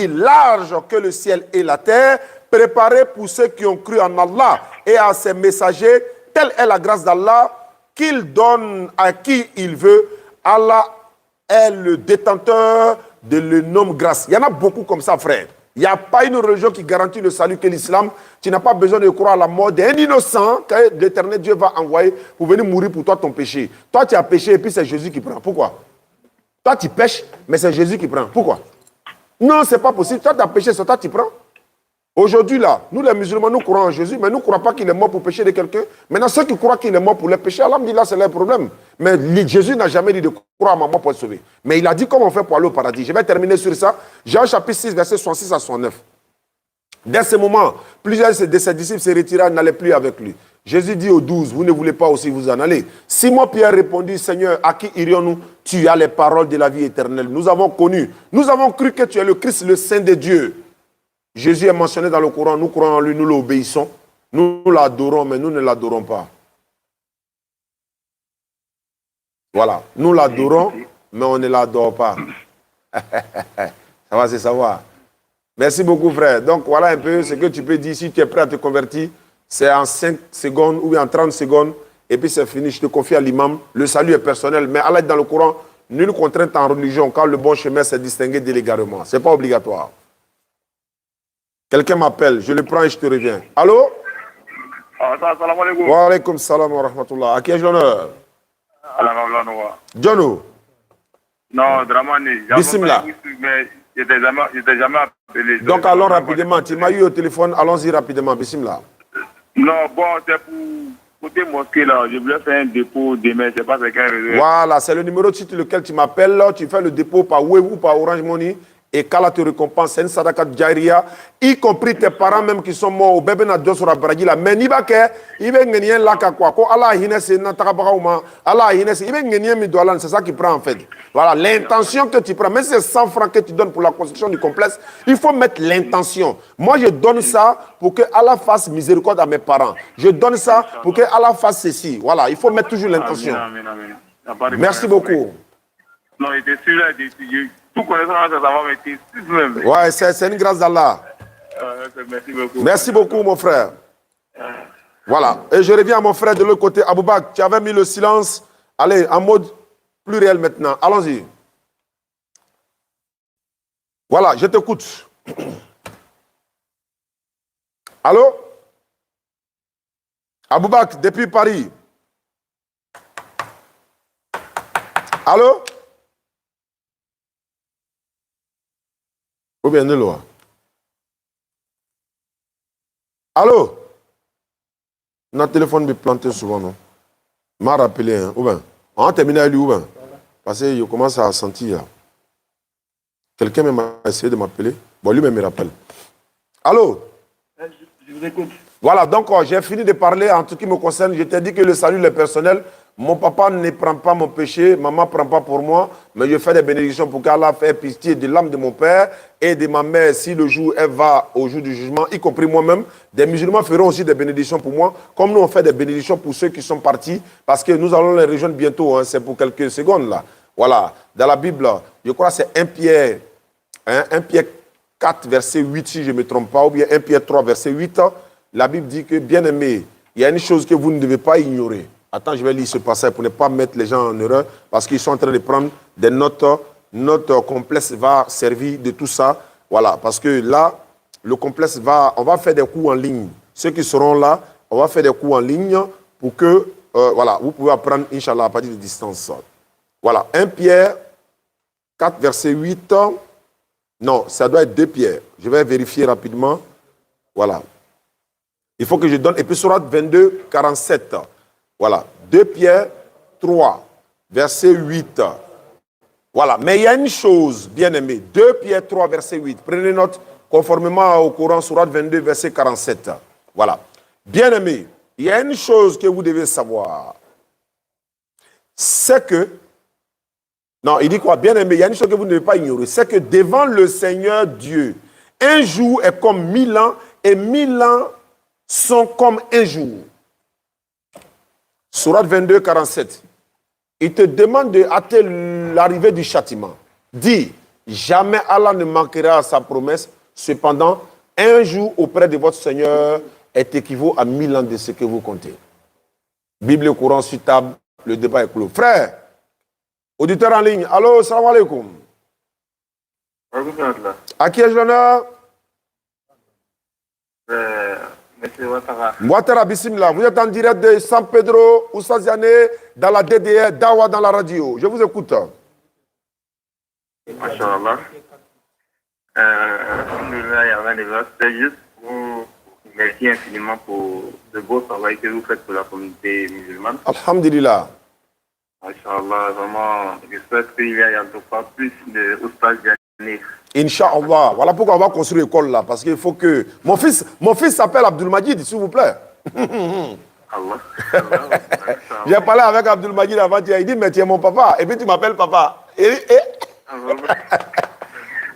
large que le ciel et la terre, préparé pour ceux qui ont cru en Allah et à ses messagers. Telle est la grâce d'Allah qu'il donne à qui il veut. Allah est le détenteur de l'énorme grâce. Il y en a beaucoup comme ça, frère. Il n'y a pas une religion qui garantit le salut que l'islam. Tu n'as pas besoin de croire à la mort d'un innocent que l'éternel Dieu va envoyer pour venir mourir pour toi ton péché. Toi, tu as péché et puis c'est Jésus qui prend. Pourquoi? Toi, tu pêches, mais c'est Jésus qui prend. Pourquoi? Non, ce n'est pas possible. Toi, tu as péché, c'est toi qui prends. Aujourd'hui, là, nous les musulmans, nous croyons en Jésus, mais nous ne croyons pas qu'il est mort pour pécher de quelqu'un. Maintenant, ceux qui croient qu'il est mort pour les péchés, alhamdulillah, c'est leur problème. Mais Jésus n'a jamais dit de croire à ma mort pour être sauvé. Mais il a dit comment on fait pour aller au paradis. Je vais terminer sur ça. Jean chapitre 6, verset 66 à 69. Dès ce moment, plusieurs de ses disciples se retirèrent, n'allaient plus avec lui. Jésus dit aux 12, vous ne voulez pas aussi vous en aller? Simon-Pierre répondit, Seigneur, à qui irions-nous? Tu as les paroles de la vie éternelle. Nous avons connu, nous avons cru que tu es le Christ, le Saint de Dieu. Jésus est mentionné dans le Coran, nous croyons en lui, nous l'obéissons. Nous l'adorons, mais nous ne l'adorons pas. Voilà, nous l'adorons, mais on ne l'adore pas. Ça va se savoir. Merci beaucoup, frère. Donc, voilà un peu ce que tu peux dire. Si tu es prêt à te convertir, c'est en 5 secondes ou en 30 secondes, et puis c'est fini. Je te confie à l'imam. Le salut est personnel, mais Allah est dans le Coran. Nulle contrainte en religion, car le bon chemin, c'est distingué délégalement. Ce n'est pas obligatoire. Quelqu'un m'appelle, je le prends et je te reviens. Allô? Assalamu alaikum. Wa alaikum salam wa rahmatullah. À qui ai-je l'honneur? Jono. Non, Dramani. Bismillah. Mais je t'ai jamais appelé. Donc allons rapidement. Tu m'as eu au téléphone, allons-y rapidement. Bismillah. Non, bon, c'est pour côté mosquée là. Je voulais faire un dépôt demain. Je ne sais pas c'est quel réseau. Voilà, c'est le numéro sur lequel tu m'appelles. Tu fais le dépôt par Wave ou par Orange Money. Et qu'Allah te récompense, c'est une sadaka djaria, y compris tes parents même qui sont morts au bébé n'a deux sur la bragila. Mais ni ba ke, il va gagner là quoi. Ko Allah hinese na takabarauma, Allah hinese, il va gagner mi dollars, c'est ça qui prend en fait. Voilà, l'intention que tu prends, même si c'est 100 francs que tu donnes pour la construction du complexe, il faut mettre l'intention. Moi, je donne ça pour que Allah fasse miséricorde à mes parents. Je donne ça pour que Allah fasse ceci. Voilà, il faut mettre toujours l'intention. Merci beaucoup. Non, il était sûr, tout connaissant, ça va mettre même. Ouais, c'est une grâce d'Allah. Merci beaucoup. Merci beaucoup, mon frère. Voilà. Et je reviens à mon frère de l'autre côté. Aboubak, tu avais mis le silence. Allez, en mode pluriel maintenant. Allons-y. Voilà, je t'écoute. Allô? Aboubak, depuis Paris. Allô? Ou bien de loi. Allô? Notre téléphone me planté souvent, non? M'a rappelé, hein? Ou bien? On a terminé avec lui, ou bien? Parce que je commence à sentir. Quelqu'un m'a essayé de m'appeler. Bon, lui-même me rappelle. Allô? Je vous écoute. Voilà, donc j'ai fini de parler en ce qui me concerne. Je t'ai dit que le salut est personnel. mon papa ne prend pas mon péché, maman ne prend pas pour moi, mais je fais des bénédictions pour qu'Allah fasse pitié de l'âme de mon père et de ma mère si le jour elle va au jour du jugement, y compris moi-même. Des musulmans feront aussi des bénédictions pour moi, comme nous on fait des bénédictions pour ceux qui sont partis, parce que nous allons les rejoindre bientôt, hein, c'est pour quelques secondes là. Voilà, dans la Bible, je crois que c'est 1 Pierre, 1 Pierre 4, verset 8, si je ne me trompe pas, ou bien 1 Pierre 3, verset 8, la Bible dit que, bien aimé, il y a une chose que vous ne devez pas ignorer. Attends, je vais lire ce passage pour ne pas mettre les gens en erreur, parce qu'ils sont en train de prendre des notes. Notre complexe va servir de tout ça. Voilà, parce que là, le complexe on va faire des cours en ligne. Ceux qui seront là, on va faire des cours en ligne pour que, voilà, vous pouvez apprendre, Inch'Allah, à partir de distance. Voilà, 1 Pierre 4, verset 8. Non, ça doit être 2 Pierre. Je vais vérifier rapidement. Voilà. Il faut que je donne. Et puis, Sourate 22, 47. Voilà. 2 Pierre 3, verset 8. Voilà. Mais il y a une chose, bien aimé. 2 Pierre 3, verset 8. Prenez note conformément au Coran, Sourate 22, verset 47. Voilà. Bien aimé, il y a une chose que vous devez savoir. C'est que, non, il dit quoi? Bien aimé, il y a une chose que vous ne devez pas ignorer. C'est que devant le Seigneur Dieu, un jour est comme 1000 ans et 1000 ans sont comme un jour. Sourate 22, 47. Il te demande de hâter l'arrivée du châtiment. Dis, jamais Allah ne manquera à sa promesse. Cependant, un jour auprès de votre Seigneur est équivaut à 1000 ans de ce que vous comptez. Bible et Coran sur table, le débat est clos. Frère, auditeur en ligne, allô, salam alaikum. À qui ai-je l'honneur? Monsieur Ouattara. Ouattara, bismillah. Vous êtes en direct de San Pedro, Oussaziane, dans la DDR, Dawa dans la radio. Je vous écoute. Masha'Allah. C'est juste pour merci infiniment pour le beau travail que vous faites pour la communauté musulmane. Alhamdulillah. Masha'Allah, vraiment, je souhaite qu'il y ait en tout cas plus de Oustaz Diané. Inch'Allah. Voilà pourquoi on va construire l'école là. Parce qu'il faut que... Mon fils s'appelle Abdul Majid, s'il vous plaît. Allah. J'ai parlé avec Abdul Majid avant-hier. Il dit, mais tu es mon papa. Et puis tu m'appelles papa.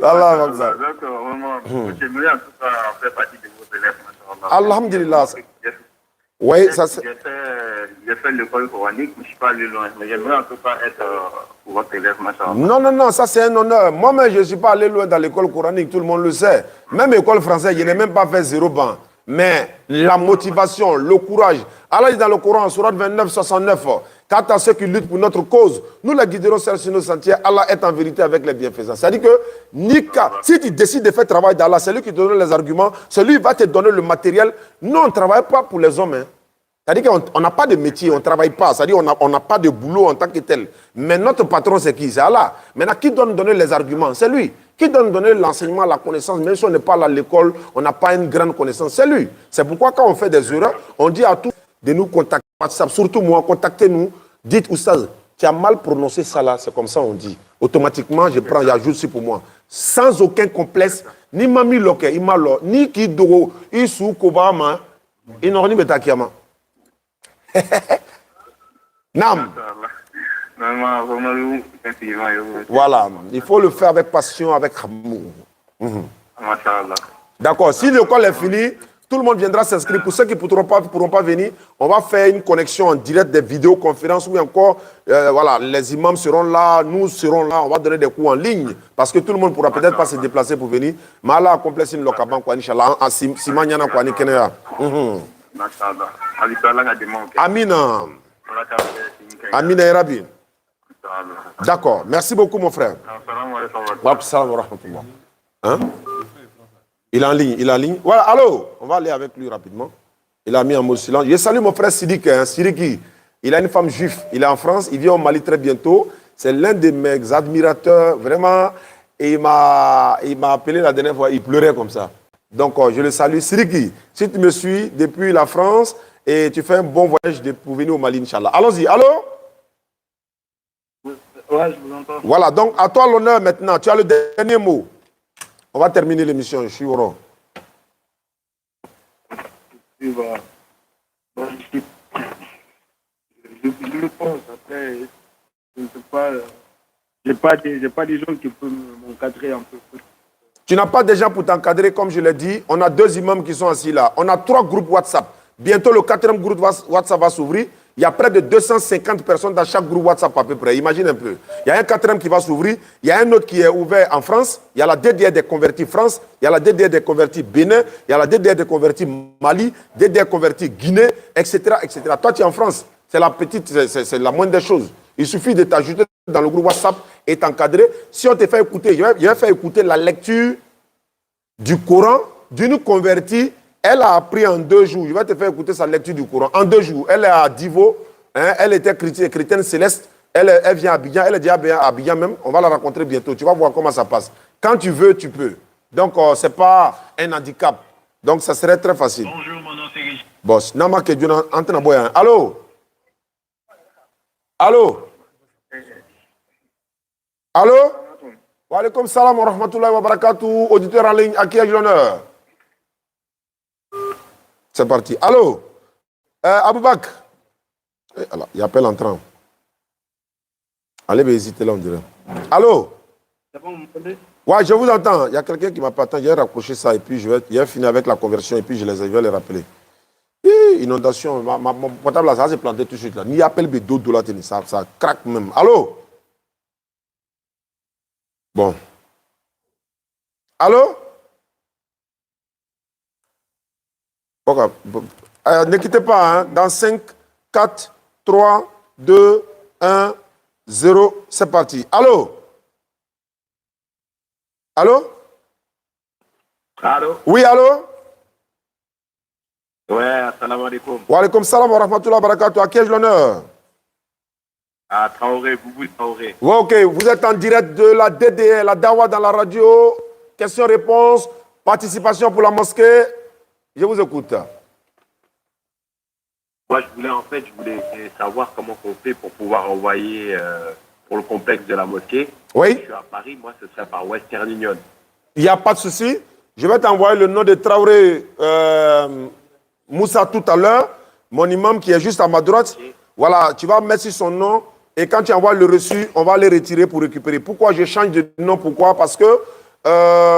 Allah, donc, vraiment, j'aimerais en tout cas faire partie de vos élèves. Alhamdulillah. Oui, ça c'est... J'ai fait l'école coranique, mais je ne suis pas allé loin. Mais j'aimerais en tout cas être pour votre élève, machallah. Non, ça c'est un honneur. Moi-même, je ne suis pas allé loin dans l'école coranique, tout le monde le sait. Même école française, je n'ai même pas fait 0 banc. Mais la motivation, le courage. Allah dit dans le Coran, Sourate 29, 69, quant à ceux qui luttent pour notre cause, nous les guiderons sur nos sentiers. Allah est en vérité avec les bienfaisants. C'est-à-dire que si tu décides de faire travail d'Allah, c'est lui qui te donne les arguments, c'est lui qui va te donner le matériel. Nous, on ne travaille pas pour les hommes. Hein. C'est-à-dire qu'on n'a pas de métier, on ne travaille pas. C'est-à-dire qu'on n'a pas de boulot en tant que tel. Mais notre patron, c'est qui? C'est Allah. Maintenant, qui donne donner les arguments? C'est lui. Qui donne donner l'enseignement, la connaissance? Même si on n'est pas à l'école, on n'a pas une grande connaissance. C'est lui. C'est pourquoi quand on fait des erreurs, on dit à tous de nous contacter. WhatsApp, surtout moi, contactez-nous. Dites, Oustaz, tu as mal prononcé ça là. C'est comme ça on dit. Automatiquement, je prends, j'ajoute ça pour moi. Sans aucun complexe. Ni mami loke, ni kido, isu kobama, inorni betakiama. Nam. Voilà, il faut le faire avec passion, avec amour. D'accord, si l'école est finie, tout le monde viendra s'inscrire. Pour ceux qui ne pourront pas venir, on va faire une connexion en direct, des vidéoconférences où encore, voilà, les imams seront là, nous serons là, on va donner des cours en ligne. Parce que tout le monde ne pourra peut-être pas se déplacer pour venir. Mais Allah a complété le locaban, quoi, Inch'Allah, en Simanyana, quoi, Nikenea. Amina. Amina et Rabbi. D'accord. Merci beaucoup, mon frère. Hein? Il est en ligne. Voilà, allô? On va aller avec lui rapidement. Il a mis en mode silence. Je salue mon frère Sidiki. Hein, Sidiki. Il a une femme juive. Il est en France. Il vient au Mali très bientôt. C'est l'un de mes admirateurs. Vraiment. Et il m'a appelé la dernière fois. Il pleurait comme ça. Donc, je le salue. Sidiki, si tu me suis depuis la France et tu fais un bon voyage pour venir au Mali, Inch'Allah. Allons-y. Allô? Ouais, je vous entends. Voilà, donc à toi l'honneur maintenant. Tu as le dernier mot. On va terminer l'émission. Je suis au rond. Je je pense. Après, je ne sais pas. J'ai pas des gens qui peuvent m'encadrer un peu. Tu n'as pas des gens pour t'encadrer, comme je l'ai dit. On a 2 imams qui sont assis là. On a 3 groupes WhatsApp. Bientôt, le 4e groupe WhatsApp va s'ouvrir. Il y a près de 250 personnes dans chaque groupe WhatsApp à peu près. Imagine un peu. Il y a un 4e qui va s'ouvrir. Il y a un autre qui est ouvert en France. Il y a la DDR des convertis France. Il y a la DDR des convertis Bénin. Il y a la DDR des convertis Mali. DDR convertis Guinée, etc., etc. Toi, tu es en France. C'est la petite, c'est la moindre des choses. Il suffit de t'ajouter dans le groupe WhatsApp et t'encadrer. Si on te fait écouter, je vais faire écouter la lecture du Coran d'une convertie. Elle a appris en 2 jours. Je vais te faire écouter sa lecture du Coran. En 2 jours, elle est à Divo. Hein, elle était chrétienne céleste. Elle vient à Abidjan. Elle est déjà à Abidjan même. On va la rencontrer bientôt. Tu vas voir comment ça passe. Quand tu veux, tu peux. Donc, ce n'est pas un handicap. Donc, ça serait très facile. Bonjour, mon nom c'est Richard. Boss, Nama Kedjuna, Antena Boyan. Allô? Allô? Allô? Wa alaikum salam wa rahmatullahi wa barakatuh. Auditeur en ligne, à qui ai-je l'honneur? C'est parti. Allô? Aboubak. Il appelle entrant. Allez, mais hésitez là, on dirait. Allô? C'est bon, vous m'entendez? Ouais, je vous entends. Il y a quelqu'un qui m'a pas attendu. J'ai raccroché ça et puis j'ai fini avec la conversion et puis je vais les rappeler. Inondation, mon portable là, ça s'est planté tout de suite là. Ni appel B2 dollars, ça craque même. Allô? Bon. Allô? Ne quittez pas, hein. Dans 5, 4, 3, 2, 1, 0, c'est parti. Allô? Allô? Allô? Oui, allô? Ouais, assalamu alaikum. Wa alaikum salam wa rahmatullahi wa barakatuh. À qui ai-je l'honneur? Ah, Traoré, Boubou Traoré. Ouais, ok, vous êtes en direct de la DDR, la Dawa dans la radio. Question-réponse, participation pour la mosquée. Je vous écoute. Moi, je voulais savoir comment on fait pour pouvoir envoyer pour le complexe de la mosquée. Oui. Je suis à Paris, moi, ce serait par Western Union. Il n'y a pas de souci. Je vais t'envoyer le nom de Traoré Moussa tout à l'heure, mon imam qui est juste à ma droite. Okay. Voilà, tu vas mettre sur son nom et quand tu envoies le reçu, on va le retirer pour récupérer. Pourquoi je change de nom? Pourquoi? Parce que,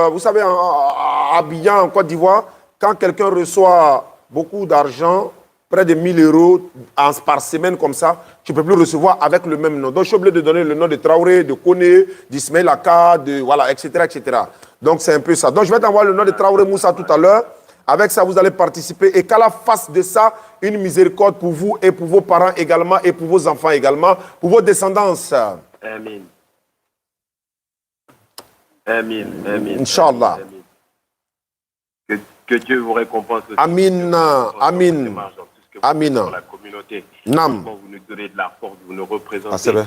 vous savez, à Abidjan, en Côte d'Ivoire, quand quelqu'un reçoit beaucoup d'argent, près de 1000 euros par semaine comme ça, tu ne peux plus recevoir avec le même nom. Donc, je suis obligé de donner le nom de Traoré, de Koné, d'Ismaël Aka, voilà, etc., etc. Donc, c'est un peu ça. Donc, je vais t'envoyer le nom de Traoré Moussa tout à l'heure. Avec ça, vous allez participer. Et qu'à la face de ça, une miséricorde pour vous et pour vos parents également, et pour vos enfants également, pour vos descendants. Amen. Amen. Amen. Inch'Allah. Que Dieu vous récompense aussi. Amin. Amin. Amin. Pour la communauté. Nam. Vous nous donnez de la force, vous nous représentez. Ah, c'est vrai.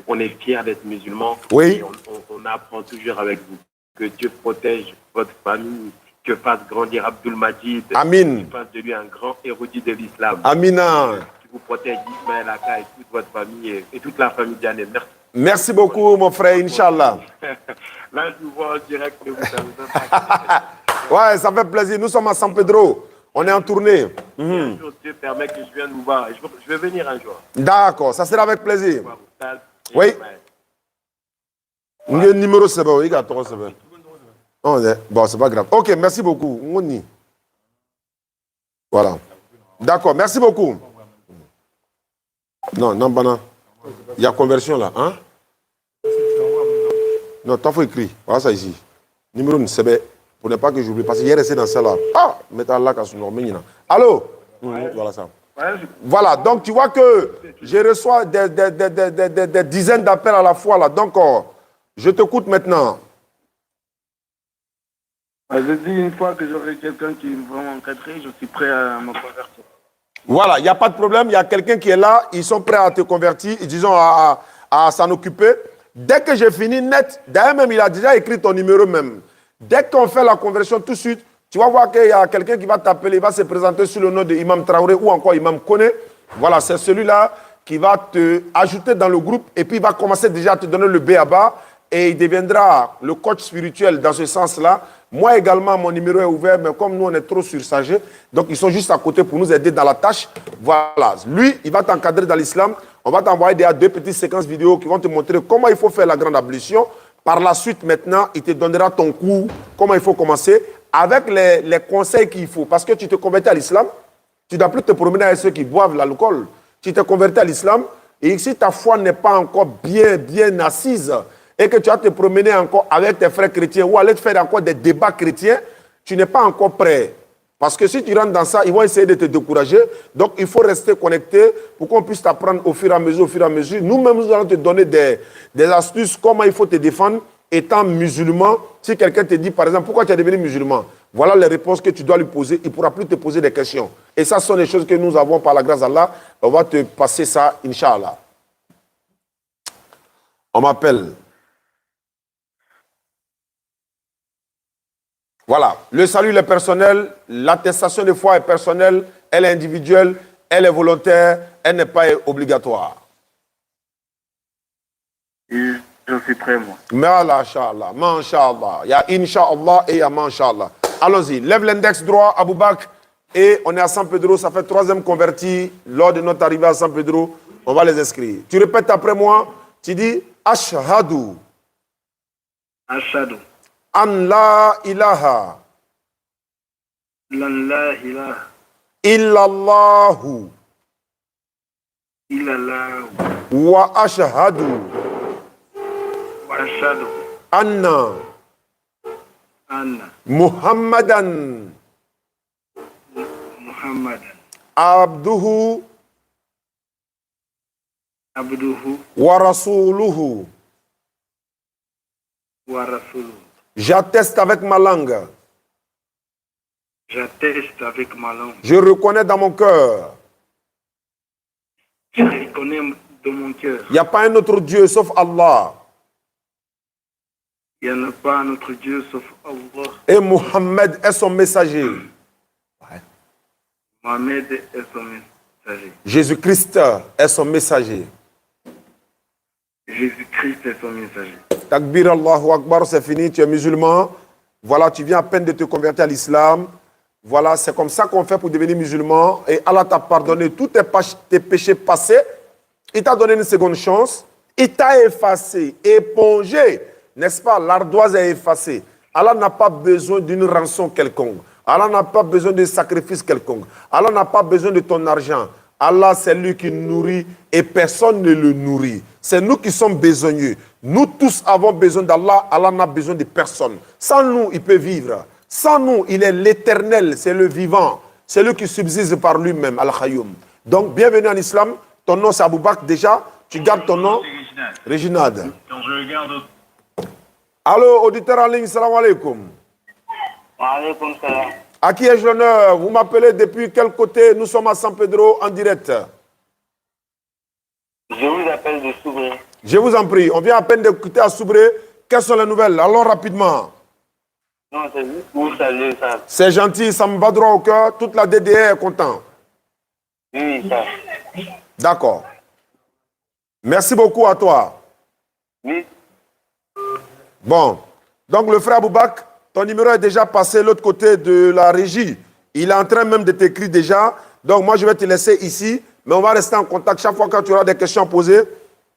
On est fiers d'être musulmans. Oui. Et on apprend toujours avec vous. Que Dieu protège votre famille. Que fasse grandir Abdul Majid. Amin. Que fasse de lui un grand érudit de l'islam. Amina. Qui vous protège Ismaël Aka et toute votre famille et toute la famille Diané. Merci. Merci beaucoup, mon frère, Inch'Allah. Là, je vous vois en direct. Ouais, ça fait plaisir. Nous sommes à San Pedro. On est en tournée. Un jour, Dieu permet que je vienne vous voir. Je vais venir un jour. D'accord, ça sera avec plaisir. Oui. Le numéro c'est bon, il y a 3 semaines. Bon, c'est pas grave. Ok, merci beaucoup. Voilà. D'accord, merci beaucoup. Non, non, bana. Il y a conversion là, hein? Non, t'as fait écrit. Voilà ça ici. Numéro 1, pour ne pas que j'oublie. Parce qu'il est resté dans celle-là. Ah! Mettez là qu'à son nom. Allô? Voilà ça. Voilà, donc tu vois que je reçois des dizaines d'appels à la fois là. Donc, je t'écoute maintenant. Je dis une fois que j'aurai quelqu'un qui est vraiment encadré, je suis prêt à me convertir. Voilà, il n'y a pas de problème. Il y a quelqu'un qui est là. Ils sont prêts à te convertir, disons à s'en occuper. Dès que j'ai fini net, d'ailleurs même, il a déjà écrit ton numéro même. Dès qu'on fait la conversion tout de suite, tu vas voir qu'il y a quelqu'un qui va t'appeler, il va se présenter sous le nom de Imam Traoré ou encore Imam Koné. Voilà, c'est celui-là qui va te ajouter dans le groupe et puis il va commencer déjà à te donner le B.A.B.A. et il deviendra le coach spirituel dans ce sens-là. Moi également, mon numéro est ouvert, mais comme nous, on est trop surchargés, donc ils sont juste à côté pour nous aider dans la tâche. Voilà. Lui, il va t'encadrer dans l'islam. On va t'envoyer deux petites séquences vidéo qui vont te montrer comment il faut faire la grande ablution. Par la suite, maintenant, il te donnera ton cours, comment il faut commencer, avec les conseils qu'il faut. Parce que tu te convertis à l'islam, tu ne dois plus te promener avec ceux qui boivent l'alcool. Tu te convertis à l'islam, et si ta foi n'est pas encore bien assise, et que tu vas te promener encore avec tes frères chrétiens, ou aller te faire encore des débats chrétiens, tu n'es pas encore prêt. Parce que si tu rentres dans ça, ils vont essayer de te décourager. Donc, il faut rester connecté pour qu'on puisse t'apprendre au fur et à mesure, Nous-mêmes, nous allons te donner des astuces, comment il faut te défendre étant musulman. Si quelqu'un te dit, par exemple, pourquoi tu es devenu musulman? Voilà les réponses que tu dois lui poser. Il ne pourra plus te poser des questions. Et ça, ce sont les choses que nous avons par la grâce d'Allah. On va te passer ça, Inch'Allah. On m'appelle. Voilà, le salut est personnel, l'attestation de foi est personnelle, elle est individuelle, elle est volontaire, elle n'est pas obligatoire. Et je suis prêt, moi. Masha'Allah, Masha'Allah. Il y a Inch'Allah et il y a Masha'Allah. Allons-y, lève l'index droit, Abou Bakr, et on est à San Pedro, ça fait 3e converti. Lors de notre arrivée à San Pedro, on va les inscrire. Tu répètes après moi, tu dis Ashhadu. Ashhadu. An la ilaha La ilaha illallahu illallah wa ashhadu wa ashhadu anna Muhammadan abduhu wa rasuluhu. J'atteste avec ma langue. J'atteste avec ma langue. Je reconnais dans mon cœur. Je reconnais dans mon cœur. Il n'y a pas un autre Dieu sauf Allah. Il n'y en a pas un autre Dieu sauf Allah. Et Mohammed est son messager. Mohammed est son messager. Jésus-Christ est son messager. Jésus-Christ est son messager. Takbir Allahu Akbar, c'est fini, tu es musulman. Voilà, tu viens à peine de te convertir à l'islam. Voilà, c'est comme ça qu'on fait pour devenir musulman. Et Allah t'a pardonné tous tes péchés passés. Il t'a donné une seconde chance. Il t'a effacé, épongé. N'est-ce pas? L'ardoise est effacée. Allah n'a pas besoin d'une rançon quelconque. Allah n'a pas besoin de sacrifice quelconque. Allah n'a pas besoin de ton argent. Allah, c'est lui qui nourrit et personne ne le nourrit. C'est nous qui sommes besogneux. Nous tous avons besoin d'Allah. Allah n'a besoin de personne. Sans nous, il peut vivre. Sans nous, il est l'éternel, c'est le vivant. C'est lui qui subsiste par lui-même, Al-Khayoum. Donc, bienvenue en islam. Ton nom, c'est Abou Bakr. Déjà, tu gardes ton nom. Réginald. Allô, auditeur en ligne, salam alaikum. Wa alaikum salam. À qui ai-je l'honneur? Vous m'appelez depuis quel côté? Nous sommes à San Pedro en direct. Je vous appelle de Soubré. Je vous en prie, on vient à peine d'écouter à Soubré. Quelles sont les nouvelles? Allons rapidement. Non, c'est juste pour saluer ça. C'est gentil, ça me va droit au cœur. Toute la DDR est content. Oui, ça. D'accord. Merci beaucoup à toi. Oui. Bon, donc le frère Abou Bakr, ton numéro est déjà passé de l'autre côté de la régie. Il est en train même de t'écrire déjà. Donc moi, je vais te laisser ici. Mais on va rester en contact. Chaque fois que tu auras des questions à poser,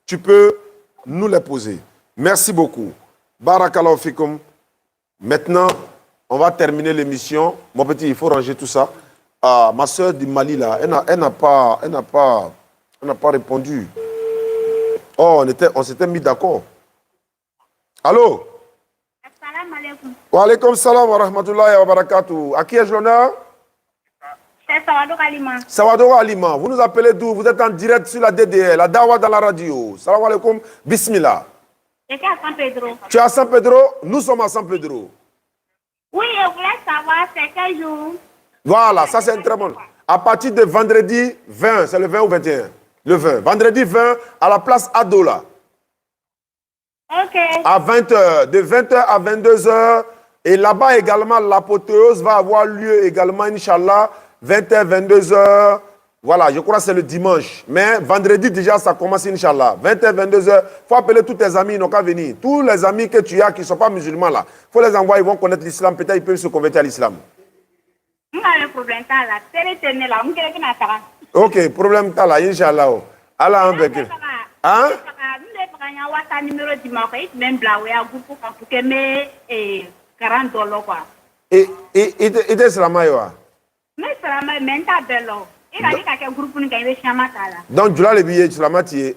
tu peux nous les poser. Merci beaucoup. Barakallahu fikum. Maintenant, on va terminer l'émission. Mon petit, il faut ranger tout ça. Ma soeur du Mali, là, elle n'a pas répondu. Oh, on s'était mis d'accord. Allô? Assalamu alaikum. Wa alaikum salam wa rahmatullahi wa barakatuh. À qui ai-je l'honneur? C'est Sawadou Alima. Sawadou Alima. Vous nous appelez d'où? Vous êtes en direct sur la DDL, la Dawa dans la radio. Salam alaikum. Bismillah. J'étais à San Pedro. Tu es à San Pedro? Nous sommes à San Pedro. Oui, je voulais savoir c'est quel jour. Voilà, ça c'est un très bon. À partir de vendredi 20, c'est le 20 ou 21? Le 20. Vendredi 20, à la place Adola. Ok. À 20h, de 20h à 22h. Et là-bas également, l'apothéose va avoir lieu également, Inch'Allah, 20h, 22h. Voilà, je crois que c'est le dimanche. Mais vendredi déjà, ça commence, Inch'Allah. 20h, 22h. Il faut appeler tous tes amis, ils n'ont qu'à venir. Tous les amis que tu as qui ne sont pas musulmans là, il faut les envoyer, ils vont connaître l'islam. Peut-être ils peuvent se convertir à l'islam. Ok, problème t'as là, Inch'Allah. Allah un béquet. Hein? Numéro du mari, même blaoué à groupe pour que mes 40 $, quoi. Et était Slamaïwa. Mais Slamaï, même ta belle. Il a dit qu'un groupe pour nous gagner Chamatala. Donc, tu l'as les billets, Slamati.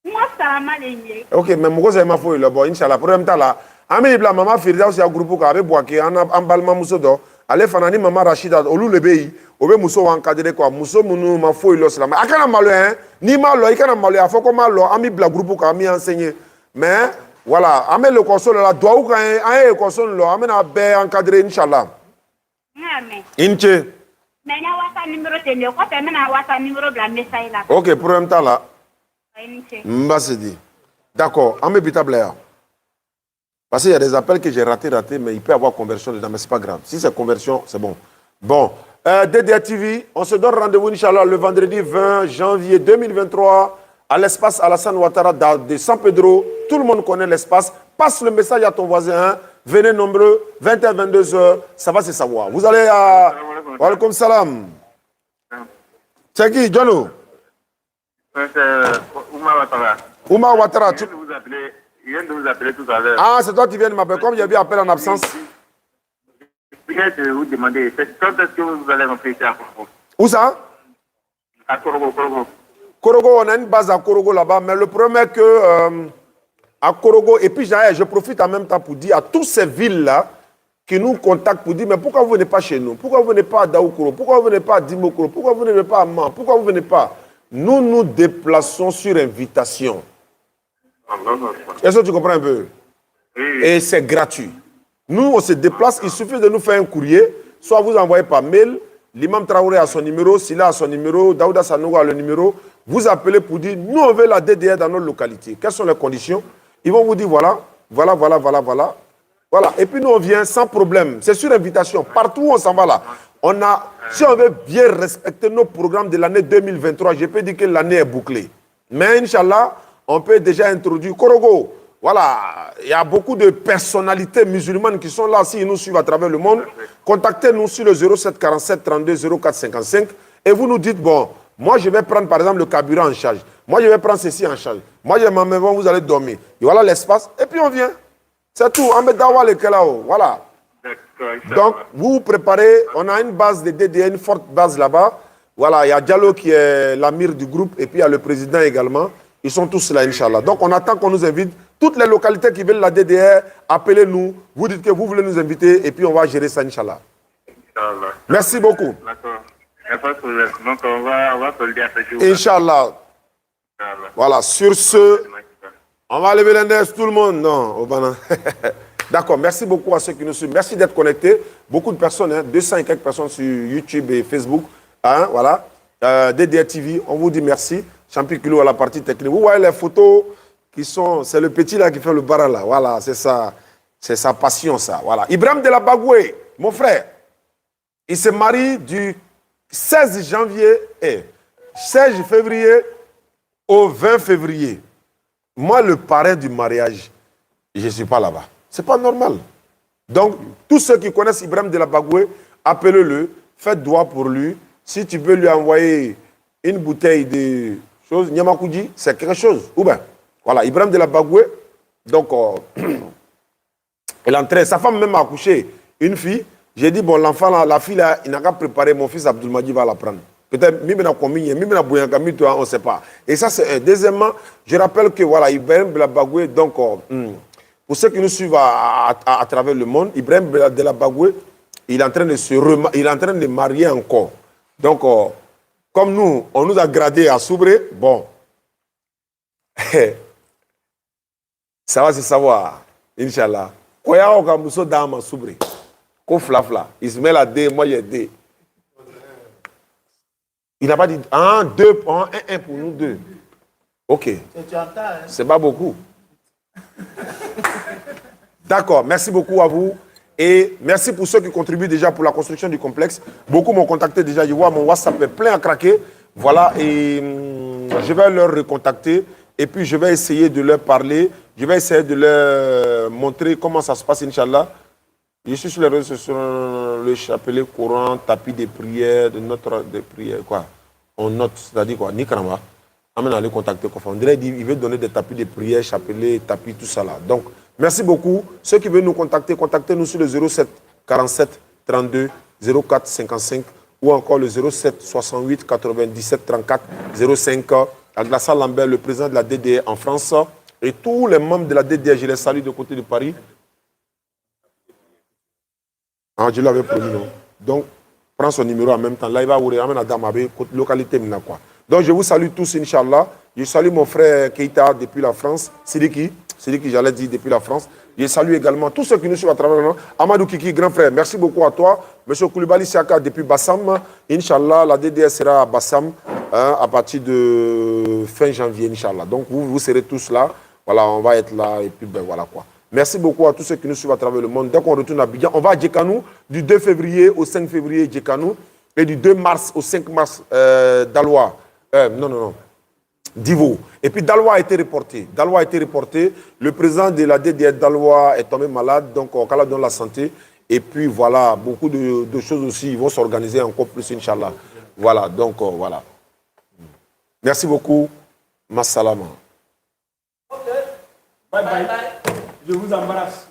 Moi, Slamaï, ok, mais moi, c'est ma fouille, là, bon, Inch'Allah, pour un temps là. Ami, la maman Firda aussi a groupe qui avait boaké, en balma musodo. Allez, fanani, maman Rachida, au lieu de béi, au lieu muso encadré quoi, muso munu ma fouille, là, Slamaï. A kana malo, hein, ni malo, il kana malo, a faut qu'on malo, ami, la groupe qui a mis enseigné. Mais, voilà, amène le console là, doit ou quand un console là, amène à bé encadré, Inch'Allah. Inche. Mais il y a WhatsApp numéro de téléphone, il y a WhatsApp numéro de la messagerie là. Ok, pour un temps là. Mba se dit. D'accord, amène Bitabler. Parce qu'il y a des appels que j'ai ratés, mais il peut y avoir conversion dedans, mais ce n'est pas grave. Si c'est conversion, c'est bon. Bon, DDR TV, on se donne rendez-vous, Inch'Allah, le vendredi 20 janvier 2023 à l'espace Alassane Ouattara de San Pedro. Tout le monde connaît l'espace. Passe le message à ton voisin. Hein. Venez nombreux, 21, 22 heures, ça va se savoir. Vous allez à... Wa alaikum salam. C'est qui, Jono? C'est Oumar Ouattara. Oumar Ouattara. Il vient de vous appeler tout à l'heure. Ah, c'est toi qui viens de m'appeler. Comme j'ai vu appel en absence. Je viens de vous demander, quand est-ce que vous allez rentrer ici à Korogo? Où ça? À Korogo. Korogo, on a une base à Korogo là-bas, mais le problème est que à Korogo, et puis je profite en même temps pour dire à toutes ces villes-là qui nous contactent pour dire, mais pourquoi vous ne venez pas chez nous? Pourquoi vous ne venez pas à Daoukoro? Pourquoi vous ne venez pas à Dimokoro? Pourquoi vous ne venez pas à Man? Pourquoi vous ne venez pas? Nous nous déplaçons sur invitation. Est-ce que tu comprends un peu? Et c'est gratuit. Nous, on se déplace, il suffit de nous faire un courrier, soit vous envoyez par mail, l'imam Traoré a son numéro, Silla a son numéro, Daouda Sanogo a le numéro, vous appelez pour dire, nous on veut la DDR dans notre localité. Quelles sont les conditions? Ils vont vous dire, voilà. Voilà. Et puis nous on vient sans problème, c'est sur invitation, partout où on s'en va là. Si on veut bien respecter nos programmes de l'année 2023, je peux dire que l'année est bouclée. Mais Inch'Allah, on peut déjà introduire Korogo. Voilà, il y a beaucoup de personnalités musulmanes qui sont là, s'ils nous suivent à travers le monde. Contactez-nous sur le 07 47 32 04 55 et vous nous dites, bon, moi je vais prendre par exemple le carburant en charge. Moi je vais prendre ceci en charge. Moi je m'en vais, vous allez dormir. Et voilà l'espace, et puis on vient. C'est tout, on met d'avoir les là-haut, voilà. Donc, vous vous préparez, on a une base de DDN, une forte base là-bas. Voilà, il y a Diallo qui est l'amir du groupe et puis il y a le président également. Ils sont tous là, Inch'Allah. Donc, on attend qu'on nous invite. Toutes les localités qui veulent la DDR, appelez-nous. Vous dites que vous voulez nous inviter et puis on va gérer ça, Inch'Allah. Merci beaucoup. D'accord. Il n'y a pas de problème. Donc, on va solder à ce jour. Inch'Allah. Voilà, sur ce, on va lever l'index, tout le monde. Non, Obana. D'accord, merci beaucoup à ceux qui nous suivent. Merci d'être connectés. Beaucoup de personnes, hein, 200 et quelques personnes sur YouTube et Facebook. Hein, voilà. DDR TV, on vous dit merci. Champi Kilo à la partie technique. Vous voyez les photos qui sont... C'est le petit là qui fait le bara là. Voilà, c'est ça. C'est sa passion, ça. Voilà. Ibrahim de la Bagoué, mon frère, il se marie du 16 février au 20 février. Moi, le parrain du mariage, je ne suis pas là-bas. Ce n'est pas normal. Donc, tous ceux qui connaissent Ibrahim de la Bagoué, appelez-le, faites doigt pour lui. Si tu peux lui envoyer une bouteille de choses, Nyamakoudji, c'est quelque chose. Ou bien, voilà, Ibrahim de la Bagoué, donc, elle est entrée, sa femme même a accouché une fille. J'ai dit, bon, l'enfant, là, la fille, là, il n'a qu'à préparer, mon fils Abdoulmadi va la prendre. Peut-être, on ne sait pas. Et ça, c'est un. Deuxièmement, je rappelle que, voilà, Ibrahim de la Bagoué, donc, pour ceux qui nous suivent à travers le monde, Ibrahim de la Bagoué, il est en train de marier encore. Donc, comme nous, on nous a gradé à Soubré, bon, ça va se savoir, Inch'Allah. Koya Okamuso Dama Soubré, Ko Flafla, Ismaël a D, moi j'ai D. Il n'a pas dit un pour nous deux. Ok. C'est pas beaucoup. D'accord, merci beaucoup à vous. Et merci pour ceux qui contribuent déjà pour la construction du complexe. Beaucoup m'ont contacté déjà. Je vois mon WhatsApp est plein à craquer. Voilà, et je vais leur recontacter. Et puis je vais essayer de leur parler. Je vais essayer de leur montrer comment ça se passe, Inch'Allah. Je suis sur les réseaux sociaux, le chapelet courant, tapis de prière, de prière, quoi. On note, c'est-à-dire quoi, Nicaragua. Amen, allez contacter Kofa. On dirait il veut donner des tapis de prière, chapelets, tapis, tout ça là. Donc, merci beaucoup. Ceux qui veulent nous contacter, contactez-nous sur le 07 47 32 04 55 ou encore le 07 68 97 34 05. Aglassa Lambert, le président de la DDR en France, et tous les membres de la DDR, je les salue de côté de Paris. Ah, je l'avais promis, non? Donc, prends son numéro en même temps. Là, il va vous ramener à Damabe, localité Minakwa. Donc, je vous salue tous, Inch'Allah. Je salue mon frère Keita depuis la France. Sidiki, j'allais dire depuis la France. Je salue également tous ceux qui nous suivent à travers le monde. Amadou Kiki, grand frère, merci beaucoup à toi. Monsieur Koulibaly Siaka depuis Bassam. Inch'Allah, la DDR sera à Bassam à partir de fin janvier, Inch'Allah. Donc, vous serez tous là. Voilà, on va être là et puis ben voilà quoi. Merci beaucoup à tous ceux qui nous suivent à travers le monde. Dès qu'on retourne à Abidjan, on va à Djekanou du 2 février au 5 février Djekanou et du 2 mars au 5 mars Daloa. Divo. Et puis Daloa a été reporté. Le président de la DDR Daloa est tombé malade, donc on va donner la santé. Et puis voilà, beaucoup de choses aussi vont s'organiser encore plus, Inch'Allah. Voilà, donc voilà. Merci beaucoup. Massalama. Bye bye. Je vous embrasse.